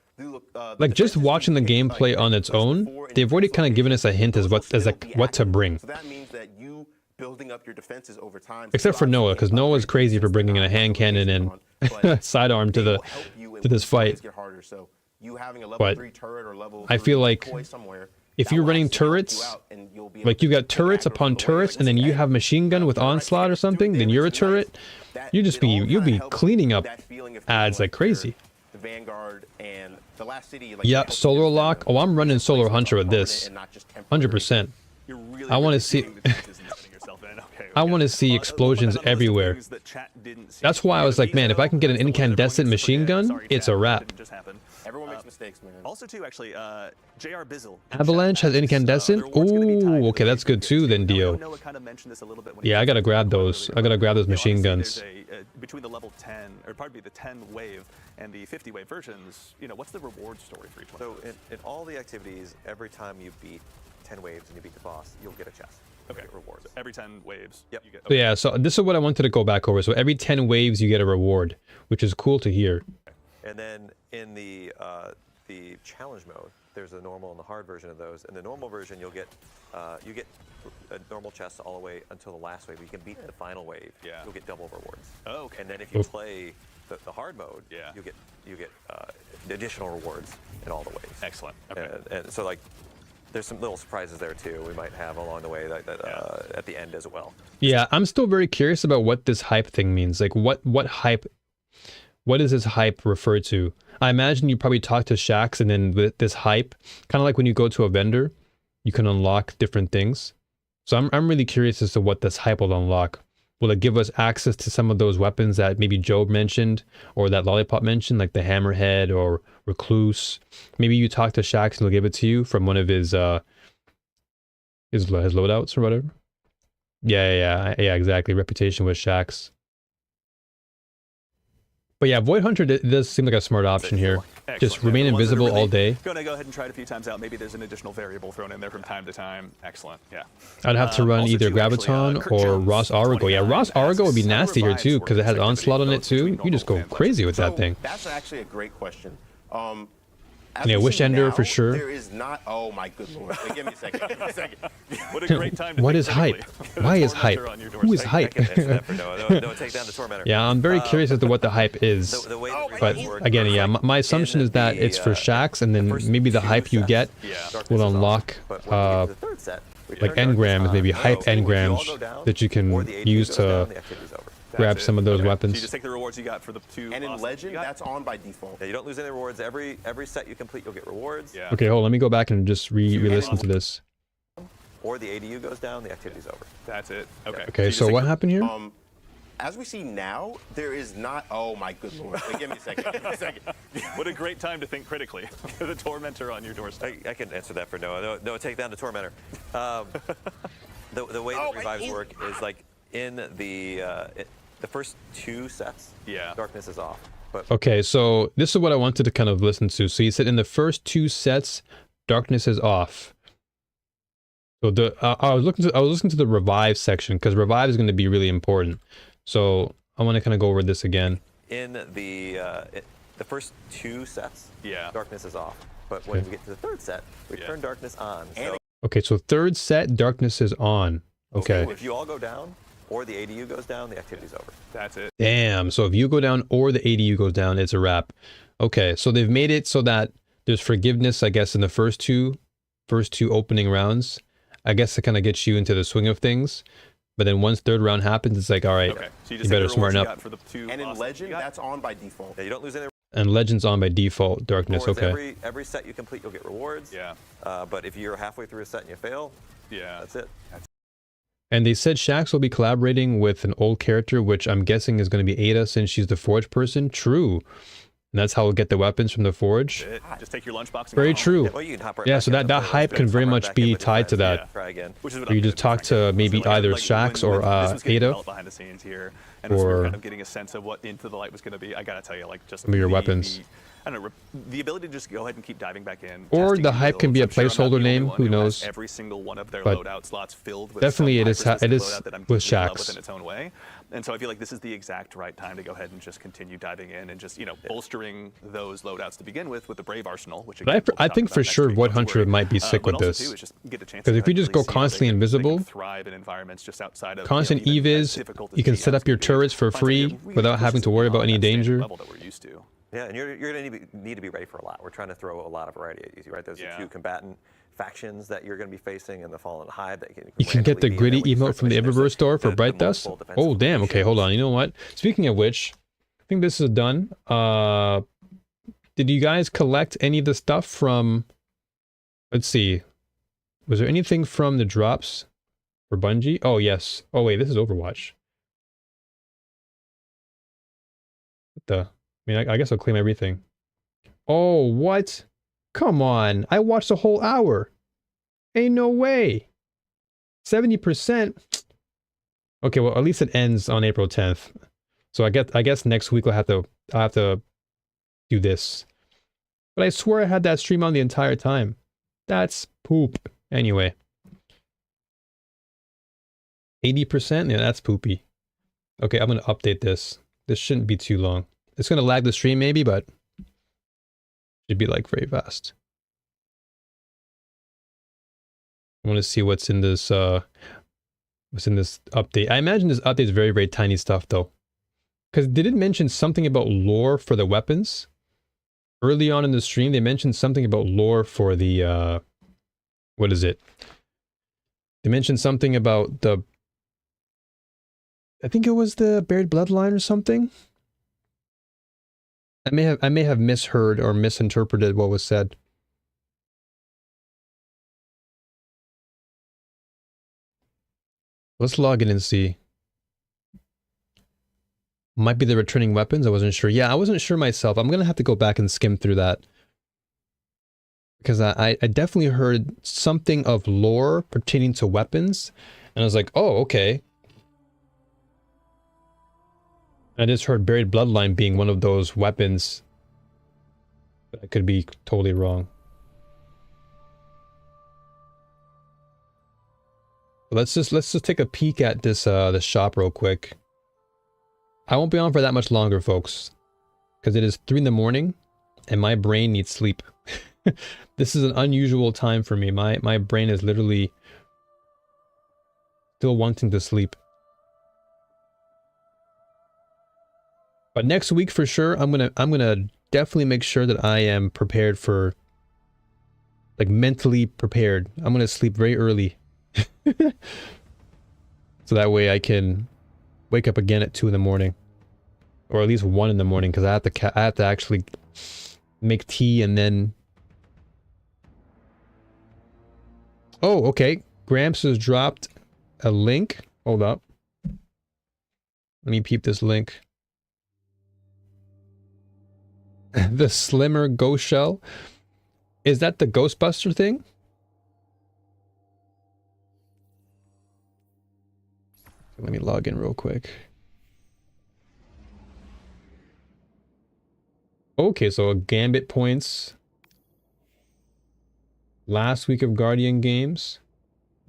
like just watching the gameplay on its own, they've already kind of given us a hint as what to bring. So that means that you building up your defenses over time. Except for Noah, because Noah's crazy for bringing in a hand cannon and sidearm to this fight. But I feel like if you're running turrets, like you got turrets upon turrets, and then you have machine gun with onslaught or something, then you're a turret. You'll be cleaning up ads like crazy. The Vanguard and the last city. Yep, Solar Lock. Oh, I'm running Solar Hunter with this. 100%. I want to see. I want to see explosions everywhere. That's why I was like, man, if I can get an incandescent machine gun, it's a wrap. Everyone makes mistakes, man. Also, too, actually, J.R. Bizzle. Avalanche has incandescent? Ooh, okay, that's good too then, Dio. Yeah, I gotta grab those. I gotta grab those machine guns. Between the level 10, or pardon me, the 10 wave and the 50 wave versions, what's the reward story for each one? So in all the activities, every time you beat 10 waves and you beat the boss, you'll get a chest. Okay. Get rewards. So every 10 waves. Yep. You get, So yeah, so this is what I wanted to go back over. So every 10 waves you get a reward, which is cool to hear. And then in the challenge mode, there's a normal and the hard version of those. In the normal version, you get a normal chest all the way until the last wave. You can beat the final wave. Yeah. You'll get double rewards. Oh, okay. And then if you play the hard mode, yeah, you get additional rewards in all the waves. Excellent. Okay. And so like, there's some little surprises there too we might have along the way at the end as well. Yeah, I'm still very curious about what this hype thing means. Like what hype, what is this hype referred to? I imagine you probably talk to Shax and then with this hype, kind of like when you go to a vendor, you can unlock different things. So I'm really curious as to what this hype will unlock. Will it give us access to some of those weapons that maybe Job mentioned or that Lollipop mentioned, like the Hammerhead or Recluse? Maybe you talk to Shax and he'll give it to you from one of his loadouts or whatever. Yeah, exactly. Reputation with Shax. But yeah, Void Hunter does seem like a smart option here. Excellent. Just remain invisible all day. Going to go ahead and try it a few times out. Maybe there's an additional variable thrown in there from time to time. Excellent. Yeah. I'd have to run either Graviton or Ross Arago. Yeah, Ross Arago would be nasty here too because it has Onslaught on it too. You just go crazy with that thing. That's actually a great question. Yeah, Wish Ender for sure. There is not. Oh my good lord! Give me a second. Give me a second. What a great time to What think is hype? critically. Why is hype? Who is hype? I can answer that for Noah. No, take down the Tormentor. Yeah, I'm very curious as to what the hype is. The way the But rewards work again, yeah, my assumption is that it's for Shax, and then maybe the hype you get will unlock like engrams, maybe hype engrams that you can use to grab some of those weapons. So you just take the rewards you got for the two. And in Legend, that's on by default. Yeah, you don't lose any rewards. Every set you complete, you'll get rewards. Yeah. Okay, hold on, let me go back and just re-listen to this. Or the ADU goes down, the activity's over. That's it. Okay. Okay, so what happened here? As we see now, there is not. Oh my good lord! Give me a second. Give me a second. What a great time to think critically. The Tormentor on your doorstep. I can answer that for Noah. Noah, take down the Tormentor. The way that revives work is like in the first two sets, darkness is off. But Okay, so this is what I wanted to kind of listen to. So you said in the first two sets, darkness is off. So I was listening to the revive section because revive is going to be really important. So I want to kind of go over this again. In the first 2 sets, Yeah. darkness is off. But when we get to the 3rd set, we turn darkness on. So Okay, so third set, darkness is on. Okay. if you all go down or the ADU goes down, the activity's over. That's it. Damn. So if you go down or the ADU goes down, it's a wrap. Okay, so they've made it so that there's forgiveness, I guess, in the first two opening rounds. I guess to kind of get you into the swing of things. But then once third round happens, it's like, all right, Okay. So you just better take the rewards smarten you up. got for the 2 And in losses Legend, you got. that's on by default. Yeah, you don't lose any And Legend's on by default, darkness, rewards. okay. Every set you complete, you'll get rewards. Yeah. But if you're halfway through a set and you fail, Yeah. that's it. And they said Shax will be collaborating with an old character, which I'm guessing is going to be Ada since she's the Forge person. True. And that's how we'll get the weapons from the Forge. It. Just take your lunchbox and Very go home. true. Yeah, well, you can hop right Yeah, back so in that the hype first, can very hop right much back in be with your tied to friends. that. Try again. Which is what Or you I'm just gonna do, talk to frankly. maybe So, either when Shax or this was getting Ada. developed behind the scenes here, and we were or kind of getting a sense of what Into the Light was going to be. I gotta tell you, like just some of your weapons. I don't know, the ability to just go ahead and keep diving back in. Or testing the new hype can be a builds. I'm sure I'm not placeholder the only name, one who has knows. Every single one of their But loadout slots filled with definitely some it is hyper-specific loadout that I'm with deeply in love Shax. with in its own way. And so I feel like this is the exact right time to go ahead and just continue diving in and just, bolstering those loadouts to begin with the Brave Arsenal, which But again, we'll I talk think about for next sure week, don't 100 worry. might be sick But with also, this. too, is just get a chance 'Cause to if you just really go see how they constantly can invisible, thrive in environments just outside of constant even as evis, difficult as you can GMs set up your can be, turrets for finds like it free really without having pushes to it worry about beyond any that standard danger. level that we're used to. Yeah, and you're going to need to be ready for a lot. We're trying to throw a lot of variety at you, right? There's Yeah. a few combatant factions that you're going to be facing in the Fallen Hive. That You can get the randomly be in there gritty when you emote start from the mission. There's Eververse store for the Bright Dust. multiple defensive Oh, damn. Okay, hold locations. on. You know what? Speaking of which, I think this is done. Did you guys collect any of the stuff from... Let's see. Was there anything from the drops for Bungie? Oh, yes. Oh, wait. This is Overwatch. What the... I mean, I guess I'll claim everything. Oh, what? Come on. I watched a whole hour. Ain't no way. 70%. Okay, well, at least it ends on April 10th. So I guess next week I'll have to do this. But I swear I had that stream on the entire time. That's poop. Anyway. 80%? Yeah, that's poopy. Okay, I'm going to update this. This shouldn't be too long. It's going to lag the stream maybe, but should be like very fast. I want to see what's in this update. I imagine this update is very, very tiny stuff though. Because they did mention something about lore for the weapons. Early on in the stream, they mentioned something about lore for the, what is it? They mentioned something about the, I think it was the Buried Bloodline or something. I may have misheard or misinterpreted what was said. Let's log in and see. Might be the returning weapons. I wasn't sure. Yeah, I wasn't sure myself. I'm going to have to go back and skim through that. Because I definitely heard something of lore pertaining to weapons. And I was like, oh, okay. I just heard Buried Bloodline being one of those weapons. But I could be totally wrong. Let's just take a peek at this the shop real quick. I won't be on for that much longer, folks, because it is 3 in the morning, and my brain needs sleep. This is an unusual time for me. My brain is literally still wanting to sleep. But next week for sure, I'm gonna definitely make sure that I am prepared for, like, mentally prepared. I'm gonna sleep very early. So that way I can wake up again at 2 in the morning. Or at least 1 in the morning, because I have to actually make tea and then... Oh, okay. Gramps has dropped a link. Hold up. Let me peep this link. The Slimmer Ghost Shell. Is that the Ghostbuster thing? Let me log in real quick. Okay, so a Gambit points. Last week of Guardian games.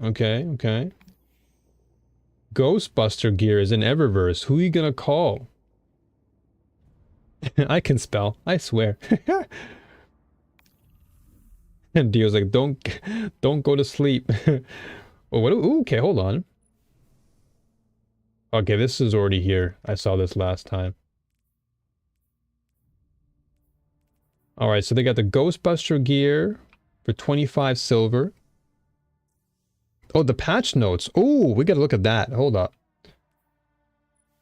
Okay, okay. Ghostbuster gear is in Eververse. Who are you gonna call? I can spell, I swear. And Dio's like, don't go to sleep. Oh, what? Ooh, okay, hold on. Okay, this is already here. I saw this last time. All right, so they got the Ghostbuster gear for 25 silver. Oh, the patch notes. Oh, we gotta look at that. Hold up.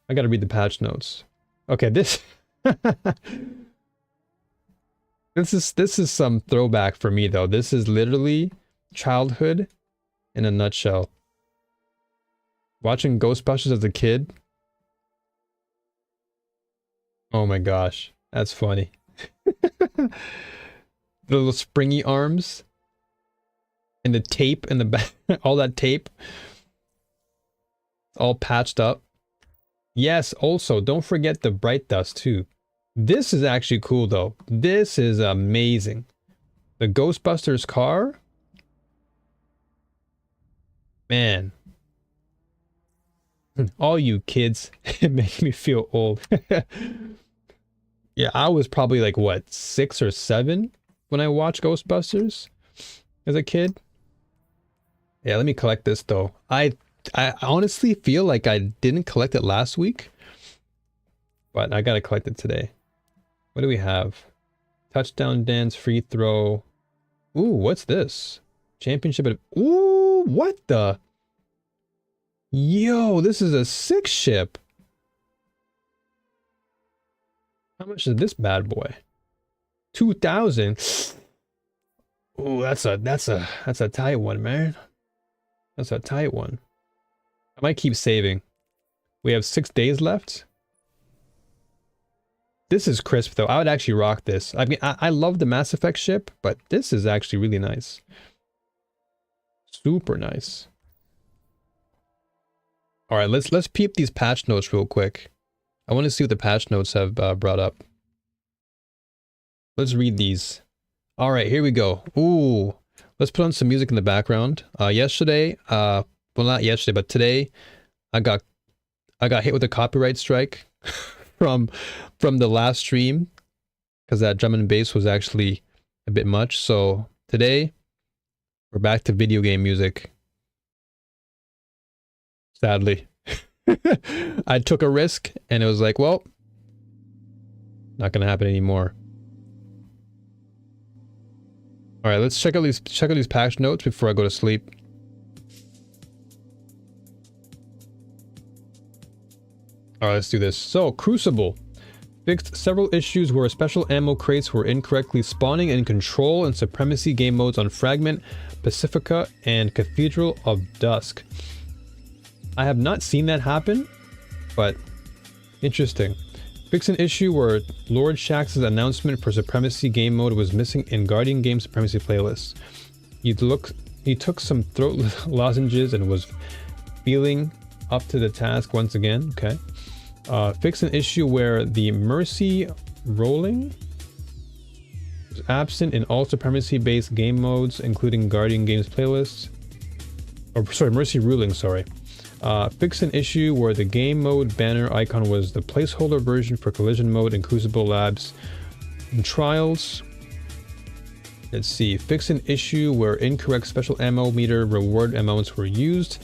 I gotta read the patch notes. Okay, this this is some throwback for me though. This is literally childhood in a nutshell. Watching Ghostbusters as a kid. Oh my gosh, that's funny. The little springy arms. And the tape in the back, all that tape. All patched up. Yes, also, don't forget the bright dust too. This is actually cool though. This is amazing. The Ghostbusters car. Man. All you kids make me feel old. Yeah, I was probably like, what, 6 or 7 when I watched Ghostbusters as a kid. Yeah, let me collect this though. I honestly feel like I didn't collect it last week, but I gotta collect it today. What do we have? Touchdown dance, free throw. Ooh, what's this? Championship. Ooh, what the? Yo, this is a 6 ship. How much is this bad boy? 2,000. Ooh, that's a tight one, man. That's a tight one. I might keep saving. We have 6 days left. This is crisp though. I would actually rock this. I mean, I love the Mass Effect ship, but this is actually really nice. Super nice. All right, let's peep these patch notes real quick. I want to see what the patch notes have brought up. Let's read these. All right, here we go. Ooh, let's put on some music in the background. Yesterday, well, not yesterday, but today, I got hit with a copyright strike from the last stream because that drum and bass was actually a bit much. So today, we're back to video game music. Sadly. I took a risk and it was like, well, not gonna happen anymore. All right, let's check out these patch notes before I go to sleep. All right, let's do this. So, Crucible fixed several issues where special ammo crates were incorrectly spawning in Control and Supremacy game modes on Fragment, Pacifica, and Cathedral of Dusk. I have not seen that happen, but interesting. Fix an issue where Lord Shax's announcement for Supremacy game mode was missing in Guardian Game Supremacy playlists. He took some throat lozenges and was feeling up to the task once again. Okay. Fix an issue where the Mercy rolling was absent in all Supremacy-based game modes, including Guardian Games playlists. Or sorry, Mercy ruling, sorry. Fix an issue where the game mode banner icon was the placeholder version for collision mode in Crucible Labs and Trials. Let's see. Fix an issue where incorrect special ammo meter reward amounts were used.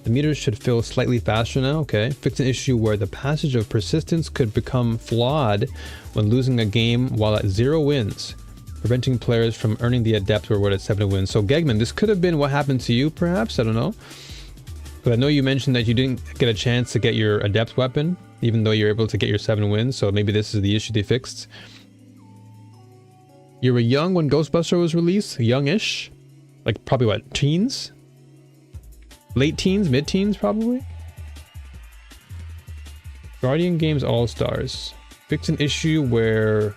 The meters should fill slightly faster now. Okay. Fix an issue where the passage of persistence could become flawed when losing a game while at 0 wins, preventing players from earning the adept reward at 7 wins. So Gegman, this could have been what happened to you, perhaps. I don't know. But I know you mentioned that you didn't get a chance to get your adept weapon, even though you're able to get your 7 wins. So maybe this is the issue they fixed. You were young when Ghostbuster was released? Youngish? Like probably what, teens? Late teens? Mid-teens probably? Guardian Games All-Stars. Fix an issue where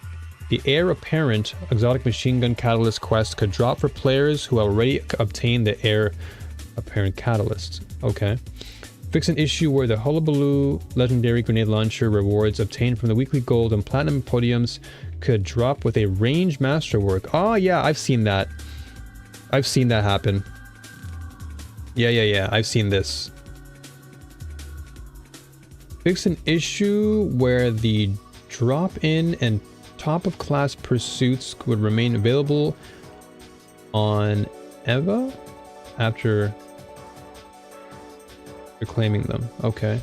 the Heir Apparent Exotic Machine Gun Catalyst quest could drop for players who already obtained the Heir Apparent Catalyst. Okay. Fix an issue where the Hullabaloo Legendary Grenade Launcher rewards obtained from the weekly gold and platinum podiums could drop with a ranged masterwork. Oh yeah, I've seen that. I've seen that happen. Yeah. I've seen this. Fix an issue where the drop-in and top-of-class pursuits would remain available on Eva after reclaiming them. Okay.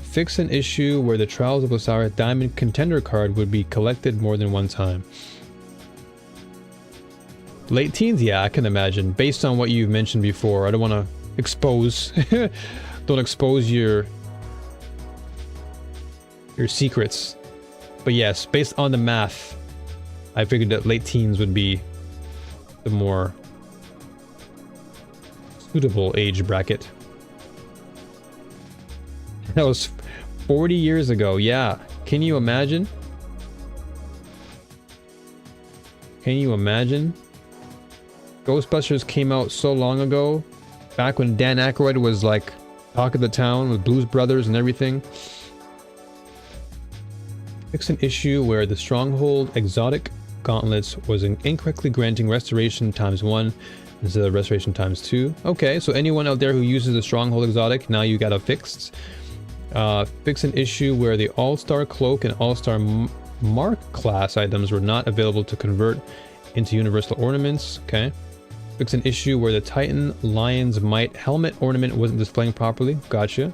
Fix an issue where the Trials of Osiris Diamond Contender card would be collected more than one time. Late teens? Yeah, I can imagine. Based on what you've mentioned before, I don't want to expose... don't expose your secrets. But yes, based on the math, I figured that late teens would be the more suitable age bracket. That was 40 years ago. Yeah. Can you imagine? Can you imagine? Ghostbusters came out so long ago, back when Dan Aykroyd was like talk of the town with Blues Brothers and everything. Fix an issue where the Stronghold exotic gauntlets was incorrectly granting restoration ×1 instead of restoration ×2. Okay, so anyone out there who uses the Stronghold exotic, now you got it fixed. Fix an issue where the All-Star Cloak and All-Star Mark class items were not available to convert into universal ornaments. Okay. Fix an issue where the Titan Lion's Might helmet ornament wasn't displaying properly. Gotcha.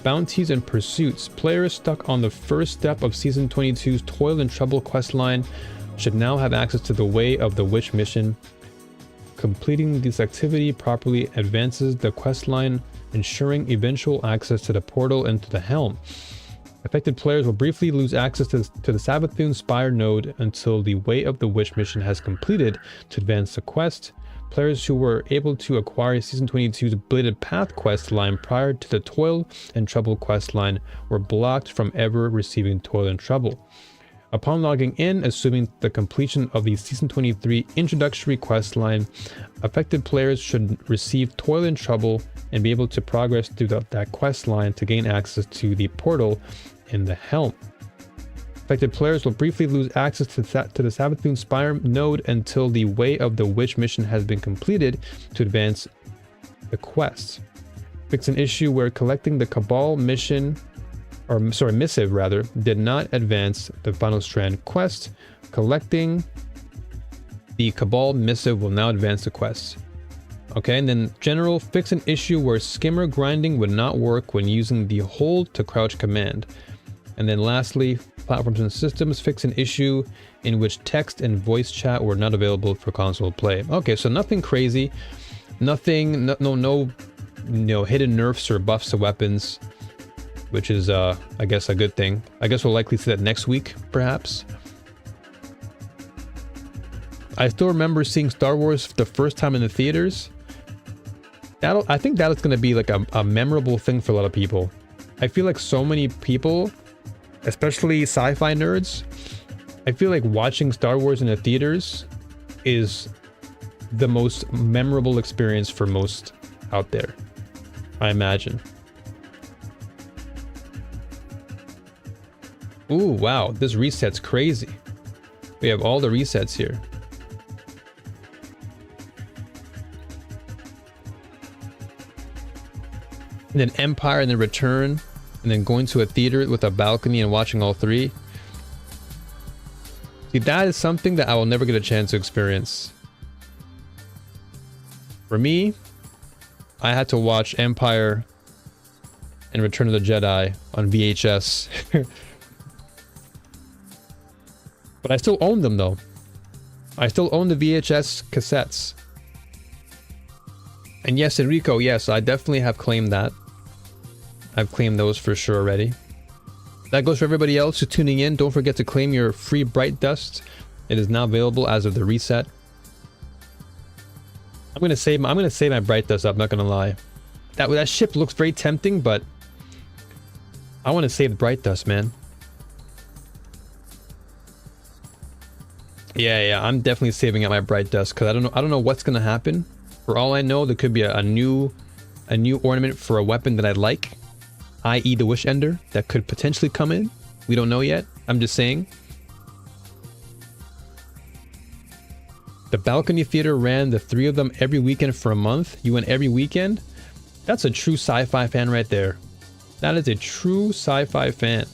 Bounties and pursuits. Players stuck on the first step of Season 22's Toil and Trouble questline should now have access to the Way of the Witch mission. Completing this activity properly advances the questline, ensuring eventual access to the portal and to the helm. Affected players will briefly lose access to the Savathun Spire node until the Way of the Witch mission has completed to advance the quest. Players who were able to acquire Season 22's Bladed Path quest line prior to the Toil and Trouble quest line were blocked from ever receiving Toil and Trouble. Upon logging in, assuming the completion of the Season 23 introductory quest line, affected players should receive Toil and Trouble and be able to progress through that quest line to gain access to the portal in the helm. Affected players will briefly lose access to the Savathun Spire node until the Way of the Witch mission has been completed to advance the quest. Fix an issue where collecting the Cabal mission, or sorry, missive rather, did not advance the Final Strand quest. Collecting the Cabal missive will now advance the quest. Okay, and then general, fix an issue where skimmer grinding would not work when using the hold to crouch command. And then lastly, platforms and systems, fix an issue in which text and voice chat were not available for console play. Okay, so nothing crazy, nothing, no hidden nerfs or buffs to weapons, which is, I guess, a good thing. I guess we'll likely see that next week, perhaps. I still remember seeing Star Wars the first time in the theaters. I think that is going to be like a memorable thing for a lot of people. I feel like so many people, especially sci-fi nerds, I feel like watching Star Wars in the theaters is the most memorable experience for most out there, I imagine. Ooh, wow, this reset's crazy. We have all the resets here. And then Empire and then Return, and then going to a theater with a balcony and watching all three. See, that is something that I will never get a chance to experience. For me, I had to watch Empire and Return of the Jedi on VHS. But I still own them though. I still own the VHS cassettes. And yes, Enrico, yes, I definitely have claimed that. I've claimed those for sure already. That goes for everybody else who's tuning in. Don't forget to claim your free Bright Dust. It is now available as of the reset. I'm gonna save my Bright Dust up, not gonna lie. That ship looks very tempting, but I want to save the Bright Dust, man. Yeah, I'm definitely saving up my Bright Dust because I don't know what's gonna happen. For all I know, there could be a new ornament for a weapon that I like, i.e. the Wish Ender, that could potentially come in. We don't know yet. I'm just saying. The balcony theater ran the 3 of them every weekend for a month. You went every weekend? That's a true sci-fi fan right there. That is a true sci-fi fan.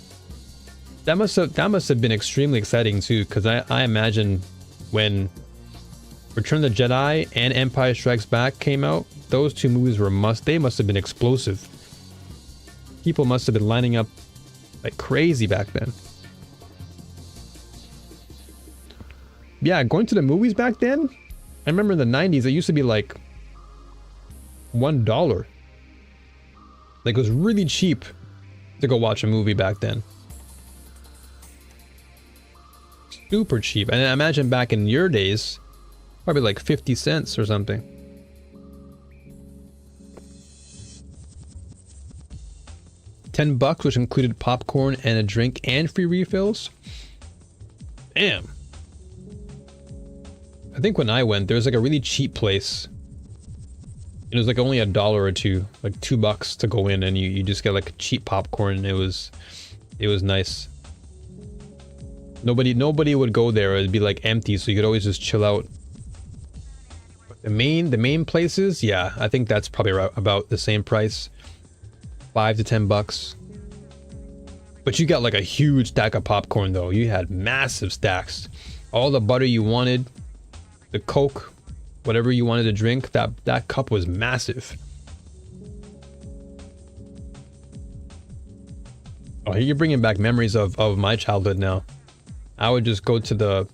That must have been extremely exciting too, because I imagine when Return of the Jedi and Empire Strikes Back came out, those 2 movies were they must have been explosive. People must have been lining up like crazy back then. Yeah, going to the movies back then, I remember in the 90s, it used to be like $1. Like, it was really cheap to go watch a movie back then. Super cheap. And I imagine back in your days, probably like 50 cents or something. $10, which included popcorn and a drink and free refills. Damn. I think when I went, there was like a really cheap place. It was like only $1 or $2, like $2 to go in, and you just get like cheap popcorn. It was nice. Nobody would go there. It'd be like empty, so you could always just chill out. The main places, yeah, I think that's probably about the same price, $5 to $10. But you got like a huge stack of popcorn though. You had massive stacks, all the butter you wanted, the Coke, whatever you wanted to drink. That cup was massive. Oh, you're bringing back memories of my childhood now. I would go to the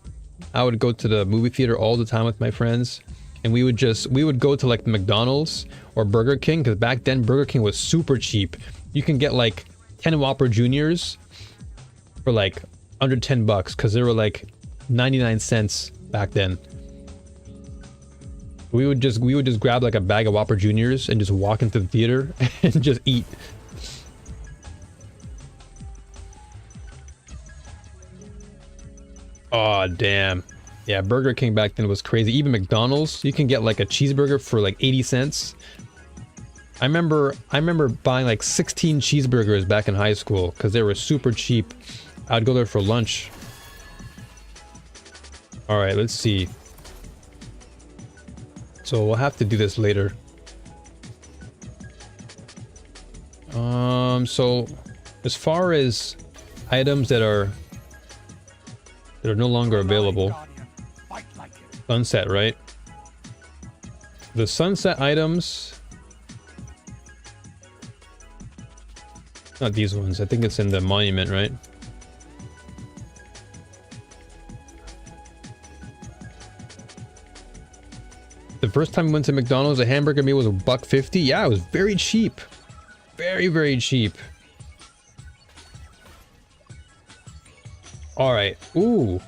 movie theater all the time with my friends, and we would go to like McDonald's or Burger King, because back then Burger King was super cheap. You can get like 10 Whopper Juniors for like under $10, because they were like 99 cents back then. We would just grab like a bag of Whopper Juniors and just walk into the theater and just eat. Oh, damn. Yeah, Burger King back then was crazy. Even McDonald's, you can get like a cheeseburger for like 80 cents. I remember buying like 16 cheeseburgers back in high school because they were super cheap. I'd go there for lunch. All right, let's see. So we'll have to do this later. So as far as items that are no longer available, sunset, right? The sunset items, not these ones. I think it's in the monument, right? The first time we went to McDonald's, a hamburger meal was $1.50. Yeah, it was very cheap. Very, very cheap. All right. Ooh.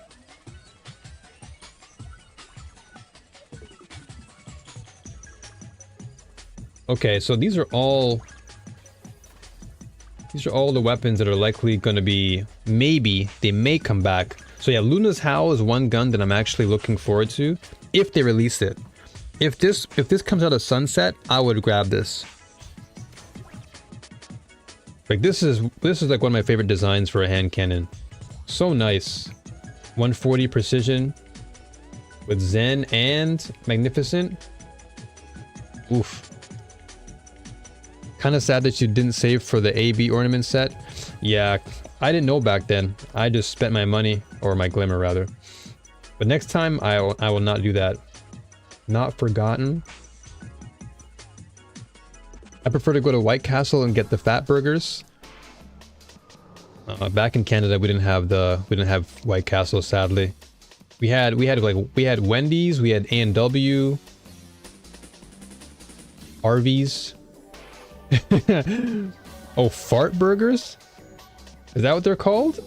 Okay, so these are all the weapons that are likely going to be, maybe they may come back. So yeah, Luna's Howl is one gun that I'm actually looking forward to if they release it. If this comes out of Sunset, I would grab this. Like this is like one of my favorite designs for a hand cannon. So nice. 140 precision with Zen and Magnificent. Oof. Kind of sad that you didn't save for the AB ornament set. Yeah, I didn't know back then. I just spent my money, or my glimmer rather. But next time I will not do that. Not Forgotten. I prefer to go to White Castle and get the fat burgers. Back in Canada, we didn't have White Castle, sadly. We had Wendy's, we had A&W, Arby's. Oh, fart burgers? Is that what they're called?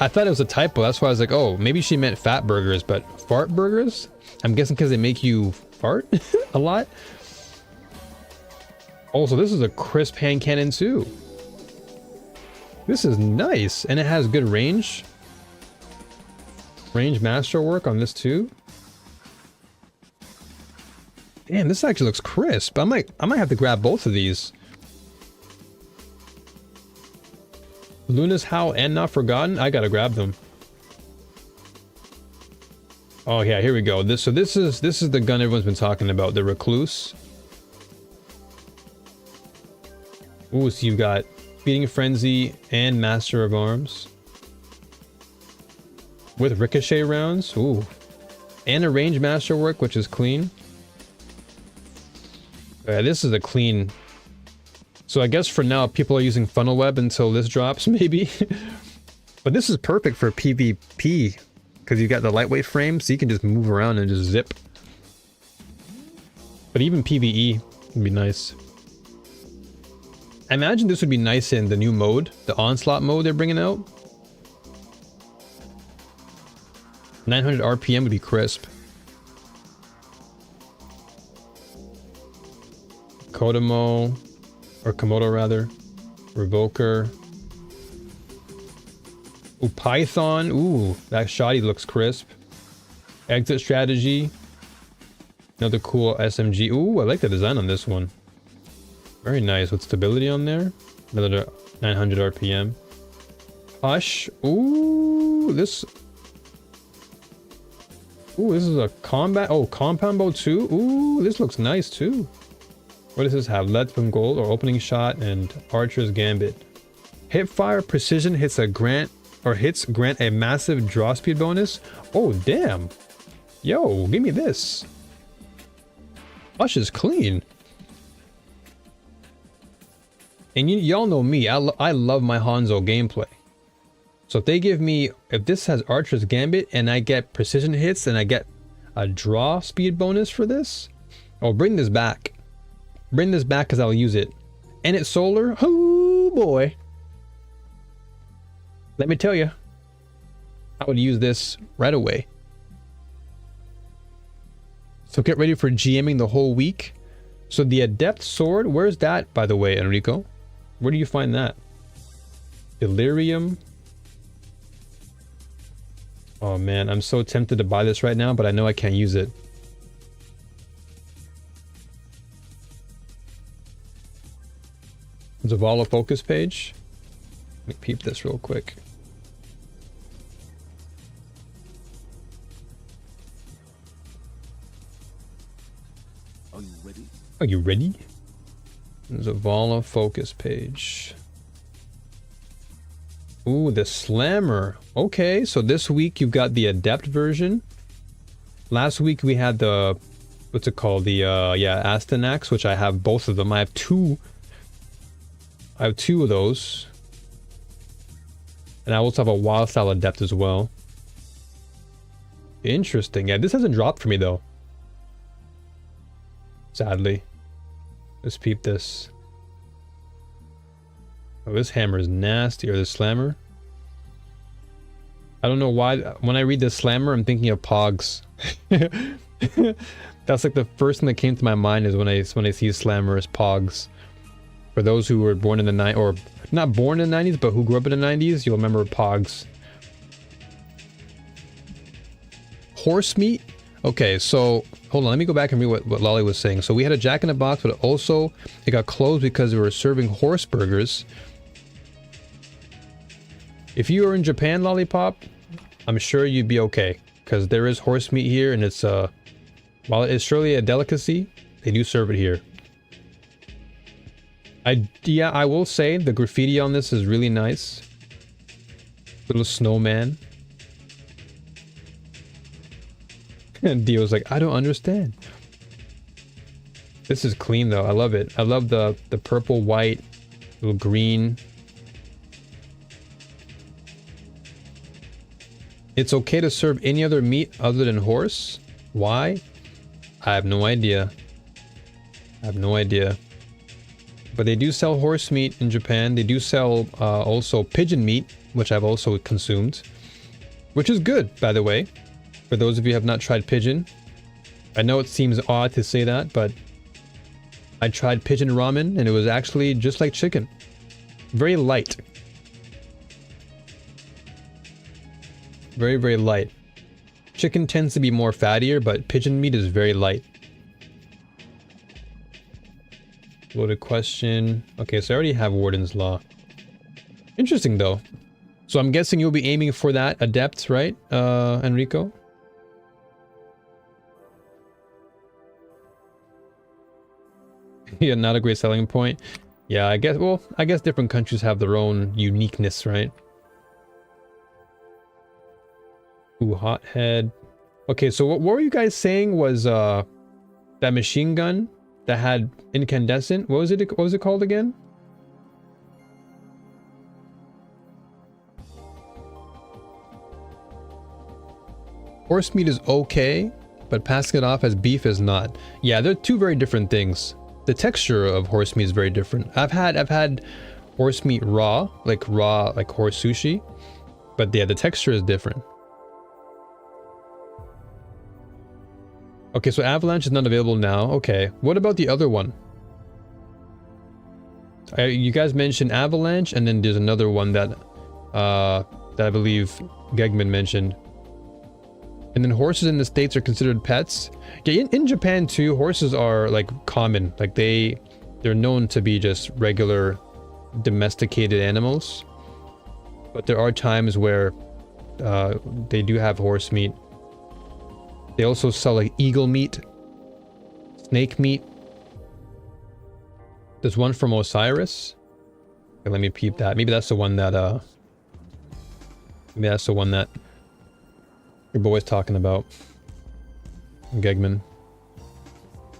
I thought it was a typo. That's why I was like, oh, maybe she meant fat burgers, but fart burgers? I'm guessing because they make you fart a lot. Also, this is a crisp hand cannon too. This is nice, and it has good range. Range masterwork on this too. Damn, this actually looks crisp. I might have to grab both of these. Luna's Howl and Not Forgotten. I gotta grab them. Oh yeah, here we go. This is the gun everyone's been talking about, the Recluse. Ooh, so you've got Feeding Frenzy and Master of Arms. With ricochet rounds. Ooh. And a range masterwork, which is clean. This is a clean. So I guess for now, people are using funnel web until this drops, maybe. But this is perfect for PvP. Because you've got the lightweight frame, so you can just move around and just zip. But even PvE would be nice. I imagine this would be nice in the new mode, the Onslaught mode they're bringing out. 900 RPM would be crisp. Kodomo, or Komodo rather. Revoker. Ooh, Python. Ooh, that shoddy looks crisp. Exit strategy. Another cool SMG. Ooh, I like the design on this one. Very nice with stability on there. Another 900 RPM. Hush. Ooh, this. Ooh, this is a combat. Oh, compound bow too. Ooh, this looks nice too. What does this have? Lead from gold or opening shot and archer's gambit. Hipfire precision hits grant a massive draw speed bonus. Oh damn. Yo, give me this. Hush is clean. And y'all know me, I love my Hanzo gameplay. So if this has Archer's Gambit and I get precision hits and I get a draw speed bonus for this, I'll bring this back. Bring this back because I'll use it. And it's solar. Oh boy. Let me tell you, I would use this right away. So get ready for GMing the whole week. So the Adept Sword, where's that, by the way, Enrico? Where do you find that? Delirium. Oh man, I'm so tempted to buy this right now, but I know I can't use it. Zavala focus page. Let me peep this real quick. Are you ready? Are you ready? Zavala focus page. Ooh, the Slammer. Okay, so this week you've got the Adept version. Last week we had the, what's it called? The, Astanax, which I have both of them. I have two of those. And I also have a Wild Style Adept as well. Interesting. Yeah, this hasn't dropped for me though. Sadly. Let's peep this. Oh, this hammer is nasty. Or the Slammer. I don't know why. When I read the Slammer, I'm thinking of Pogs. That's like the first thing that came to my mind is when I see Slammer as Pogs. For those who were born in the 90s, or not born in the 90s, but who grew up in the 90s, you'll remember Pogs. Horse meat? Okay, so hold on, let me go back and read what Lolly was saying. So we had a Jack in the Box, but also it got closed because they were serving horse burgers. If you are in Japan, Lollipop, I'm sure you'd be okay, because there is horse meat here, and it's while it's surely a delicacy, they do serve it here. I will say the graffiti on this is really nice. Little snowman. And Dio's like, I don't understand. This is clean though. I love it. I love the purple, white, little green. It's okay to serve any other meat other than horse? Why? I have no idea. I have no idea. But they do sell horse meat in Japan. They do sell also pigeon meat, which I've also consumed. Which is good, by the way. For those of you who have not tried pigeon. I know it seems odd to say that, but I tried pigeon ramen and it was actually just like chicken. Very light. Very, very light. Chicken tends to be more fattier, but pigeon meat is very light. Loaded question. Okay, so I already have Warden's Law. Interesting though. So I'm guessing you'll be aiming for that Adept, right, Enrico? Yeah, not a great selling point. Yeah, I guess, well, I guess different countries have their own uniqueness, right? Ooh, hothead. Okay, so what were you guys saying was that machine gun that had incandescent? What was it called again? Horse meat is okay, but passing it off as beef is not. Yeah, they're two very different things. The texture of horse meat is very different. I've had horse meat raw like horse sushi, but yeah, the texture is different. Okay, so Avalanche is not available now. Okay, what about the other one? You guys mentioned Avalanche, and then there's another one that that I believe Gegman mentioned. And then horses in the States are considered pets. Yeah, in Japan too, horses are like common. Like they're known to be just regular domesticated animals. But there are times where they do have horse meat. They also sell like eagle meat, snake meat. There's one from Osiris. Okay, let me peep that. Maybe that's the one that maybe that's the one that your boy's talking about. Gegman.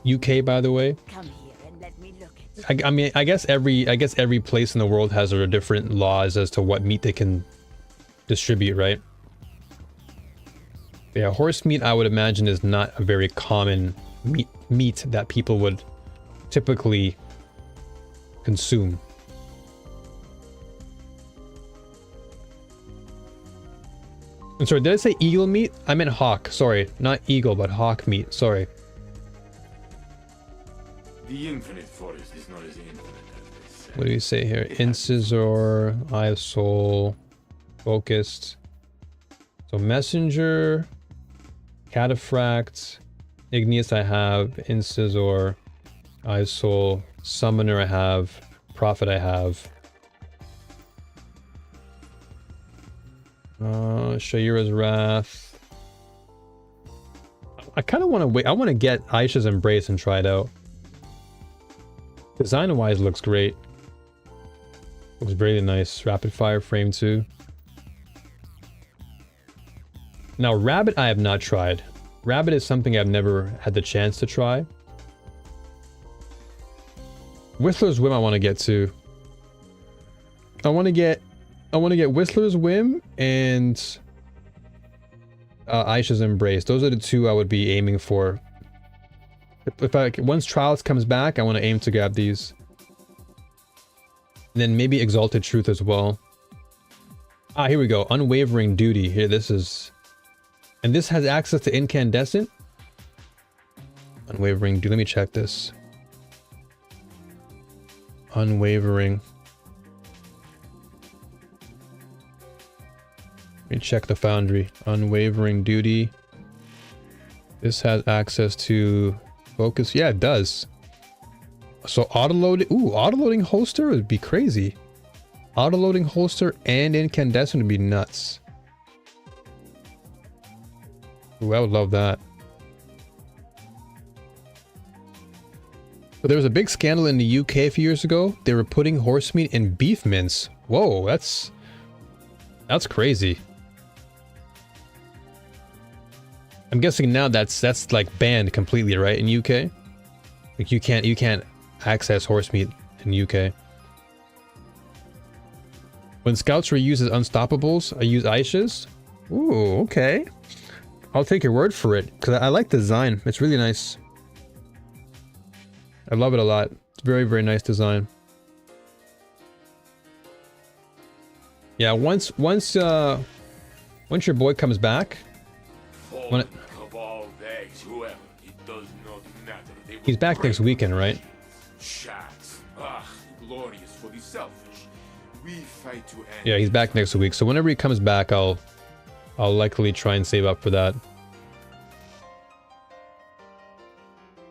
UK, by the way. Come here and let me look at I mean, I guess every place in the world has their different laws as to what meat they can distribute, right? Yeah, horse meat, I would imagine, is not a very common meat that people would typically consume. I'm sorry, did I say eagle meat? I meant hawk. Sorry, not eagle, but hawk meat. Sorry. The infinite forest is not as infinite as they say. What do you say here? Incisor, Eye of Soul, Focused. So Messenger, Cataphract, Igneous I have, Incisor, Eye of Soul, Summoner I have, Prophet I have. Shayura's Wrath. I kind of want to wait. I want to get Aisha's Embrace and try it out. Design-wise, looks great. Looks really nice. Rapid fire frame too. Now, Rabbit I have not tried. Rabbit is something I've never had the chance to try. Whistler's Whim I want to get too. I want to get Whistler's Whim and Aisha's Embrace. Those are the two I would be aiming for. Once Trials comes back, I want to aim to grab these. And then maybe Exalted Truth as well. Ah, here we go. Unwavering Duty. Here, this is... And this has access to Incandescent? Unwavering Duty. Let me check this. Unwavering. Let me check the Foundry. Unwavering Duty. This has access to Focus. Yeah, it does. So autoloading. Ooh, autoloading holster would be crazy. Autoloading holster and Incandescent would be nuts. Ooh, I would love that. So there was a big scandal in the UK a few years ago. They were putting horse meat in beef mince. Whoa, that's crazy. I'm guessing now that's like banned completely, right, in UK? Like you can't access horse meat in UK. When scouts reuse as unstoppables, I use Aisha's. Ooh, okay. I'll take your word for it, because I like the design. It's really nice. I love it a lot. It's very, very nice design. Yeah, once your boy comes back, when he's back next weekend, right? Glorious for the selfish. We fight to end. Yeah, he's back next week. So whenever he comes back, I'll likely try and save up for that.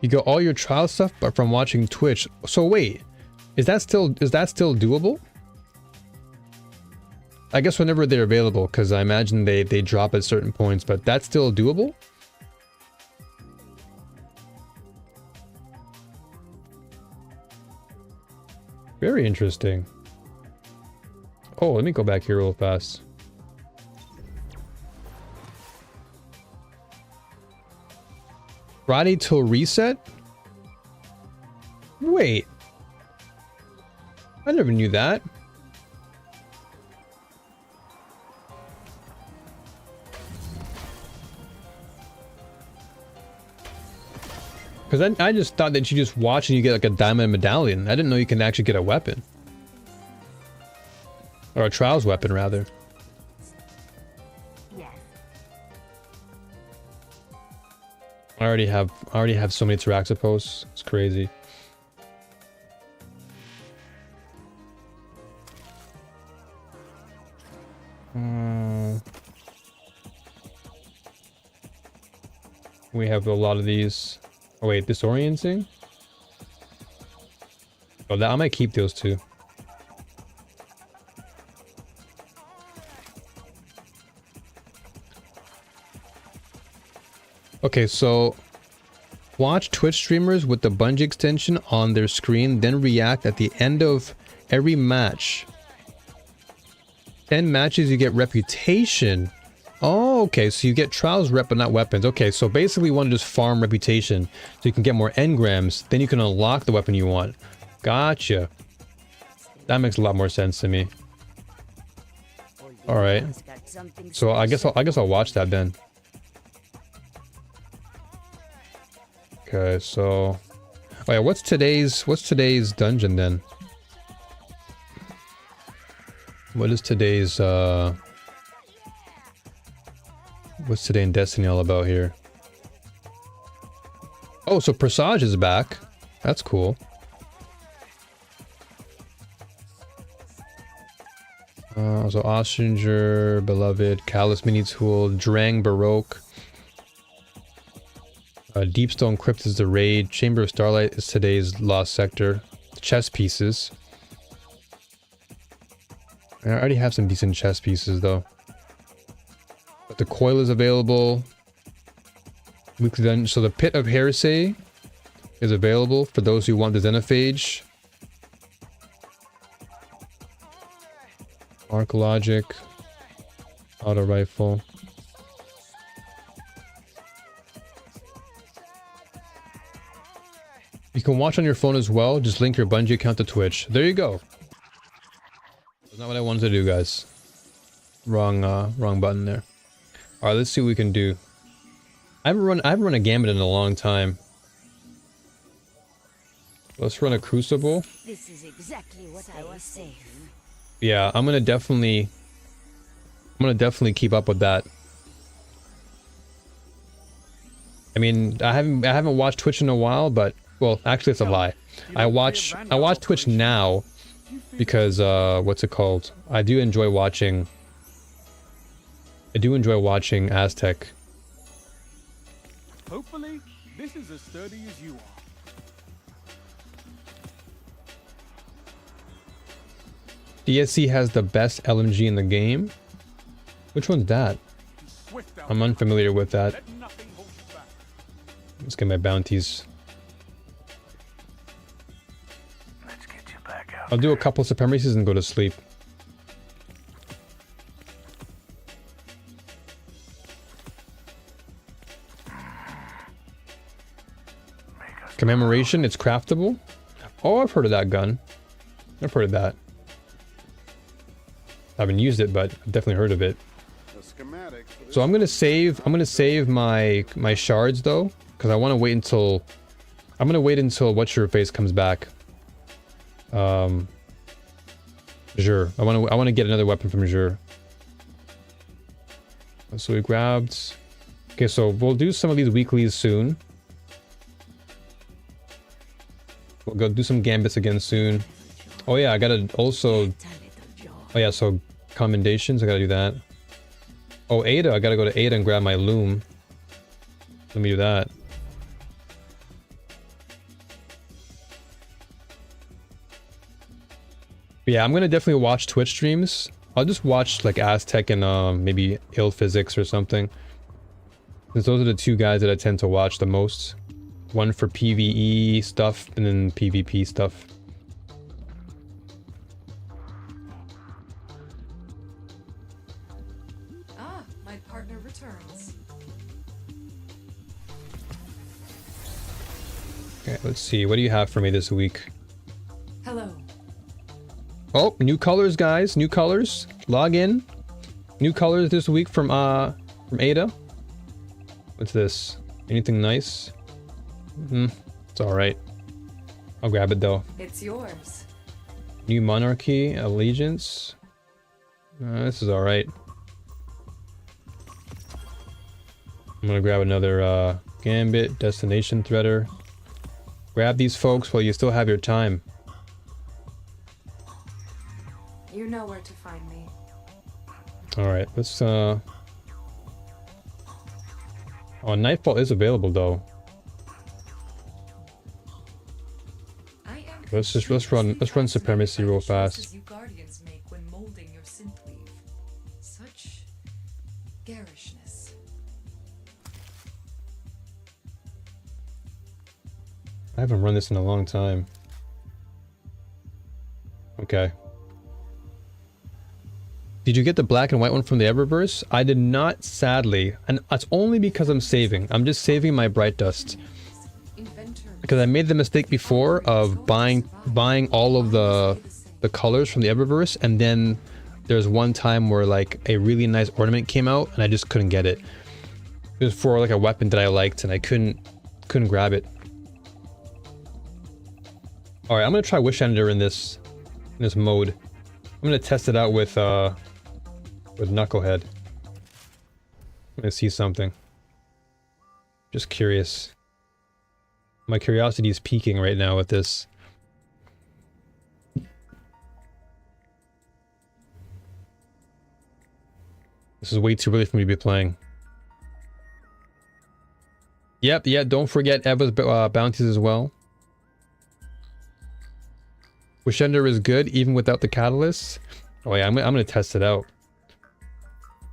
You got all your trial stuff, but from watching Twitch. So wait, is that still doable? I guess whenever they're available, because I imagine they drop at certain points, but that's still doable? Very interesting. Oh, let me go back here real fast. Friday till reset? Wait. I never knew that. Because I just thought that you just watch and you get like a diamond medallion. I didn't know you can actually get a weapon. Or a trials weapon, rather. Yes. I already have so many Taraxipos. It's crazy. We have a lot of these. Oh wait, disorienting? Oh, I might keep those two. Okay, so watch Twitch streamers with the Bungie extension on their screen, then react at the end of every match. 10 matches, you get reputation. Oh, okay, so you get trials rep, but not weapons. Okay, so basically you want to just farm reputation so you can get more engrams, then you can unlock the weapon you want. Gotcha. That makes a lot more sense to me. All right. So I guess I'll watch that then. Okay, so oh yeah, what's today's dungeon then? What is today's what's today in Destiny all about here? Oh, so Presage is back. That's cool. So Ostringer, Beloved, Callous Mini Tool, Drang Baroque. Deepstone Crypt is the raid. Chamber of Starlight is today's Lost Sector. Chess pieces. I already have some decent chess pieces though. But the coil is available. Weekly dungeon. So the Pit of Heresy is available for those who want the Xenophage. Arc Logic. Auto Rifle. You can watch on your phone as well. Just link your Bungie account to Twitch. There you go. That's not what I wanted to do, guys. Wrong button there. All right, let's see what we can do. I haven't run a Gambit in a long time. Let's run a Crucible. This is exactly what I was saying. Yeah, I'm gonna definitely keep up with that. I mean, I haven't watched Twitch in a while, but well, actually, it's a lie. I watch Twitch now because what's it called? I do enjoy watching Aztec. Hopefully, this is as sturdy as you are. DSC has the best LMG in the game. Which one's that? I'm unfamiliar with that. Let's get my bounties. I'll do a couple supremacies and go to sleep. Commemoration, it's craftable. Oh, I've heard of that gun. I've heard of that. I haven't used it, but I've definitely heard of it. So I'm gonna save my shards though, because I want to wait until what's your face comes back. Jur. I want to get another weapon from Jur. So we grabbed. Okay, so we'll do some of these weeklies soon. We'll go do some gambits again soon. Oh yeah, I gotta also. Oh yeah, so commendations. I gotta do that. Oh, Ada. I gotta go to Ada and grab my loom. Let me do that. But yeah, I'm gonna definitely watch Twitch streams. I'll just watch like Aztec and maybe Ill Physics or something. Since those are the two guys that I tend to watch the most. One for PvE stuff and then PvP stuff. returns. Okay, let's see. What do you have for me this week? Hello. Oh, new colors, guys. New colors. Log in. New colors this week from Ada. What's this? Anything nice? It's all right. I'll grab it though. It's yours. New monarchy, allegiance. This is all right. I'm gonna grab another gambit, destination threader. Grab these folks while you still have your time. You know where to find me. All right, let's oh, Nightfall is available though. Let's run supremacy real fast. You guardians make when molding your synthweave. Such garishness. I haven't run this in a long time. Okay. Did you get the black and white one from the Eververse? I did not, sadly, and that's only because I'm saving. I'm just saving my Bright Dust. Because I made the mistake before of buying all of the colors from the Eververse, and then there's one time where like a really nice ornament came out and I just couldn't get it. It was for like a weapon that I liked and I couldn't grab it. All right, I'm gonna try Wish Ender in this mode. I'm gonna test it out with Knucklehead. I'm gonna see something. Just curious. My curiosity is peaking right now with this. This is way too early for me to be playing. Yep, yeah, don't forget Eva's bounties as well. Wishender is good even without the catalyst. Oh yeah, I'm gonna test it out.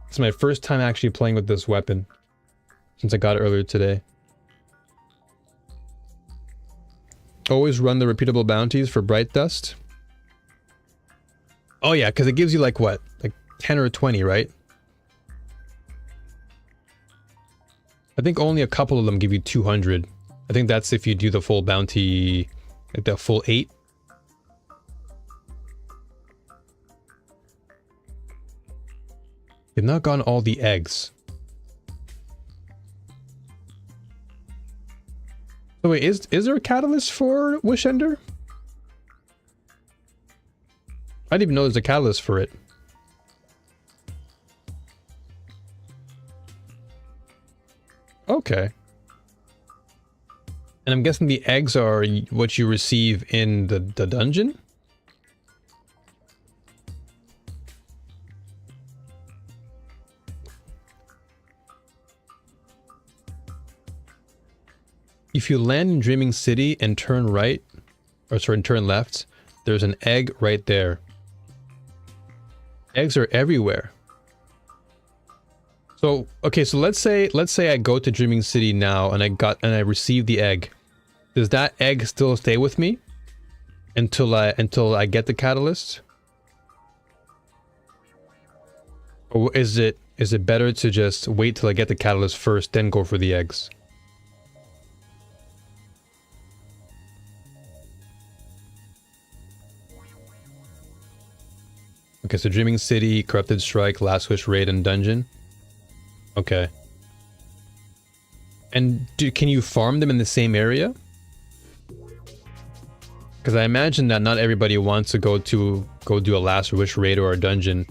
It's my first time actually playing with this weapon since I got it earlier today. Always run the repeatable bounties for Bright Dust. Oh yeah, because it gives you like what? Like 10 or 20, right? I think only a couple of them give you 200. I think that's if you do the full bounty, like the full 8. They've not gotten all the eggs. So wait, is there a catalyst for Wish Ender? I didn't even know there's a catalyst for it. Okay. And I'm guessing the eggs are what you receive in the dungeon? If you land in Dreaming City and turn right, or sorry, turn left, there's an egg right there. Eggs are everywhere. So, okay, so let's say I go to Dreaming City now and I receive the egg. Does that egg still stay with me until I get the catalyst? Or is it better to just wait till I get the catalyst first, then go for the eggs? Okay, so Dreaming City, Corrupted Strike, Last Wish Raid, and Dungeon. Okay. And can you farm them in the same area? Because I imagine that not everybody wants to go do a Last Wish Raid or a Dungeon.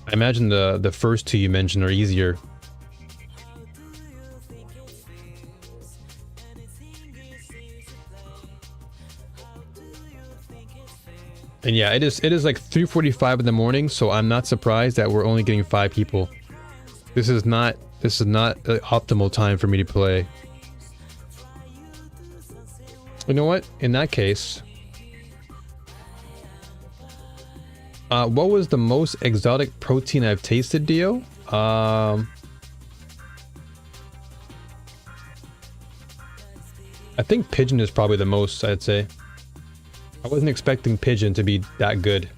I imagine the first two you mentioned are easier. And yeah, it is like 3:45 in the morning, so I'm not surprised that we're only getting 5 people. This is not the optimal time for me to play. You know what? In that case, what was the most exotic protein I've tasted, Dio? I think pigeon is probably the most, I'd say. I wasn't expecting pigeon to be that good.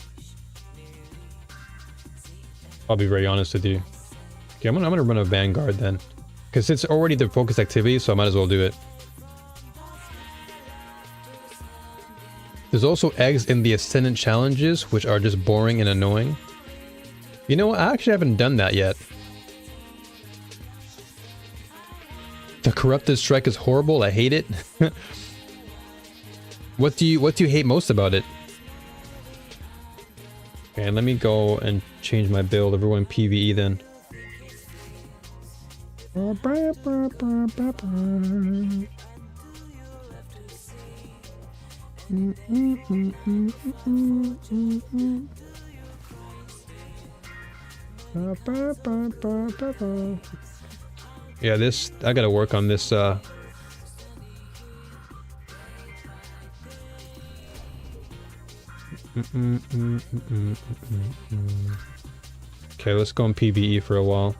I'll be very honest with you. Okay, I'm gonna run a Vanguard then. Because it's already the focus activity, so I might as well do it. There's also eggs in the Ascendant challenges, which are just boring and annoying. You know what? I actually haven't done that yet. The Corrupted Strike is horrible. I hate it. What do you hate most about it? Okay, let me go and change my build. Everyone PvE then. Yeah, this I gotta work on this. Okay, let's go on PvE for a while.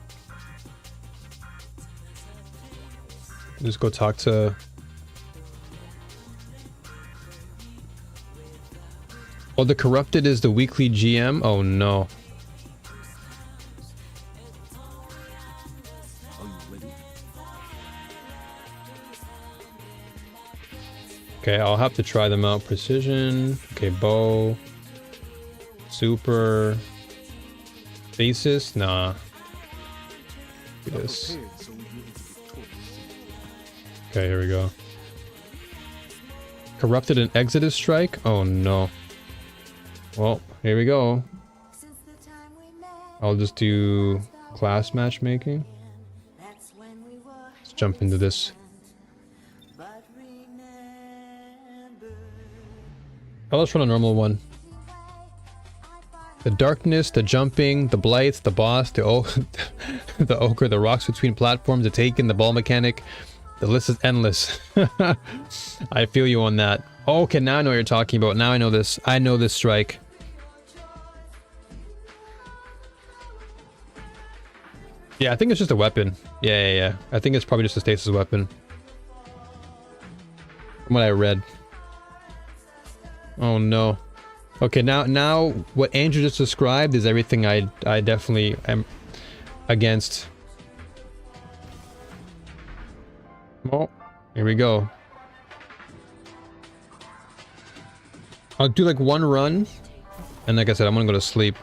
Just go talk to. Oh, the Corrupted is the weekly GM? Oh no. Are you ready? Okay, I'll have to try them out. Precision. Okay, bow. Super. Basis? Nah. Do this. Okay, here we go. Corrupted and Exodus Strike? Oh no. Well, here we go. I'll just do class matchmaking. Let's jump into this. Oh, let's run a normal one. The darkness, the jumping, the blights, the boss, the the ochre, the rocks between platforms, the taken, the ball mechanic. The list is endless. I feel you on that. Oh, okay, now I know what you're talking about. Now I know this. I know this strike. Yeah, I think it's just a weapon. Yeah. I think it's probably just a stasis weapon. From what I read. Oh no. Okay, now what Andrew just described is everything I definitely am against. Oh, here we go. I'll do like one run, and like I said, I'm gonna go to sleep.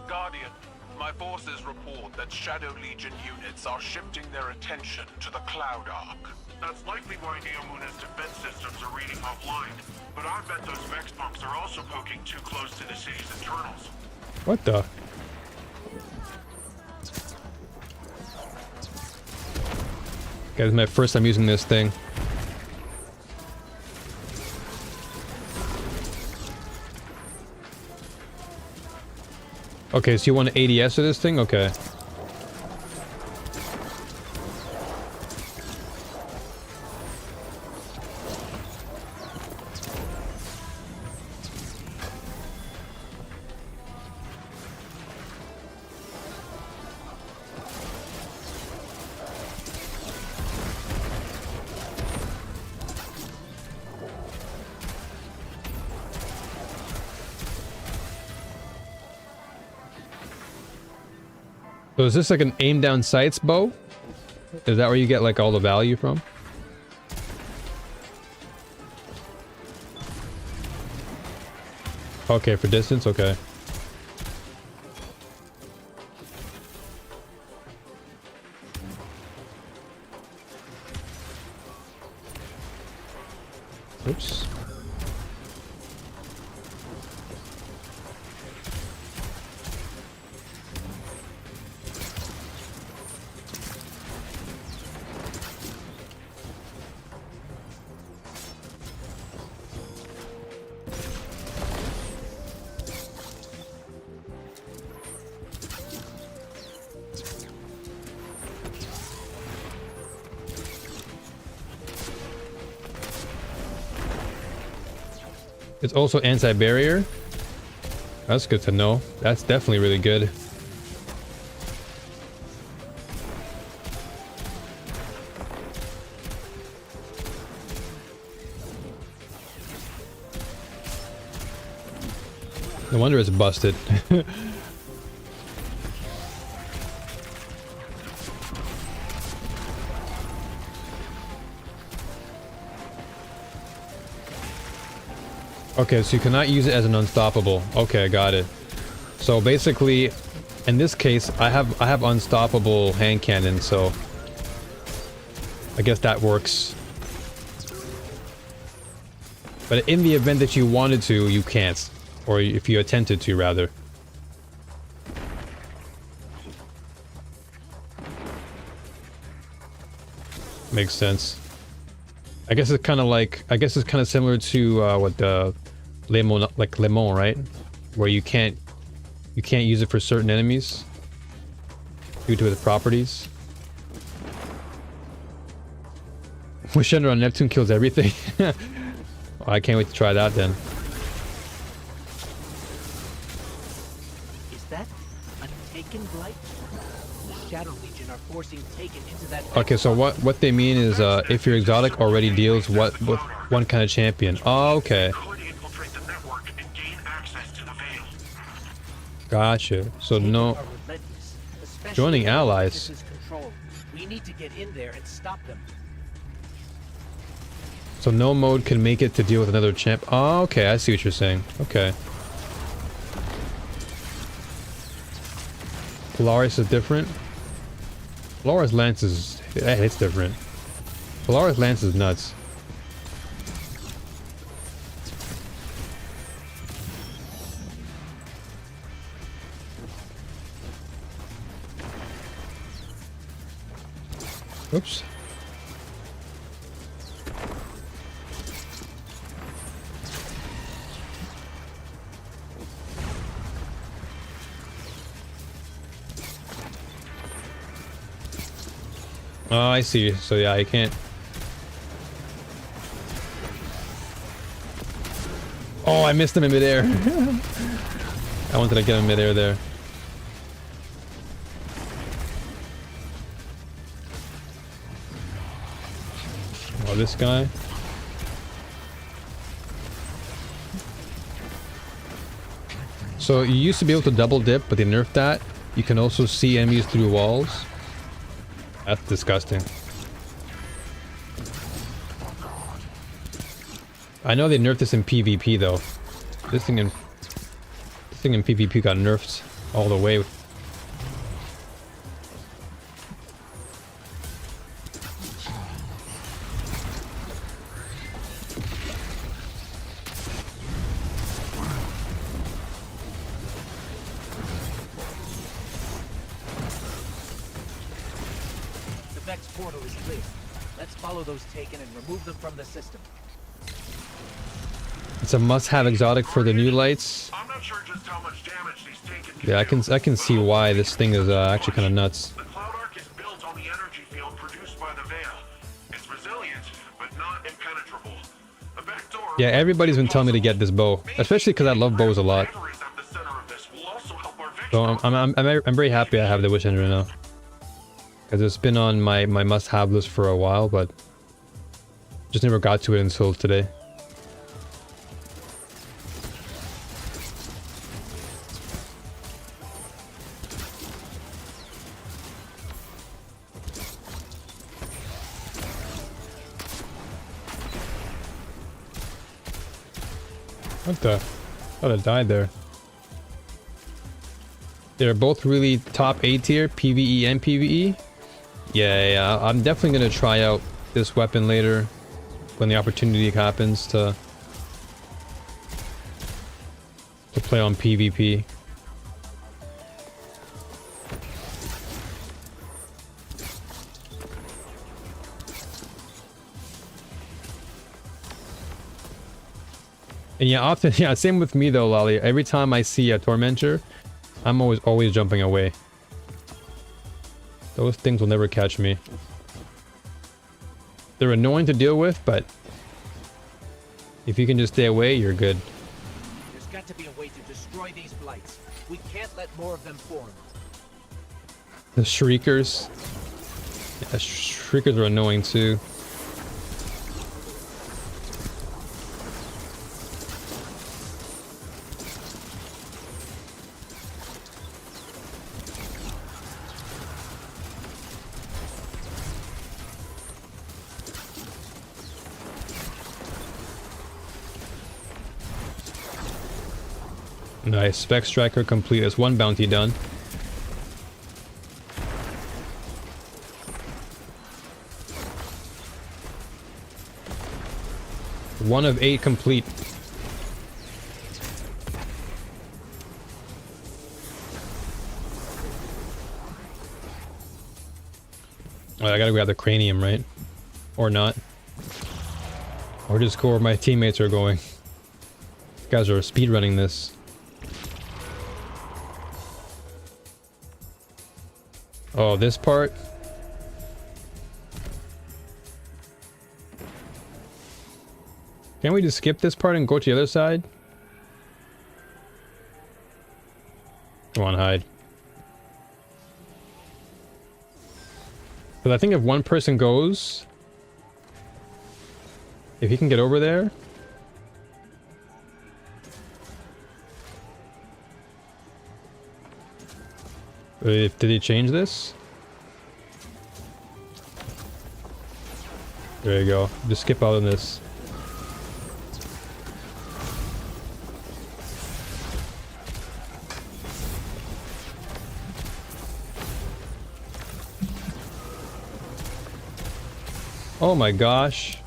Guardian, my forces report that Shadow Legion units are shifting their attention to the Cloud Arc. That's likely why Neomuna's defense systems are reading offline. But I bet those Vex pumps are also poking too close to the city's internals. What the? Guys, this is my first time using this thing. Okay, so you want an ADS of this thing? Okay. So is this like an aim down sights bow? Is that where you get like all the value from? Okay, for distance, okay. Oops. It's also anti-barrier. That's good to know. That's definitely really good. No wonder it's busted. Okay, so you cannot use it as an unstoppable. Okay, I got it. So basically, in this case, I have unstoppable hand cannon, so I guess that works. But in the event that you wanted to, you can't. Or if you attempted to, rather. Makes sense. I guess it's kind of like, I guess it's kind of similar to what the Lemon, like Lemon, right? Where you can't use it for certain enemies due to its properties. Wish Ender on Neptune kills everything. Oh, I can't wait to try that then. Is that a Taken blight? The Shadow Legion are forcing Taken into that. Okay, so what they mean is if your exotic already deals what with one kind of champion. Oh, okay. Gotcha. So no joining allies. We need to get in there and stop them. So no mode can make it to deal with another champ. Oh, okay, I see what you're saying. Okay. Polaris is different. Polaris Lance is... it's different. Polaris Lance is nuts. Oops. Oh, I see. So yeah, I can't. Oh, I missed him in midair. I wanted to get him midair there. Oh, this guy. So you used to be able to double dip, but they nerfed that. You can also see enemies through walls. That's disgusting. I know they nerfed this in PvP though. This thing in PvP got nerfed all the way. Portal is clear. Let's follow those Taken and remove them from the system. It's a must-have exotic for the new lights. I'm not sure just how much damage these Taken can Yeah, I can see why this thing is actually kind of nuts. The Cloud Arc is built on the energy field produced by the Veil. It's resilient, but not impenetrable. The back door. Yeah, everybody's been telling me to get this bow, especially because I love bows a lot. So I'm very happy I have the Wish Ender now. Because it's been on my must-have list for a while, but just never got to it until today. What the? I thought I died there. They're both really top A tier, PvE and PvE. Yeah, I'm definitely gonna try out this weapon later when the opportunity happens to play on PvP. And yeah, often, yeah, same with me though, Lolly. Every time I see a Tormentor, I'm always jumping away. Those things will never catch me. They're annoying to deal with, but if you can just stay away, you're good. There's got to be a way to destroy these blights. We can't let more of them form. The Shriekers. Yeah, Shriekers are annoying too. Nice. Spec Striker complete. That's one bounty done. One of 8 complete. Oh, I gotta grab the cranium, right? Or not. Or just go where my teammates are going. These guys are speedrunning this. Oh, this part? Can't we just skip this part and go to the other side? Come on, hide. But I think if one person goes... If he can get over there... Did he change this? There you go. Just skip out on this. Oh my gosh.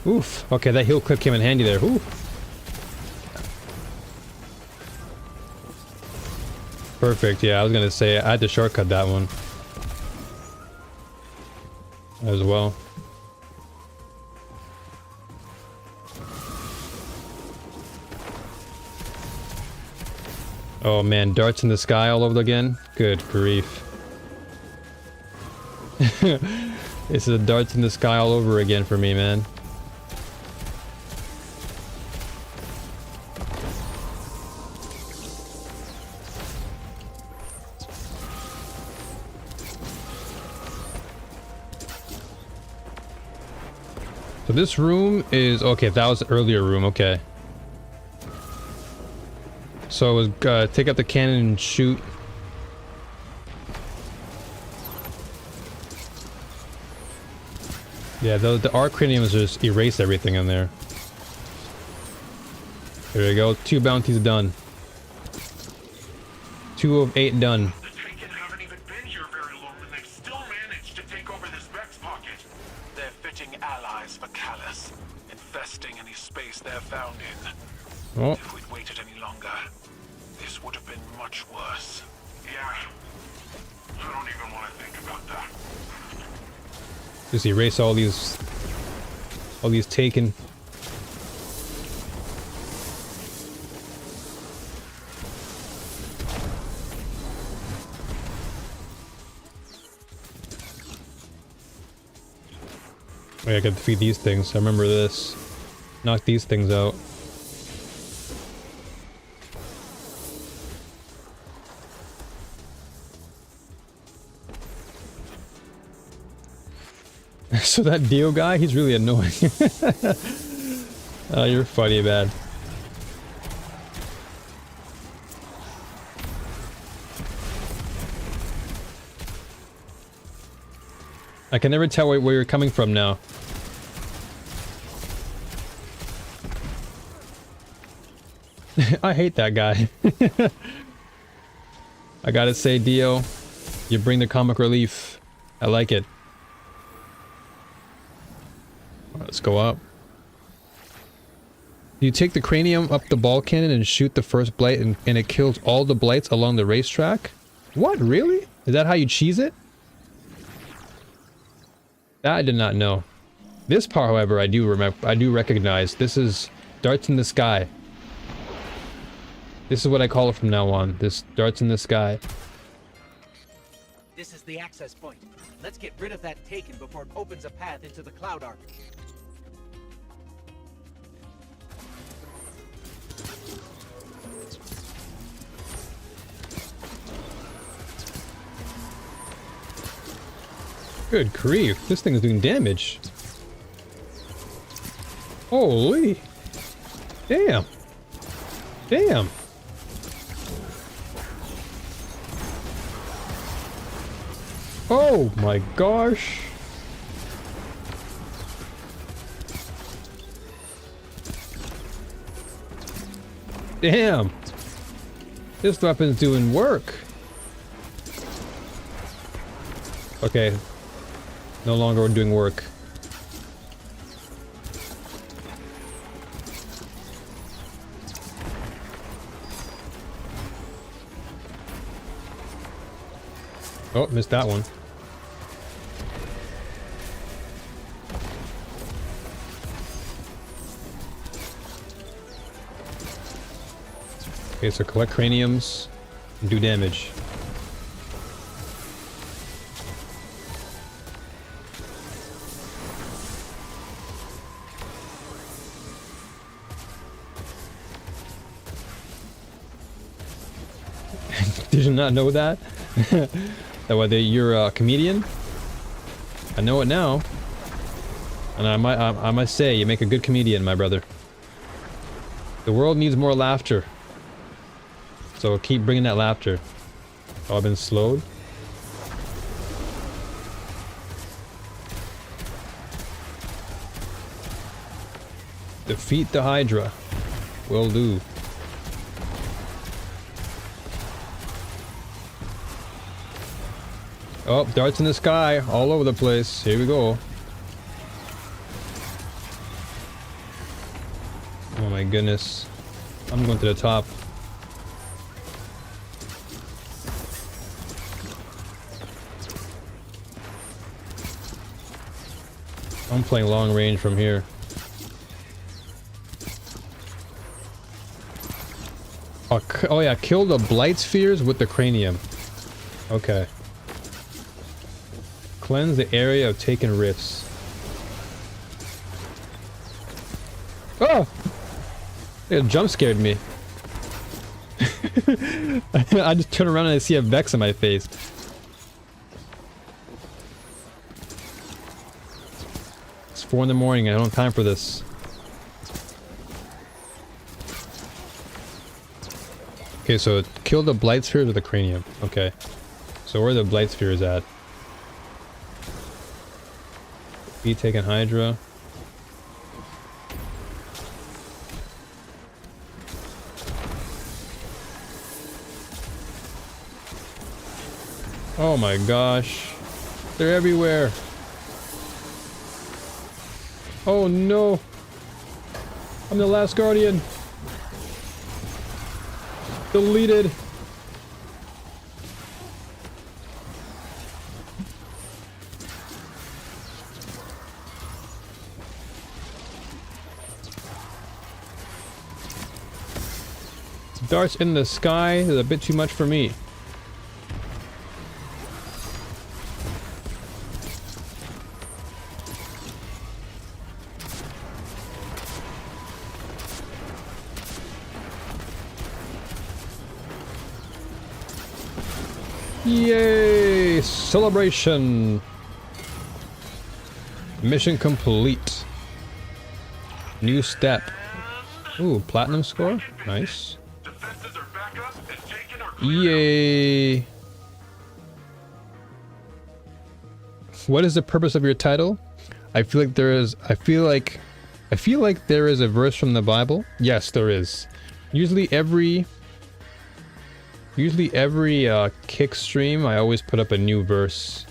Oof. Okay, that heal clip came in handy there. Ooh. Perfect. Yeah, I was gonna say I had to shortcut that one as well. Oh man, darts in the sky all over again? Good grief. This is darts in the sky all over again for me, man. So this room is... Okay, that was the earlier room, okay. So it was take out the cannon and shoot. Yeah, the arc craniums just erase everything in there. There we go. 2 bounties done. 2 of 8 done. The Taken haven't even been here very long, and they've still managed to take over this Vex pocket. They're fitting allies for Callus, infesting any space they're found in. Oh. If we'd waited any longer, this would have been much worse. Yeah. I don't even want to think about that. Just erase all these taken. Oh, yeah, I gotta defeat these things. I remember this. Knock these things out. So that Dio guy, he's really annoying. Oh, you're funny, man. I can never tell where you're coming from now. I hate that guy. I gotta say, Dio, you bring the comic relief. I like it. Let's go up. You take the cranium up the ball cannon and shoot the first blight and it kills all the blights along the racetrack? What, really? Is that how you cheese it? That I did not know. This part, however, I do recognize. This is darts in the sky. This is what I call it from now on. This darts in the sky. This is the access point. Let's get rid of that Taken before it opens a path into the Cloud Arc. Good grief, this thing is doing damage. Holy. Damn. Damn. Oh my gosh. Damn! This weapon's doing work! Okay. No longer doing work. Oh, missed that one. Okay, so collect craniums and do damage. Did you not know that? That why you're a comedian? I know it now. And I must say, you make a good comedian, my brother. The world needs more laughter. So keep bringing that laughter. Oh, I've been slowed. Defeat the Hydra. Will do. Oh, darts in the sky, all over the place. Here we go. Oh my goodness. I'm going to the top. I'm playing long range from here. Oh yeah, kill the blight spheres with the cranium. Okay. Cleanse the area of taken rifts. Oh! It jump scared me. I just turn around and I see a Vex in my face. It's 4 in the morning, I don't have time for this. Okay, so kill the blight spheres with the cranium. Okay. So where are the blight spheres at? Be taken Hydra. Oh my gosh. They're everywhere. Oh no. I'm the last guardian. Deleted. Darts in the sky is a bit too much for me. Yay! Celebration! Mission complete. New step. Ooh, platinum score? Nice. Yay! What is the purpose of your title? I feel like there is a verse from the Bible. Yes, there is. Usually every kick stream I always put up a new verse.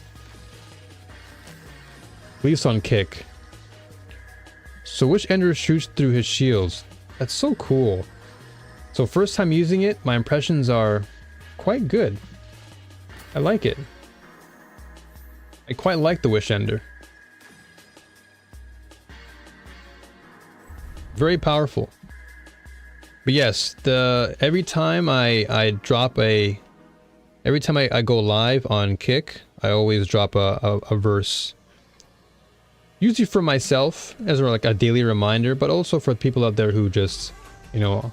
At least on kick. So which ender shoots through his shields? That's so cool. So first time using it, my impressions are quite good. I like it. I quite like the Wish Ender. Very powerful. But yes, every time I go live on Kick, I always drop a verse. Usually for myself, as like a daily reminder, but also for people out there who just, you know,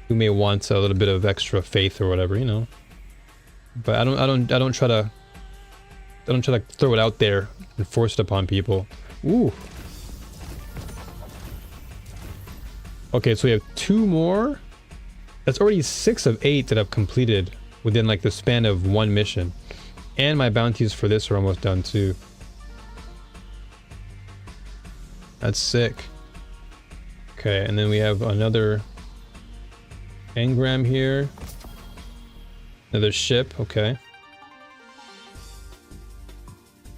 who may want a little bit of extra faith or whatever, you know. But I don't try to throw it out there and force it upon people. Ooh. Okay, so we have 2 more. That's already 6 of 8 that I've completed within like the span of 1 mission. And my bounties for this are almost done too. That's sick. Okay, and then we have another Engram here. Another ship, okay.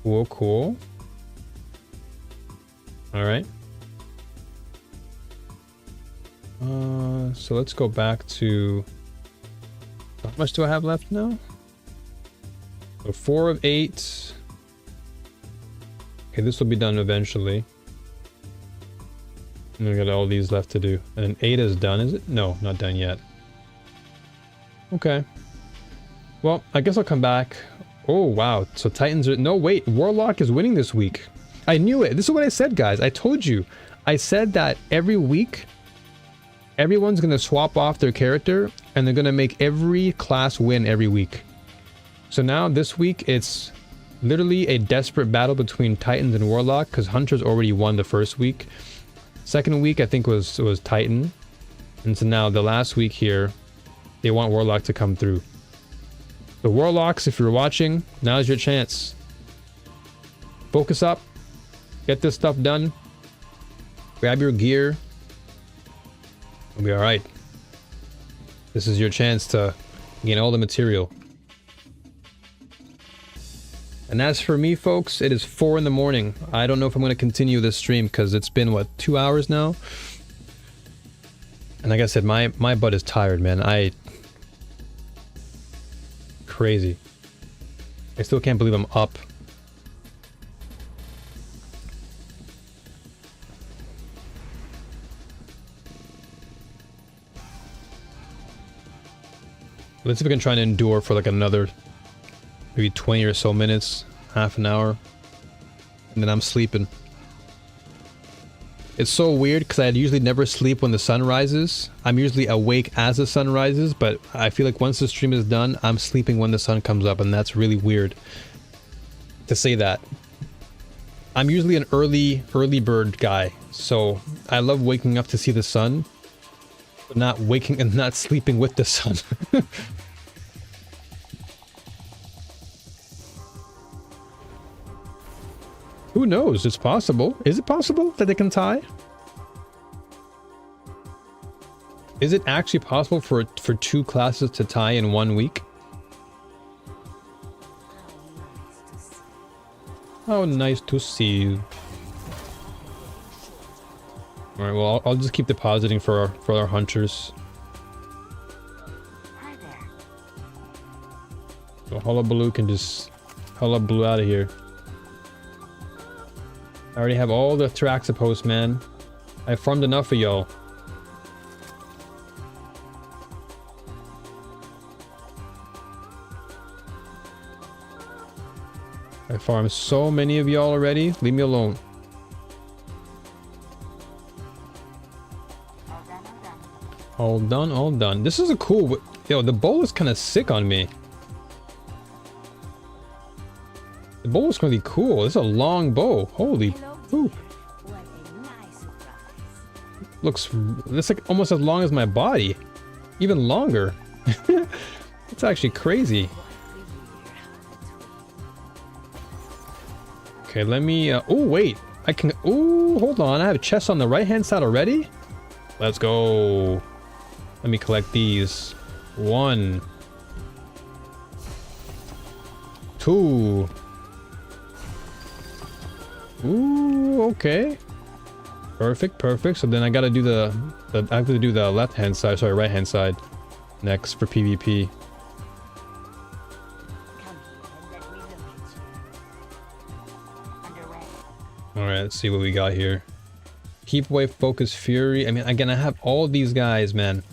Cool, cool. Alright. So let's go back to... How much do I have left now? So 4 of 8. Okay, this will be done eventually. And we got all these left to do. And then 8 is done, is it? No, not done yet. Okay. Well, I guess I'll come back. Oh, wow. So Titans are... No, wait. Warlock is winning this week. I knew it. This is what I said, guys. I told you. I said that every week, everyone's going to swap off their character, and they're going to make every class win every week. So now, this week, it's literally a desperate battle between Titans and Warlock, because Hunter's already won the first week. Second week, I think, was Titan. And so now, the last week here, they want Warlock to come through. The Warlocks, if you're watching, now's your chance. Focus up. Get this stuff done. Grab your gear. We'll be alright. This is your chance to gain all the material. And as for me, folks, it is 4 in the morning. I don't know if I'm going to continue this stream because it's been, what, 2 hours now? And like I said, my butt is tired, man. Crazy. I still can't believe I'm up. Let's see if we can try and endure for like another maybe 20 or so minutes, half an hour, and then I'm sleeping. It's so weird because I usually never sleep when the sun rises. I'm usually awake as the sun rises, but I feel like once the stream is done, I'm sleeping when the sun comes up, and that's really weird to say that. I'm usually an early bird guy, so I love waking up to see the sun, but not waking and not sleeping with the sun. Who knows? It's possible. Is it possible that they can tie? Is it actually possible for 2 classes to tie in 1 week? How nice to see you. Alright, well, I'll just keep depositing for our hunters. So Hullabaloo can just hullabaloo out of here. I already have all the Thraxipos, man. I farmed enough of y'all. I farmed so many of y'all already. Leave me alone. All done, all done. This is a cool... Yo, the bow is kind of sick on me. The bow is really cool. This is a long bow. Holy poop. Looks... It's like almost as long as my body. Even longer. It's actually crazy. Okay, let me... oh, wait. I can... Oh, hold on. I have a chest on the right-hand side already? Let's go. Let me collect these. 1. 2. Ooh, okay. Perfect, perfect. So then I gotta do I have to do the left-hand side, sorry, right-hand side next for PvP. Alright, let's see what we got here. Keep away, focus, fury. I mean, again, I have all these guys, man.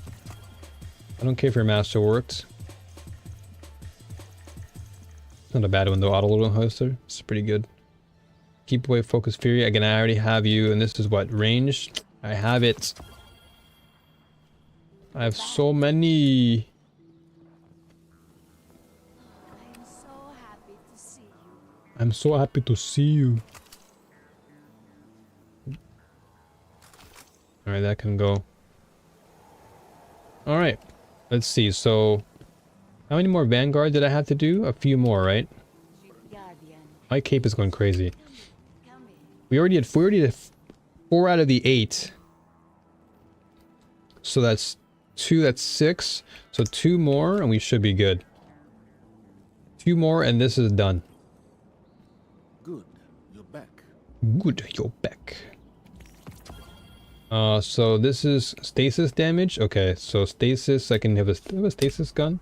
I don't care if your master works. Not a bad one though, auto loading hoster. It's pretty good. Keep away, focus, fury. Again, I already have you, and this is what, ranged? I have it. I have so many. I'm so happy to see you. Alright, that can go. Alright. Let's see, so... How many more Vanguard did I have to do? A few more, right? My cape is going crazy. We already did 4 out of the 8. So that's 2, that's 6. So 2 more and we should be good. 2 more and this is done. Good, you're back. Good, you're back. So this is stasis damage. Okay, so stasis, I can have a stasis gun.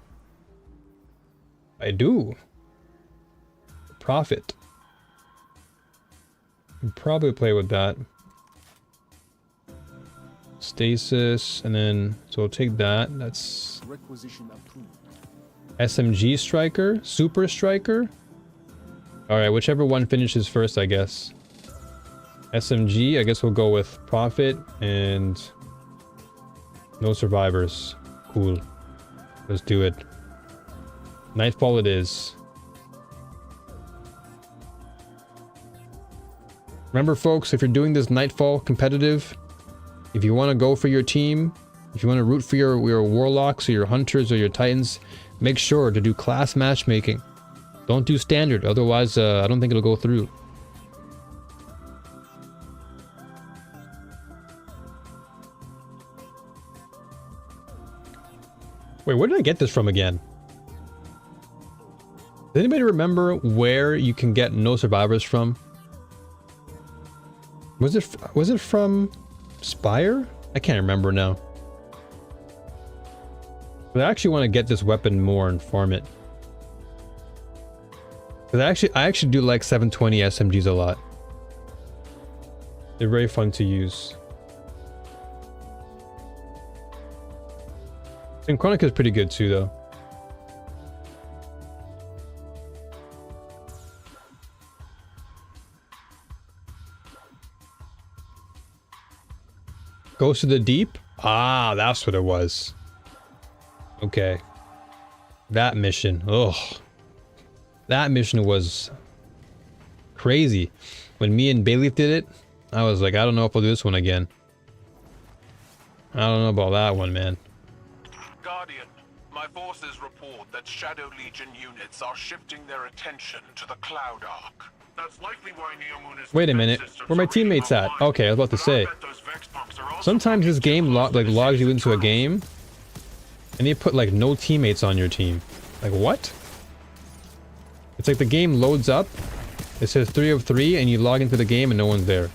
I do. Profit. Can probably play with that. Stasis, and then so we'll take that. That's Requisition approved. SMG striker, super striker. All right, whichever one finishes first, I guess. SMG, I guess we'll go with profit and no survivors. Cool. Let's do it. Nightfall it is. Remember folks, if you're doing this Nightfall competitive, if you want to go for your team, if you want to root for your warlocks or your hunters or your titans, make sure to do class matchmaking. Don't do standard, otherwise I don't think it'll go through. Wait, where did I get this from again? Does anybody remember where you can get no survivors from? Was it from Spire? I can't remember now. But I actually want to get this weapon more and farm it. Because I actually do like 720 SMGs a lot. They're very fun to use. Synchronica is pretty good too, though. Goes to the deep? Ah, that's what it was. Okay. That mission. Ugh. That mission was crazy. When me and Bayleaf did it, I was like, I don't know if I'll do this one again. I don't know about that one, man. Guardian, my forces report that Shadow Legion units are shifting their attention to the Cloud Arc. That's likely why Neomuna's Wait a minute. Where are my teammates at? Okay, I was about to say. Sometimes this game logs you into a game and they put like no teammates on your team. Like what? It's like the game loads up, it says 3 of 3 and you log into the game and no one's there.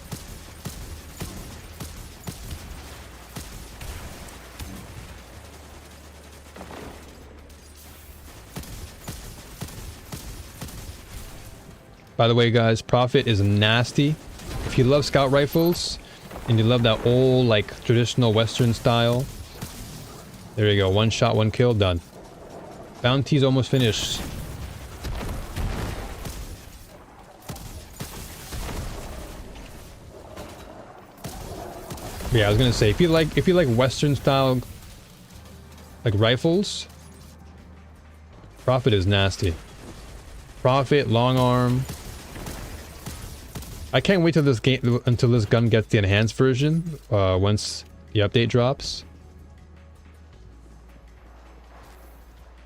By the way, guys, Prophet is nasty. If you love scout rifles and you love that old, like, traditional Western style, there you go. 1 shot, 1 kill, done. Bounty's almost finished. Yeah, I was gonna say, if you like Western style, like rifles, Prophet is nasty. Prophet, long arm. I can't wait till this game until this gun gets the enhanced version once the update drops.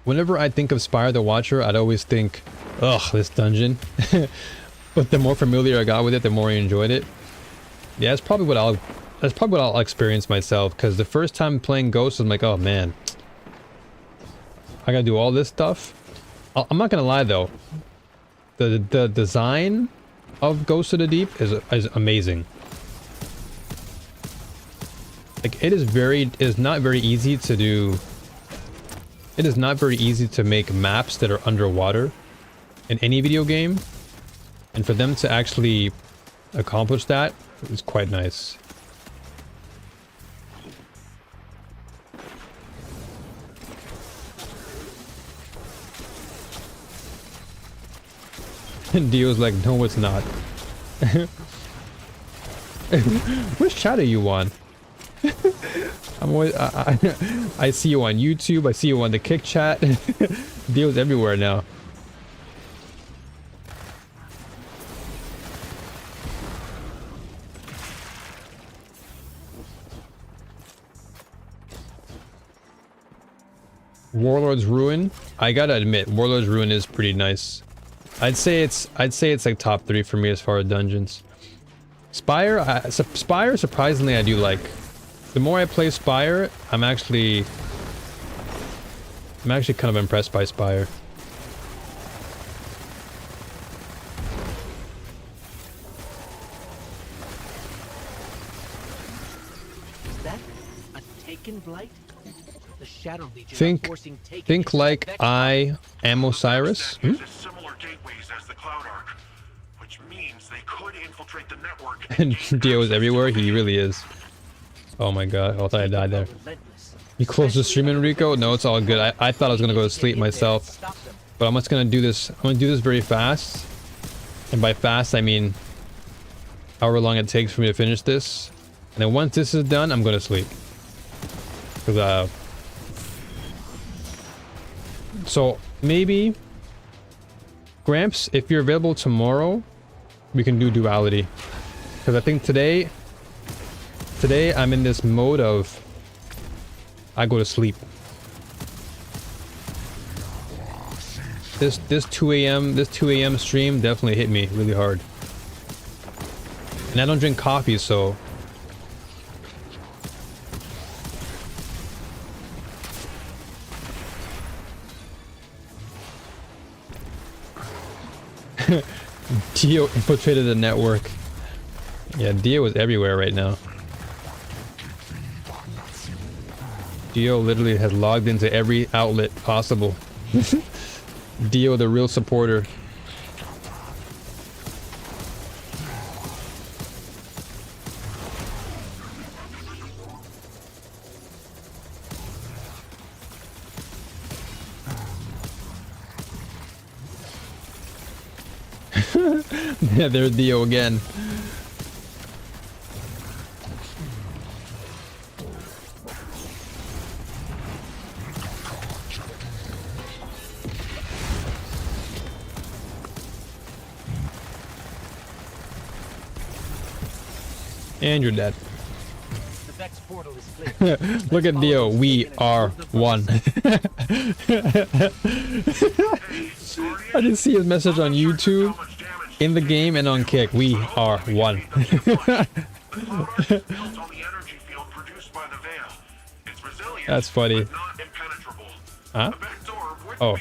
Whenever I think of Spire the Watcher, I'd always think, ugh, this dungeon. But the more familiar I got with it, the more I enjoyed it. Yeah, that's probably what I'll experience myself, because the first time playing Ghost, I'm like, oh man, I gotta do all this stuff. I'm not gonna lie though, the design of Ghost of the Deep is amazing. Like it is not very easy to do. It is not very easy to make maps that are underwater in any video game, and for them to actually accomplish that is quite nice. And Dio's like, no, it's not. Which chat are you on? I'm always, I see you on YouTube. I see you on the Kick chat. Dio's everywhere now. Warlord's Ruin. I gotta admit, Warlord's Ruin is pretty nice. I'd say it's like top 3 for me as far as dungeons. Spire, Spire surprisingly I do like. The more I play Spire, I'm actually I'm actually kind of impressed by Spire. Is that a taken blight? The Shadow Legion are forcing taken Think into like the I am Osiris. Hmm? Uses similar gateways as the Cloud Arc, which means they could infiltrate the network. And Dio is everywhere. He really is. Oh my god. I thought I died there. You close the stream, Enrico? No, it's all good. I thought I was gonna go to sleep myself. But I'm just gonna do this. I'm gonna do this very fast. And by fast, I mean however long it takes for me to finish this. And then once this is done, I'm gonna sleep. Because, so maybe Gramps, if you're available tomorrow, we can do duality. Because I think today I'm in this mode of I go to sleep. This 2 a.m. stream definitely hit me really hard. And I don't drink coffee, so Dio infiltrated the network. Yeah, Dio is everywhere right now. Dio literally has logged into every outlet possible. Dio, the real supporter. Yeah, there's Dio again. And you're dead. The Vex portal is clear. Look at Dio. We are one. I didn't see his message on YouTube, in the game, and on Kick. We are one. That's funny. Huh? Oh.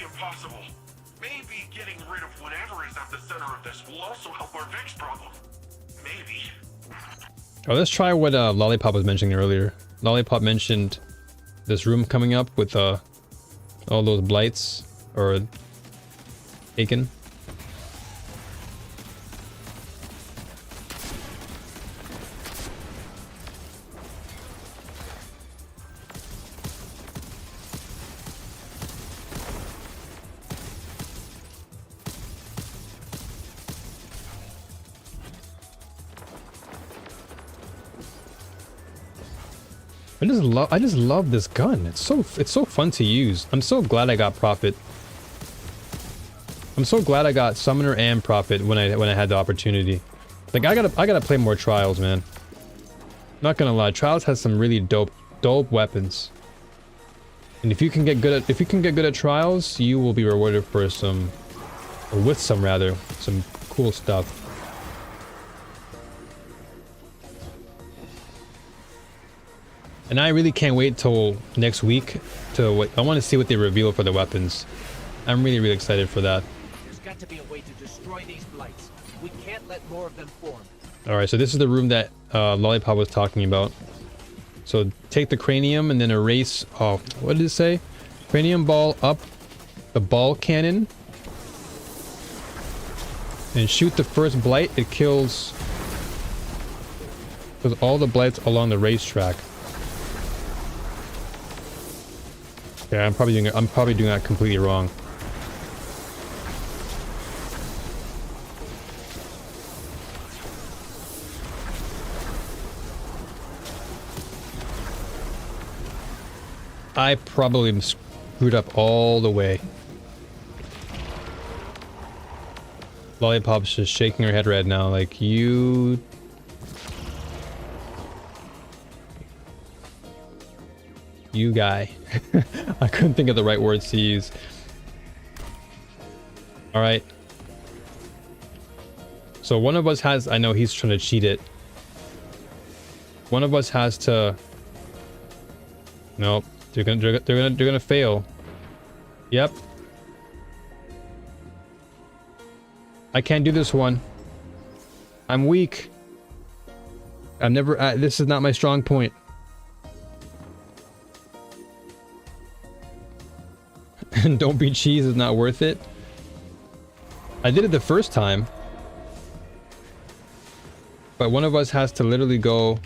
Maybe getting rid of whatever is at the center of this will also help our Vex problem. Maybe. Oh, let's try what Lollipop was mentioning earlier. Lollipop mentioned this room coming up with all those blights, or taken. I just love this gun. It's so fun to use. I'm so glad I got Prophet. I'm so glad I got Summoner and Prophet when I had the opportunity. Like I gotta play more Trials, man. Not gonna lie, Trials has some really dope weapons. And if you can get good at Trials, you will be rewarded for some cool stuff. And I really can't wait till next week I want to see what they reveal for the weapons. I'm really excited for that. There's got to be a way to destroy these blights. We can't let more of them form. Alright, so this is the room that Lollipop was talking about. So take the cranium and then erase, what did it say? Cranium ball up the ball cannon. And shoot the first blight. It kills all the blights along the racetrack. Yeah, I'm probably doing that completely wrong. I probably screwed up all the way. Lollipop's just shaking her head right now, like, you guy. I couldn't think of the right words to use. Alright. So one of us has, I know he's trying to cheat it. One of us has to, nope, they're gonna fail. Yep. I can't do this one. I'm weak. I've never... this is not my strong point. And don't be cheese is not worth it. I did it the first time. But one of us has to literally go...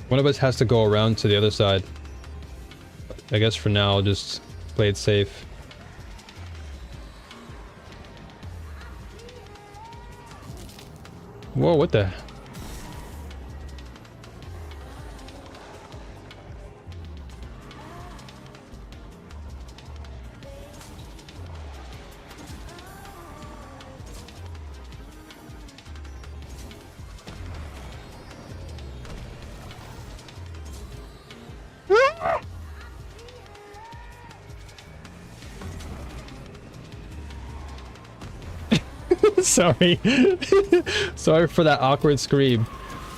One of us has to go around to the other side. I guess for now, I'll just play it safe. Whoa, what the... Sorry. Sorry for that awkward scream.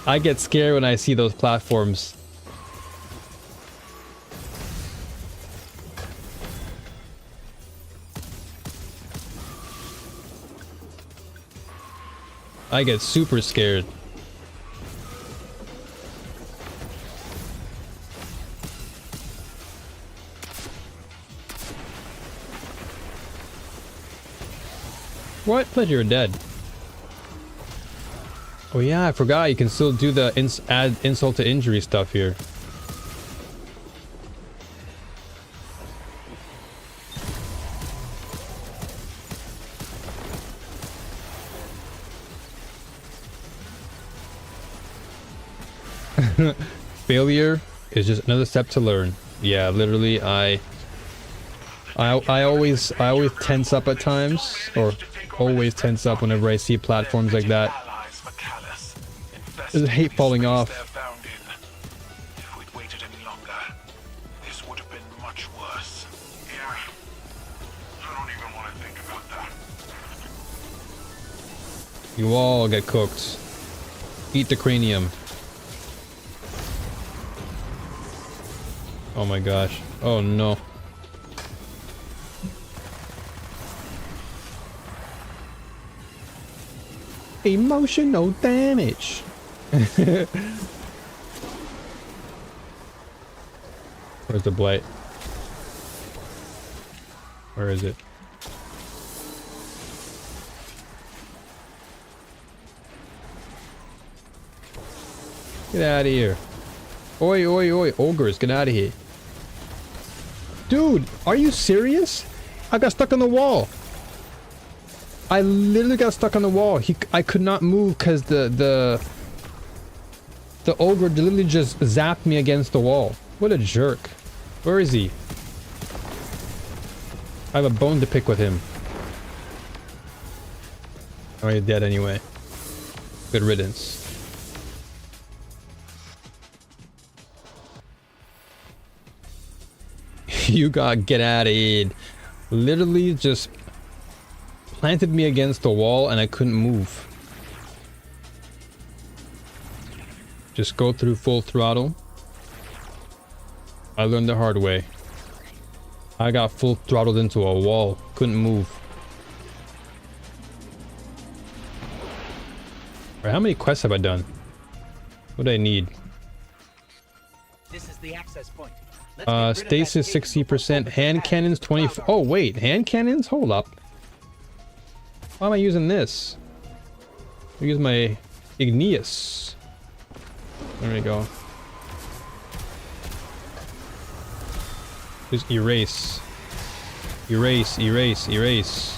I get scared when I see those platforms. I get super scared. What? Pledge you're dead. Oh yeah, I forgot you can still do the add insult to injury stuff here. Failure is just another step to learn. Yeah, literally, I always tense up at times, or always tense up whenever I see platforms like that. I hate falling off. If we'd waited any longer, this would have been much worse. Yeah. I don't even want to think about that. You all get cooked. Eat the cranium. Oh my gosh. Oh no. Emotional damage. Where's the blight? Where is it? Get out of here. Oi, oi, oi. Ogres, get out of here. Dude, are you serious? I got stuck on the wall. I literally got stuck on the wall. I could not move because the ogre literally just zapped me against the wall. What a jerk. Where is he? I have a bone to pick with him. Oh, you're dead anyway. Good riddance. You got get out of here. Literally just planted me against the wall and I couldn't move. Just go through full throttle. I learned the hard way. I got full throttled into a wall. Couldn't move. Alright, how many quests have I done? What do I need? This is the access point. Stasis 60%, hand cannons 20. Oh wait, hand cannons? Hold up. Why am I using this? I use my igneous. There we go. Just erase. Erase, erase, erase.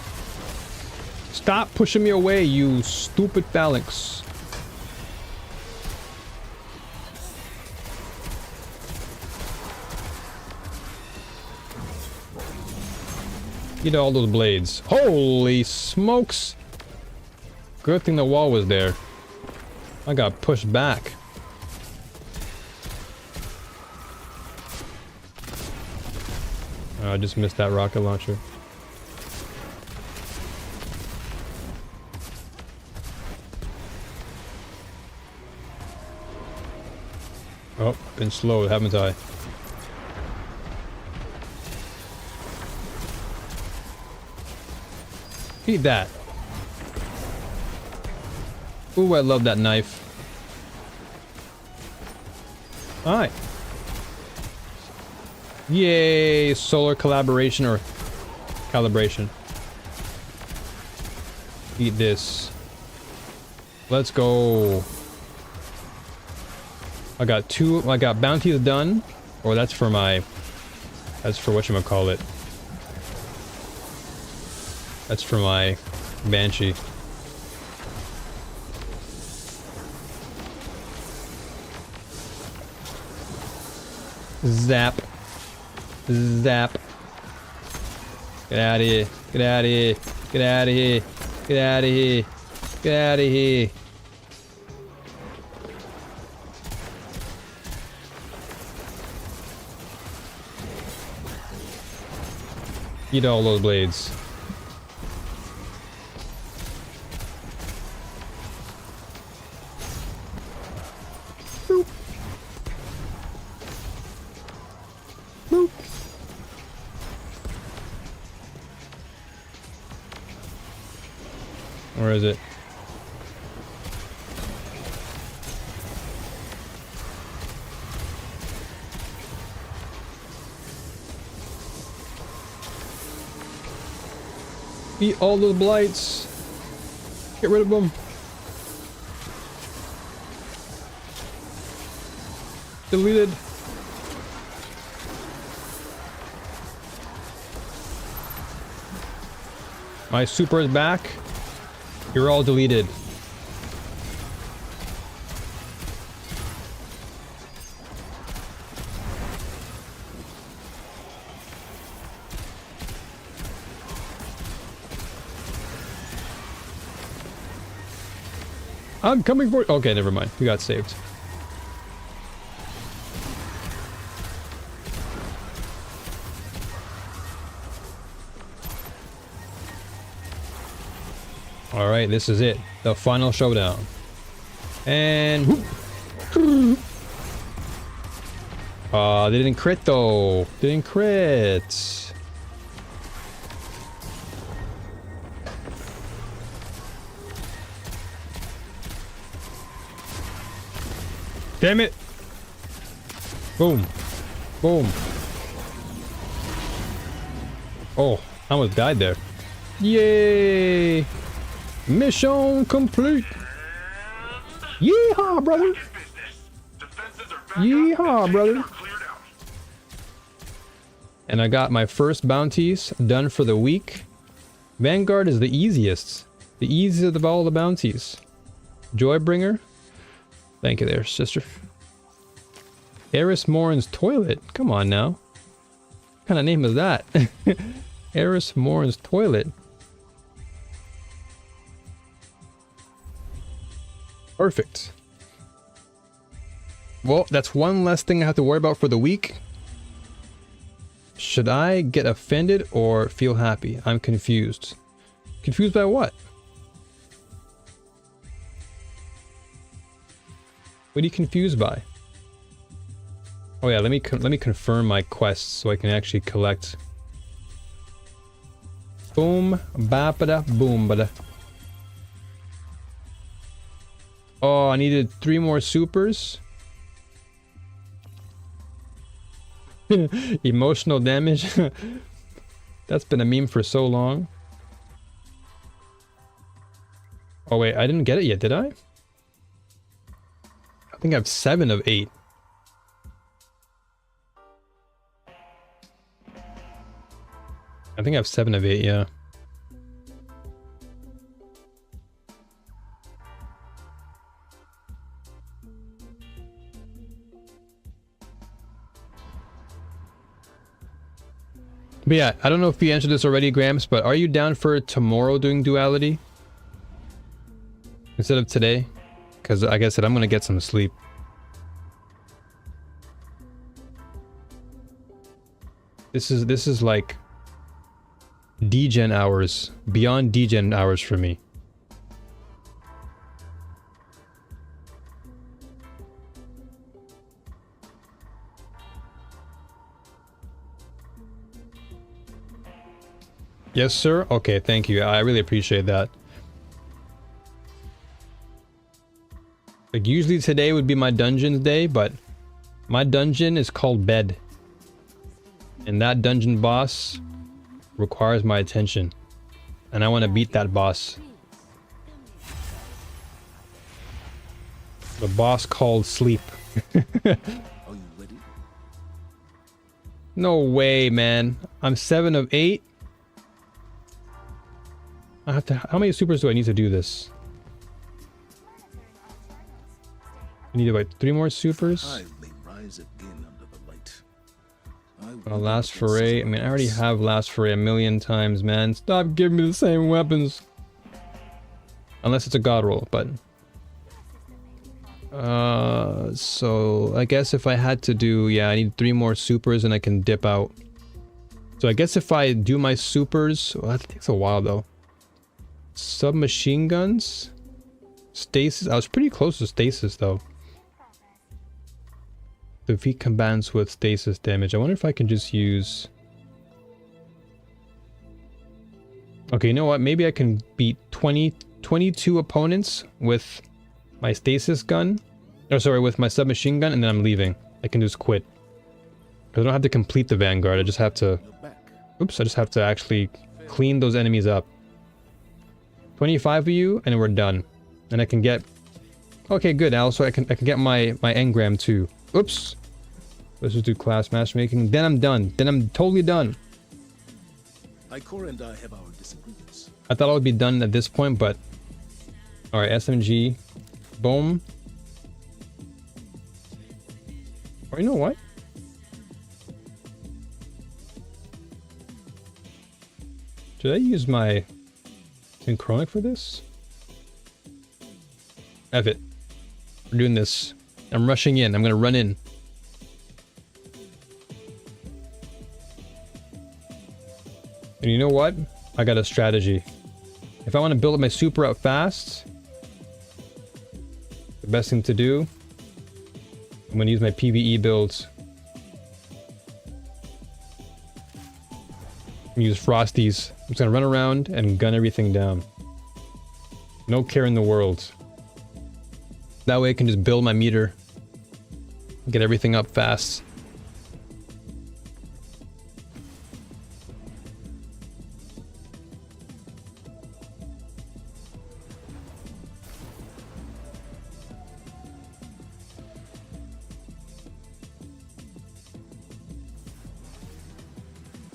Stop pushing me away, you stupid phalanx. Get all those blades. Holy smokes! Good thing the wall was there. I got pushed back. Oh, I just missed that rocket launcher. Oh, been slow, haven't I? Eat that. Ooh, I love that knife. Alright. Yay, solar collaboration or calibration. Eat this. Let's go. I got bounties done. Or that's for whatchamacallit. That's for my Banshee. Zap. Zap. Get out of here. Get out of here. Get out of here. Get out of here. Get out of here. Eat all those blades. Boop. Boop. Where is it? Eat all those blights. Get rid of them. Deleted. My super is back. You're all deleted. I'm coming for you. Okay, never mind. We got saved. Alright, this is it. The final showdown. And... they didn't crit though. Didn't crit. Damn it! Boom. Boom. Oh, I almost died there. Yay! Mission complete! Yeehaw, brother! Yeehaw, brother! And I got my first bounties done for the week. Vanguard is the easiest. The easiest of all the bounties. Joybringer. Thank you there, sister. Eris Morin's Toilet. Come on now. What kind of name is that? Eris Morin's Toilet. Perfect. Well, that's one less thing I have to worry about for the week. Should I get offended or feel happy? I'm confused. Confused by what? What are you confused by? Oh yeah, let me confirm my quests so I can actually collect. Boom, bappada, boom, bada. Oh, I needed 3 more supers. Emotional damage. That's been a meme for so long. Oh wait, I didn't get it yet, did I? I think I have 7 of 8. I think I have 7 of 8, yeah. But yeah, I don't know if you answered this already, Gramps, but are you down for tomorrow doing duality? Instead of today? Because like I said, I'm gonna get some sleep. This is like degen hours, beyond degen hours for me. Yes, sir? Okay, thank you. I really appreciate that. Like, usually today would be my dungeons day, but my dungeon is called bed. And that dungeon boss requires my attention. And I want to beat that boss. The boss called sleep. Are you ready? No way, man. I'm 7 of 8. I have to. How many supers do I need to do this? I need like 3 more supers. I may rise again under the light. Last foray. I mean, I already have last foray a million times, man. Stop giving me the same weapons. Unless it's a god roll, but. So I guess if I had to do, yeah, I need 3 more supers and I can dip out. So I guess if I do my supers, well, that takes a while though. Submachine guns, stasis. I was pretty close to stasis though. Defeat combatants with stasis damage. I wonder if I can just use. Okay, you know what? Maybe I can beat 22 opponents with my stasis gun. Oh, sorry, with my submachine gun, and then I'm leaving. I can just quit. I don't have to complete the Vanguard. I just have to. Oops! I just have to actually clean those enemies up. 25 of you, and we're done. And I can get. Okay, good. Also, I can get my engram too. Oops. Let's just do class matchmaking. Then I'm done. Then I'm totally done. Ikora and I have our disagreements. I thought I would be done at this point, but all right, SMG, boom. Or you know what? Should I use my synchronic for this? F it. We're doing this. I'm rushing in. I'm gonna run in. And you know what? I got a strategy. If I want to build up my super up fast, the best thing to do, I'm going to use my PvE builds. I'm going to use Frosties. I'm just going to run around and gun everything down. No care in the world. That way I can just build my meter. Get everything up fast.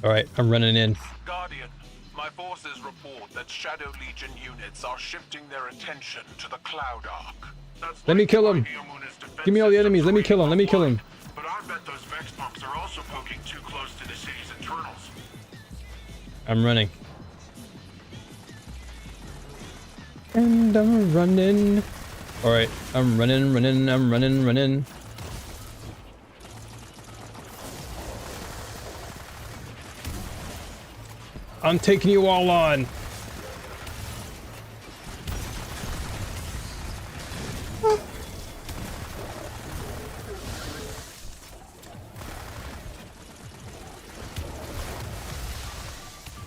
Alright, I'm running in. Guardian, my forces report that Shadow Legion units are shifting their attention to the Cloud Arc. Let me kill him! Give me all the enemies, let me kill him, let me kill him! But I bet those Vex pumps are also poking too close to the city's internals. I'm running. And I'm running. Alright, I'm running. I'm taking you all on.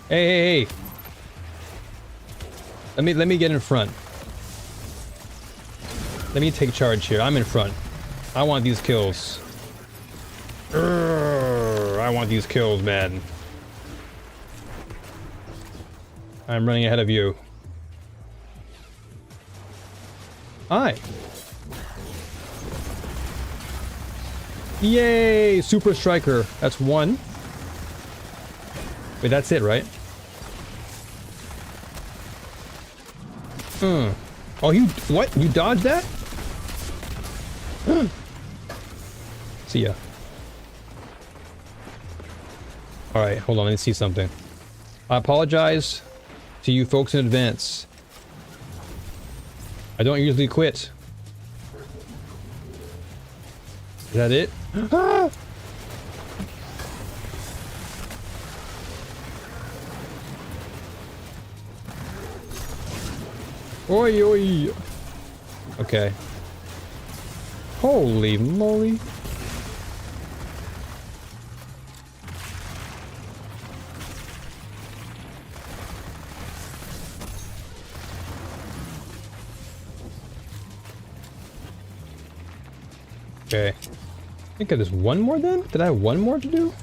Hey. Let me get in front. Let me take charge here. I'm in front. I want these kills. I want these kills, man. I'm running ahead of you. Hi. Yay! Super Striker. That's 1. Wait, that's it, right? Oh, you... What? You dodged that? See ya. Alright, hold on. Let me see something. I apologize to you folks in advance. I don't usually quit. Is that it? Ah! Oi, oi. Okay. Holy moly. Okay. I think there's one more then? Did I have one more to do?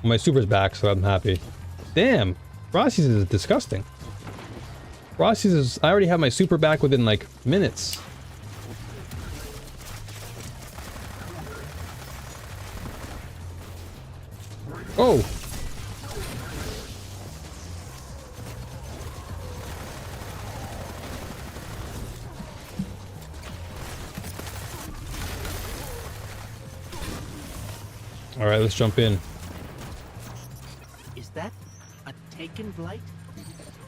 My super's back, so I'm happy. Damn! Rossi's is disgusting. Rossi's is... I already have my super back within, like, minutes. Oh! Alright, let's jump in. Is that a Taken blight?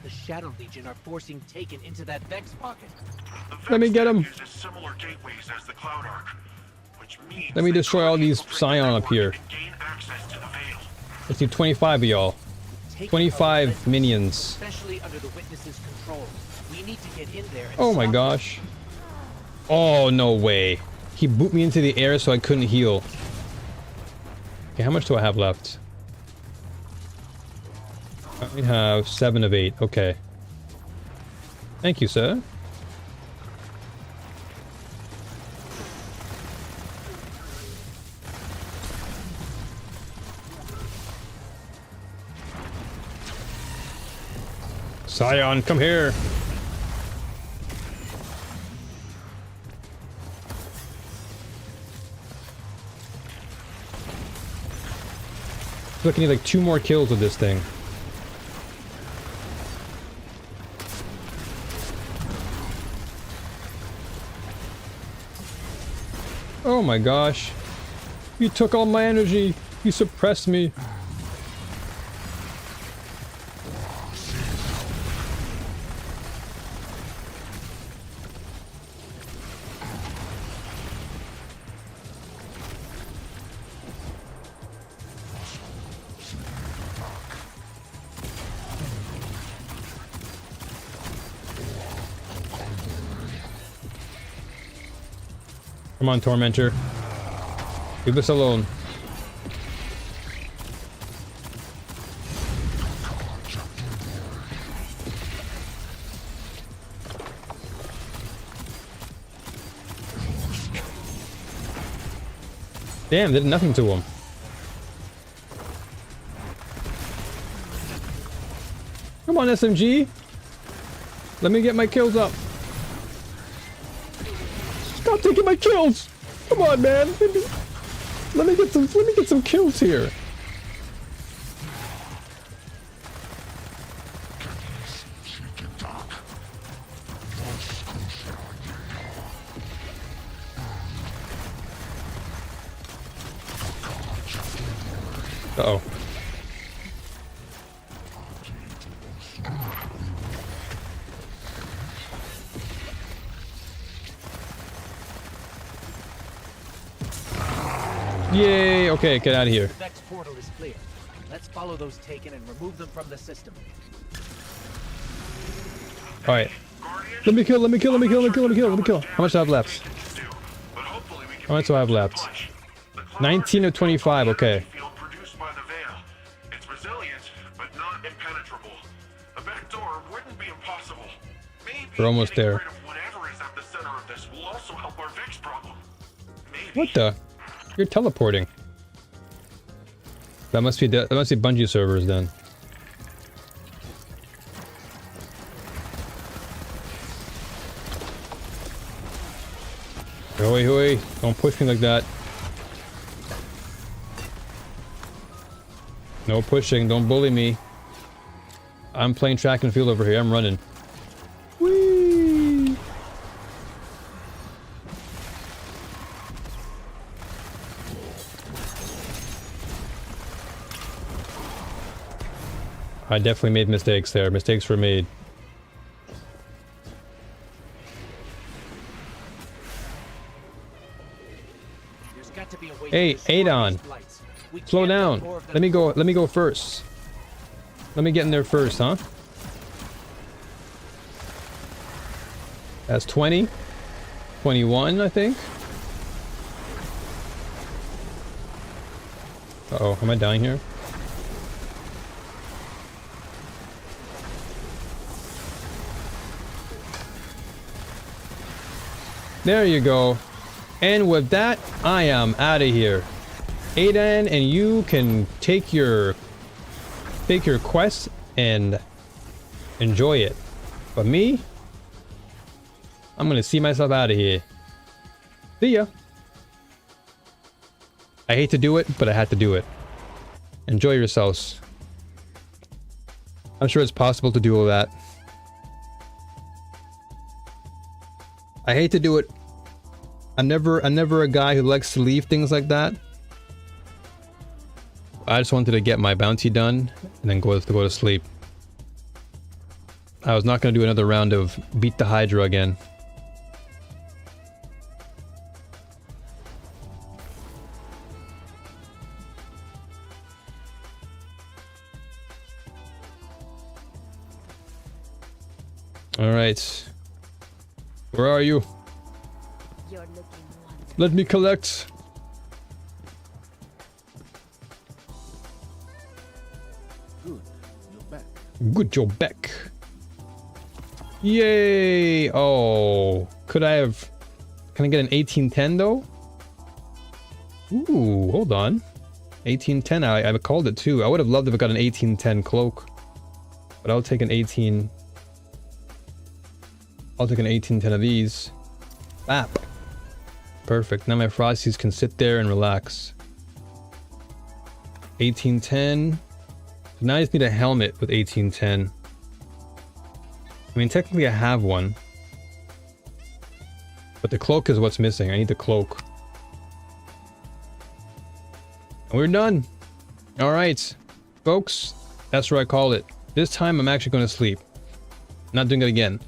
The Shadow Legion are forcing Taken into that Vex pocket. Let me get him. Uses similar gateways as the Cloud Arc, which means Let me destroy all these Scion up here. gain access to the Veil. Let's do 25 of y'all. 25 minions. Especially under the Witness's control. We need to get in there and Oh my stop gosh. Oh, no way. He booped me into the air so I couldn't heal. Okay, how much do I have left? I only have 7 of 8. Okay. Thank you, sir. Scion, come here. I feel like I need like 2 more kills with this thing. Oh my gosh. You took all my energy. You suppressed me. Come on, Tormentor. Leave us alone. Damn, did nothing to him. Come on, SMG. Let me get my kills up. Stop taking my kills! Come on, man. Let me get some kills here. Uh-oh. Yay! Okay, get out of here. The Vex portal is clear. Let's follow those Taken and remove them from the system. Alright. Let me kill. How much do I have left? How much do I have left? 19 of 25, okay. Produced by the Veil. It's resilient, but not impenetrable. A back door wouldn't be impossible. Maybe We're almost there. whatever is at the center of this will also help our Vex problem. What the? You're teleporting. That must be Bungie servers then. Hoi hoi, don't push me like that. No pushing, don't bully me. I'm playing track and field over here, I'm running. Whee! I definitely made mistakes there. Mistakes were made. There's got to be a way Hey, to destroy Adon. these blights. We Slow can't let down. more of them Let me go first. Let me get in there first, huh? That's 20. 21, I think. Uh-oh, am I dying here? There you go. And with that, I am out of here. Aidan, and you can take your quest and enjoy it. But me, I'm gonna see myself out of here. See ya. I hate to do it, but I had to do it. Enjoy yourselves. I'm sure it's possible to do all that. I hate to do it. I'm never a guy who likes to leave things like that. I just wanted to get my bounty done and then go to sleep. I was not going to do another round of beat the Hydra again. All right. Where are you? You're looking wonderful. Let me collect. Good, you're back. Good, you're back. Yay! Oh, could I have... Can I get an 1810 though? Ooh, hold on. 1810, I called it too. I would have loved if I got an 1810 cloak. But I'll take an 18... I'll take an 1810 of these. Bap. Perfect. Now my Frosties can sit there and relax. 1810. Now I just need a helmet with 1810. I mean, technically I have one. But the cloak is what's missing. I need the cloak. And we're done. Alright. Folks, that's where I call it. This time I'm actually going to sleep. Not doing it again.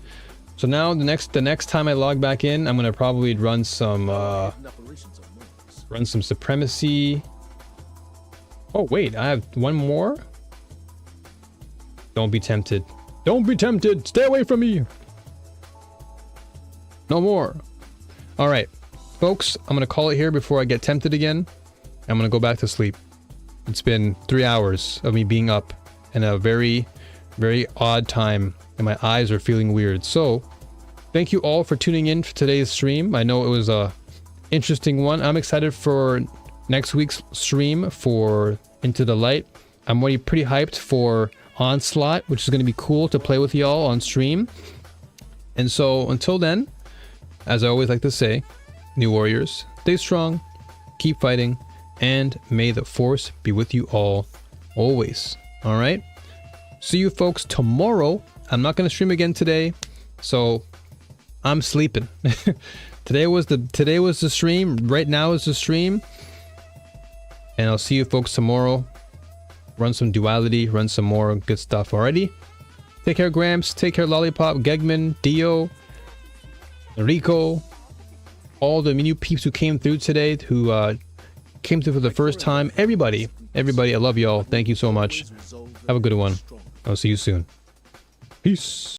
So now the next time I log back in, I'm gonna probably run some supremacy. Oh wait, I have one more? Don't be tempted. Don't be tempted! Stay away from me! No more. Alright, folks, I'm gonna call it here before I get tempted again. I'm gonna go back to sleep. It's been 3 hours of me being up and a very, very odd time. And my eyes are feeling weird. So, thank you all for tuning in for today's stream. I know it was a interesting one. I'm excited for next week's stream for Into the Light. I'm already pretty hyped for Onslaught, which is going to be cool to play with y'all on stream. And so, until then, as I always like to say, New Warriors, stay strong, keep fighting, and may the Force be with you all, always. Alright? See you folks tomorrow. I'm not going to stream again today, so I'm sleeping. Today was the stream. Right now is the stream. And I'll see you folks tomorrow. Run some duality, run some more good stuff already. Take care, Gramps. Take care, Lollipop, Gegman, Dio, Rico, all the new peeps who came through today, who came through for the first time. Everybody, I love y'all. Thank you so much. Have a good one. I'll see you soon. Peace.